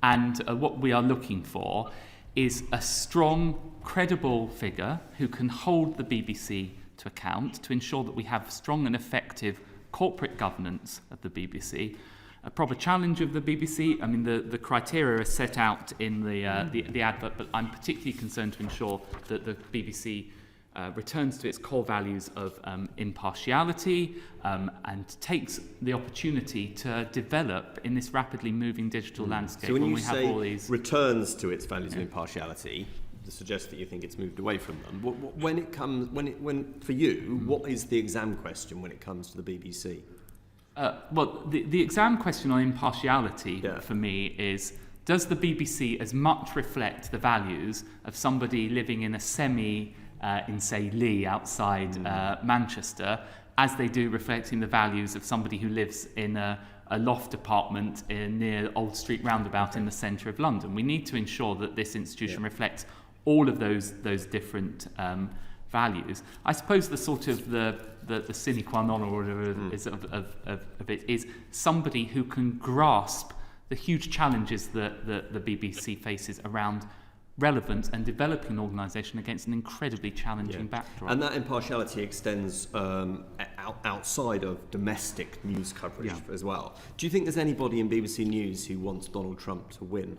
and what we are looking for is a strong, credible figure who can hold the BBC to account to ensure that we have strong and effective corporate governance of the BBC. A proper challenge of the BBC, I mean, the criteria are set out in the advert, but I'm particularly concerned to ensure that the BBC returns to its core values of impartiality and takes the opportunity to develop in this rapidly moving digital landscape. So when you we say have all these returns to its values of impartiality, to suggest that you think it's moved away from them. When for you, what is the exam question when it comes to the BBC? Well, the exam question on impartiality for me is, does the BBC as much reflect the values of somebody living in a in, say, Lee outside Manchester, as they do reflecting the values of somebody who lives in a loft apartment near Old Street Roundabout in the centre of London? We need to ensure that this institution reflects all of those different values. I suppose the sort of the sine qua non or whatever is of it is somebody who can grasp the huge challenges that the BBC faces around relevant and developing an organisation against an incredibly challenging backdrop. And that impartiality extends outside of domestic news coverage as well. Do you think there's anybody in BBC News who wants Donald Trump to win?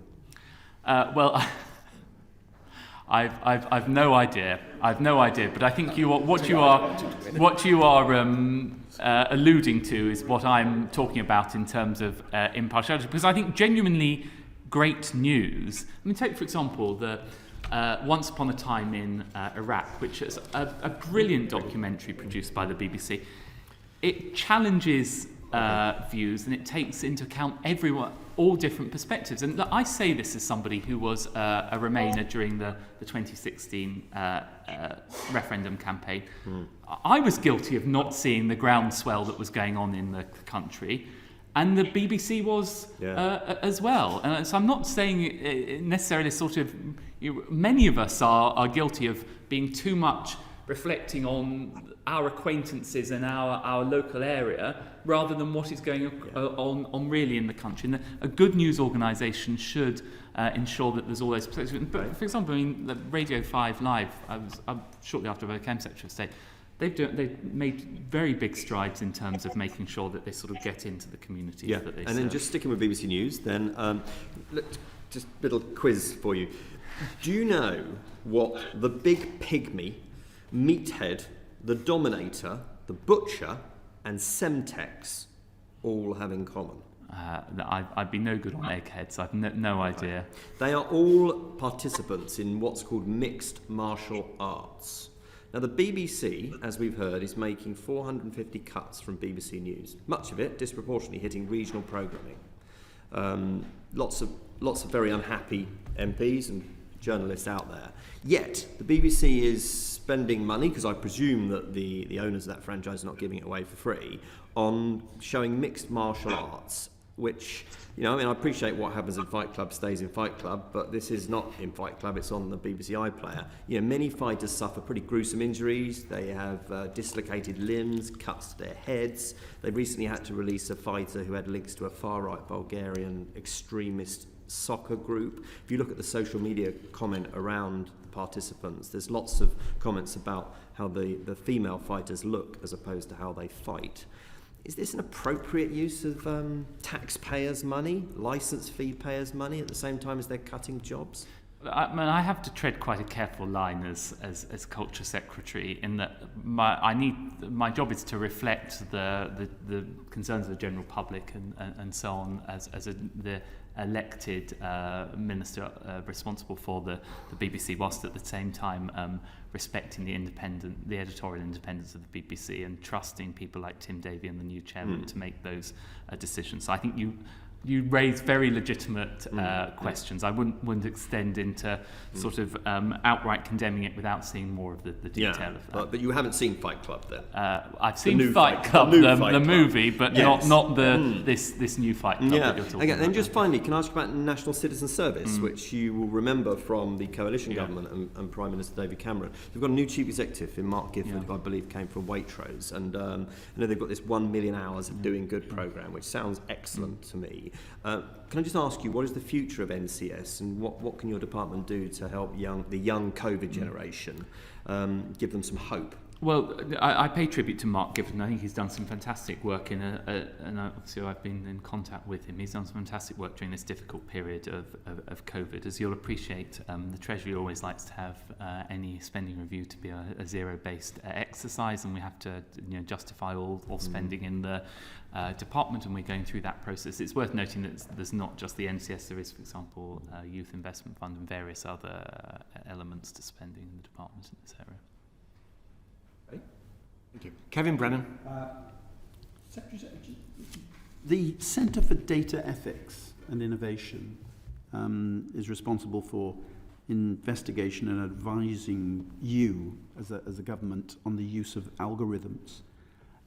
Well, I've no idea. But I think what you are alluding to is what I'm talking about in terms of impartiality. Because I think genuinely great news. I mean, take for example the Once Upon a Time in Iraq, which is a brilliant documentary produced by the BBC. It challenges views and it takes into account all different perspectives. And I say this as somebody who was a Remainer during the 2016 referendum campaign. I was guilty of not seeing the groundswell that was going on in the country. And the BBC was as well. And so I'm not saying necessarily sort of... many of us are guilty of being too much reflecting on our acquaintances and our local area rather than what is going on really in the country. And a good news organisation should ensure that there's all those perspectives. But for example, I mean, the Radio 5 Live, shortly after I became Secretary of State, they've made very big strides in terms of making sure that they sort of get into the communities that they serve. And then just sticking with BBC News, then just a little quiz for you. Do you know what the big pygmy, Meathead, the Dominator, the Butcher, and Semtex all have in common? I'd be no good on eggheads. I've no idea. They are all participants in what's called mixed martial arts. Now, the BBC, as we've heard, is making 450 cuts from BBC News, much of it disproportionately hitting regional programming. Lots of very unhappy MPs and journalists out there. Yet, the BBC is spending money, because I presume that the owners of that franchise are not giving it away for free, on showing mixed martial arts, which, I mean, I appreciate what happens in Fight Club stays in Fight Club, but this is not in Fight Club, it's on the BBC iPlayer. Many fighters suffer pretty gruesome injuries. They have dislocated limbs, cuts to their heads. They recently had to release a fighter who had links to a far-right Bulgarian extremist soccer group. If you look at the social media comment around the participants, there's lots of comments about how the female fighters look as opposed to how they fight. Is this an appropriate use of taxpayers' money, licence fee payers' money, at the same time as they're cutting jobs? I have to tread quite a careful line as culture secretary, in that my job is to reflect the concerns of the general public and so on as the elected minister responsible for the BBC, whilst at the same time respecting the editorial independence of the BBC and trusting people like Tim Davie and the new chairman to make those decisions. So I think you raise very legitimate questions. I wouldn't extend into sort of outright condemning it without seeing more of the detail of that. But you haven't seen Fight Club then? I've seen Fight Club, the movie, but not this new Fight Club that you're talking about. And just finally, can I ask about National Citizen Service, which you will remember from the coalition government and Prime Minister David Cameron. They've got a new chief executive in Mark Gifford, who I believe came from Waitrose, and I know they've got this 1 million hours of doing good programme, which sounds excellent to me. Can I just ask you, what is the future of NCS, and what can your department do to help the young COVID generation, give them some hope? Well, I pay tribute to Mark Gifford. I think he's done some fantastic work and obviously I've been in contact with him. He's done some fantastic work during this difficult period of COVID. As you'll appreciate, the Treasury always likes to have any spending review to be a zero-based exercise, and we have to justify all spending in the department, and we're going through that process. It's worth noting that there's not just the NCS, there is, for example, Youth Investment Fund and various other elements to spending in the department in this area. Thank you. Kevin Brennan. The Centre for Data Ethics and Innovation is responsible for investigation and advising you as a government on the use of algorithms.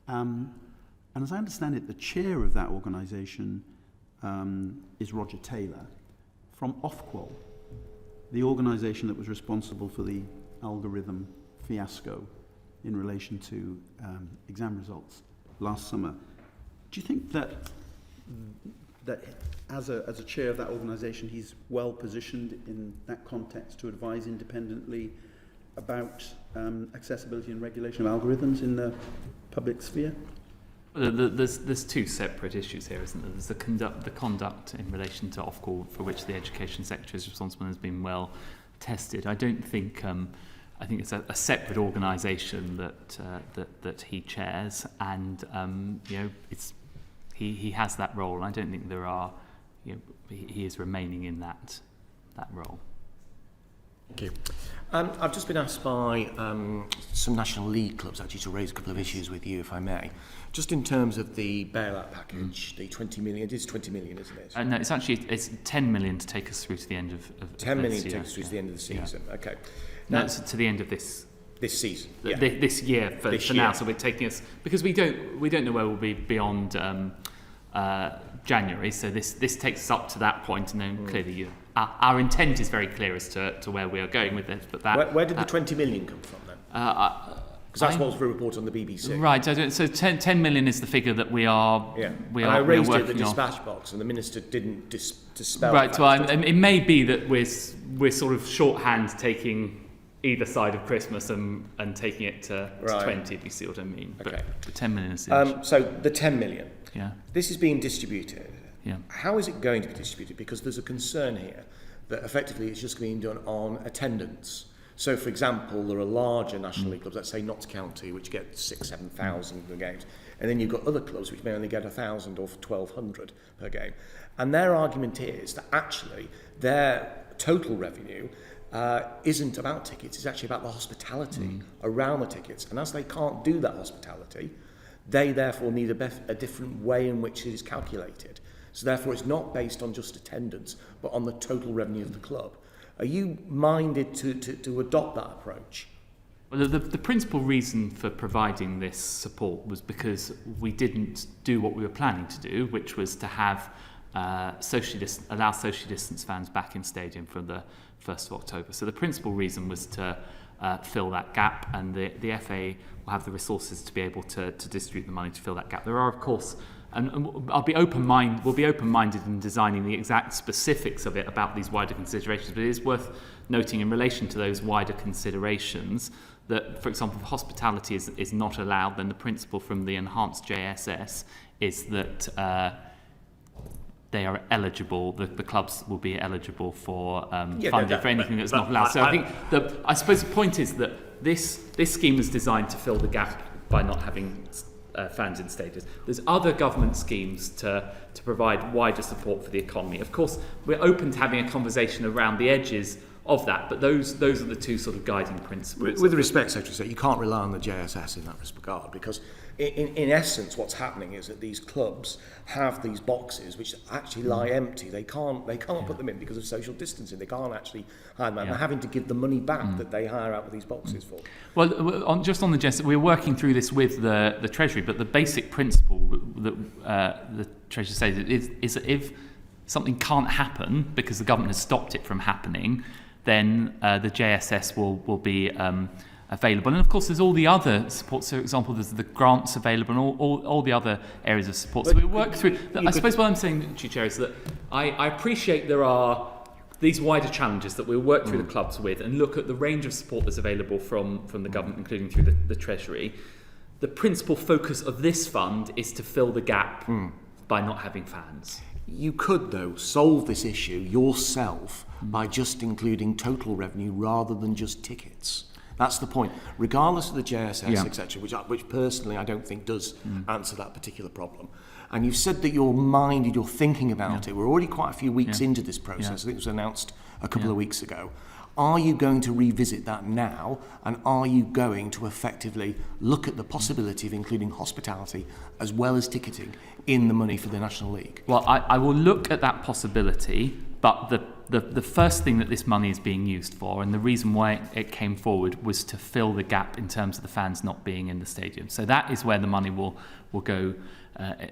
And as I understand it, the chair of that organisation is Roger Taylor from Ofqual, the organisation that was responsible for the algorithm fiasco in relation to exam results last summer. Do you think that as a chair of that organisation, he's well positioned in that context to advise independently about accessibility and regulation of algorithms in the public sphere? There's two separate issues here, isn't there? There's the conduct in relation to Ofqual, for which the Education Secretary is responsible and has been well tested. I don't think. I think it's a separate organisation that he chairs, and he has that role. And I don't think there are. He is remaining in that role. Thank you. I've just been asked by some National League clubs actually to raise a couple of issues with you, if I may. Just in terms of the bailout package, the 20 million, it is 20 million, isn't it? No, it's 10 million to take us through to the end of 10 million to take us through to the end of the season. Yeah. Okay. No, it's to the end of this season. This year for now. So we're taking us, because we don't know where we'll be beyond January. So this takes us up to that point, and then clearly our intent is very clear as to where we are going with this. But where did the 20 million come from then? Because that's what was reported on the BBC. Right. So 10 million is the figure that we are. Yeah. I raised it at the dispatch box, and the minister didn't dispel. Right. So it may be that we're sort of shorthand taking either side of Christmas and taking it to 20, if you see what I mean. Okay. But the 10 million is the issue. So the 10 million. Yeah. This is being distributed. Yeah. How is it going to be distributed? Because there's a concern here that effectively it's just being done on attendance. So, for example, there are larger National League clubs, let's say Notts County, which get 6,000-7,000 per game, and then you've got other clubs which may only get 1,000 or 1,200 per game. And their argument is that actually their total revenue isn't about tickets, it's actually about the hospitality around the tickets. And as they can't do that hospitality, they therefore need a different way in which it is calculated. So therefore it's not based on just attendance, but on the total revenue of the club. Are you minded to adopt that approach? Well, the principal reason for providing this support was because we didn't do what we were planning to do, which was to have allow socially distanced fans back in stadium from the 1st of October. So the principal reason was to fill that gap, and the FA will have the resources to be able to distribute the money to fill that gap. There are, of course, and we'll be open-minded in designing the exact specifics of it about these wider considerations, but it is worth noting in relation to those wider considerations that, for example, if hospitality is not allowed, then the principle from the enhanced JSS is that they are eligible. The clubs will be eligible for Yeah, funding for anything that's not allowed. So I suppose the point is that this scheme is designed to fill the gap by not having fans in stadiums. There's other government schemes to provide wider support for the economy. Of course, we're open to having a conversation around the edges of that, but those are the two sort of guiding principles. With respect, Secretary of State, you can't rely on the JSS in that regard, because in essence what's happening is that these clubs have these boxes which actually lie empty. They can't put them in because of social distancing. They can't actually hire them. They're having to give the money back that they hire out of these boxes for. Well, just on the JSS, we're working through this with the Treasury, but the basic principle that the Treasury says is that if something can't happen because the government has stopped it from happening, then the JSS will be available. And of course, there's all the other support. So, for example, there's the grants available and all the other areas of support. So we work through. I suppose what I'm saying, Chair, is that I appreciate there are these wider challenges that we'll work through the clubs with and look at the range of support that's available from the government, including through the Treasury. The principal focus of this fund is to fill the gap by not having fans. You could, though, solve this issue yourself by just including total revenue rather than just tickets. That's the point. Regardless of the JSS, etc., which personally I don't think does answer that particular problem. And you've said that you're minded, you're thinking about it. We're already quite a few weeks into this process. I think it was announced a couple of weeks ago. Are you going to revisit that now? And are you going to effectively look at the possibility of including hospitality as well as ticketing in the money for the National League? Well, I will look at that possibility, but the first thing that this money is being used for, and the reason why it came forward, was to fill the gap in terms of the fans not being in the stadium. So that is where the money will go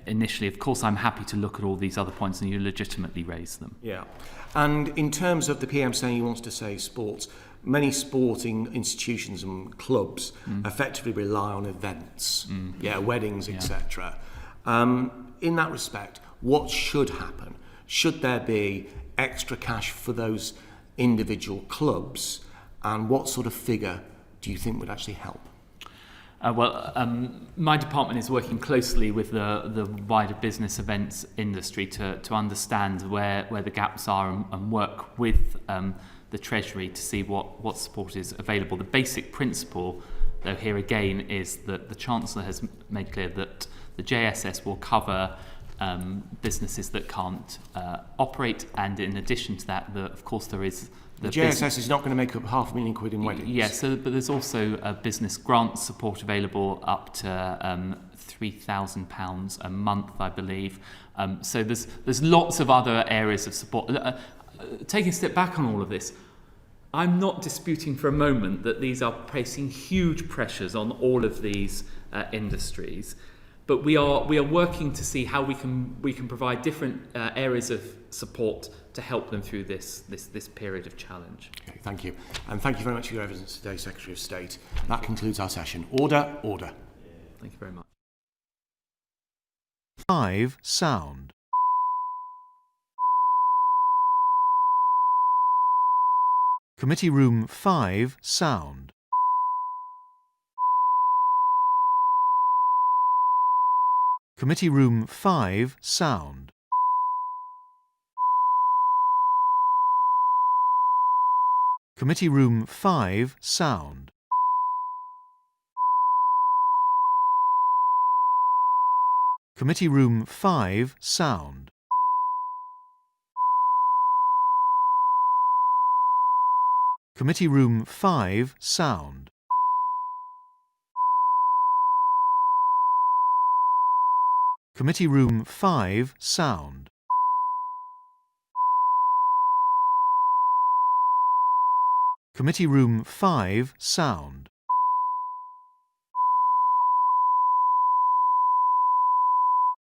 initially. Of course, I'm happy to look at all these other points, and you legitimately raise them. Yeah. And in terms of the PM saying he wants to save sports, many sporting institutions and clubs effectively rely on events, weddings, etc. In that respect, what should happen? Should there be extra cash for those individual clubs, and what sort of figure do you think would actually help? My department is working closely with the wider business events industry to understand where the gaps are and work with the Treasury to see what support is available. The basic principle, though, here again, is that the Chancellor has made clear that the JSS will cover businesses that can't operate, and in addition to that, of course, there is the JSS is not going to make up £500,000 in weddings. Yes, but there's also a business grant support available up to £3,000 a month, I believe. So there's lots of other areas of support. Taking a step back on all of this, I'm not disputing for a moment that these are placing huge pressures on all of these industries. But we are working to see how we can provide different areas of support to help them through this period of challenge. Okay, thank you. And thank you very much for your evidence today, Secretary of State. That concludes our session. Order, order. Thank you very much. 5. Sound. Committee Room 5. Sound. Committee Room 5. Sound. Committee Room 5. Sound. Committee Room 5. Sound. Committee Room 5. Sound. Committee Room 5. Sound. Committee Room 5. Sound.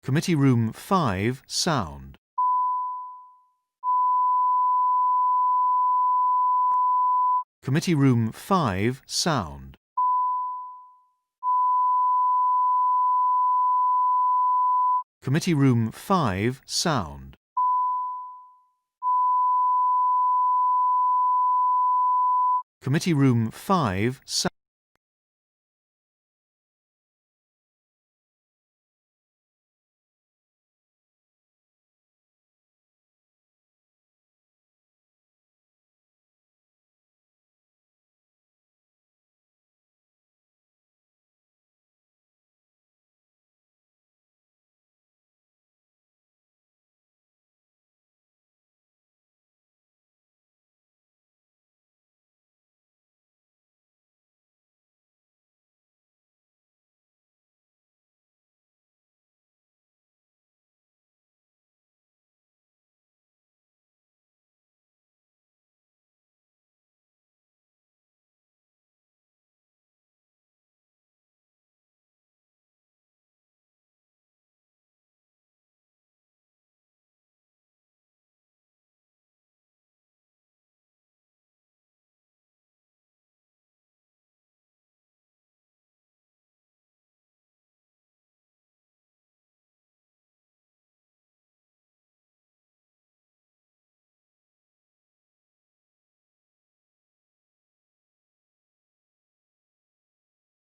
Committee Room 5. Sound. Committee Room 5. Sound. Committee Room 5. Sound. Committee Room 5. Sound.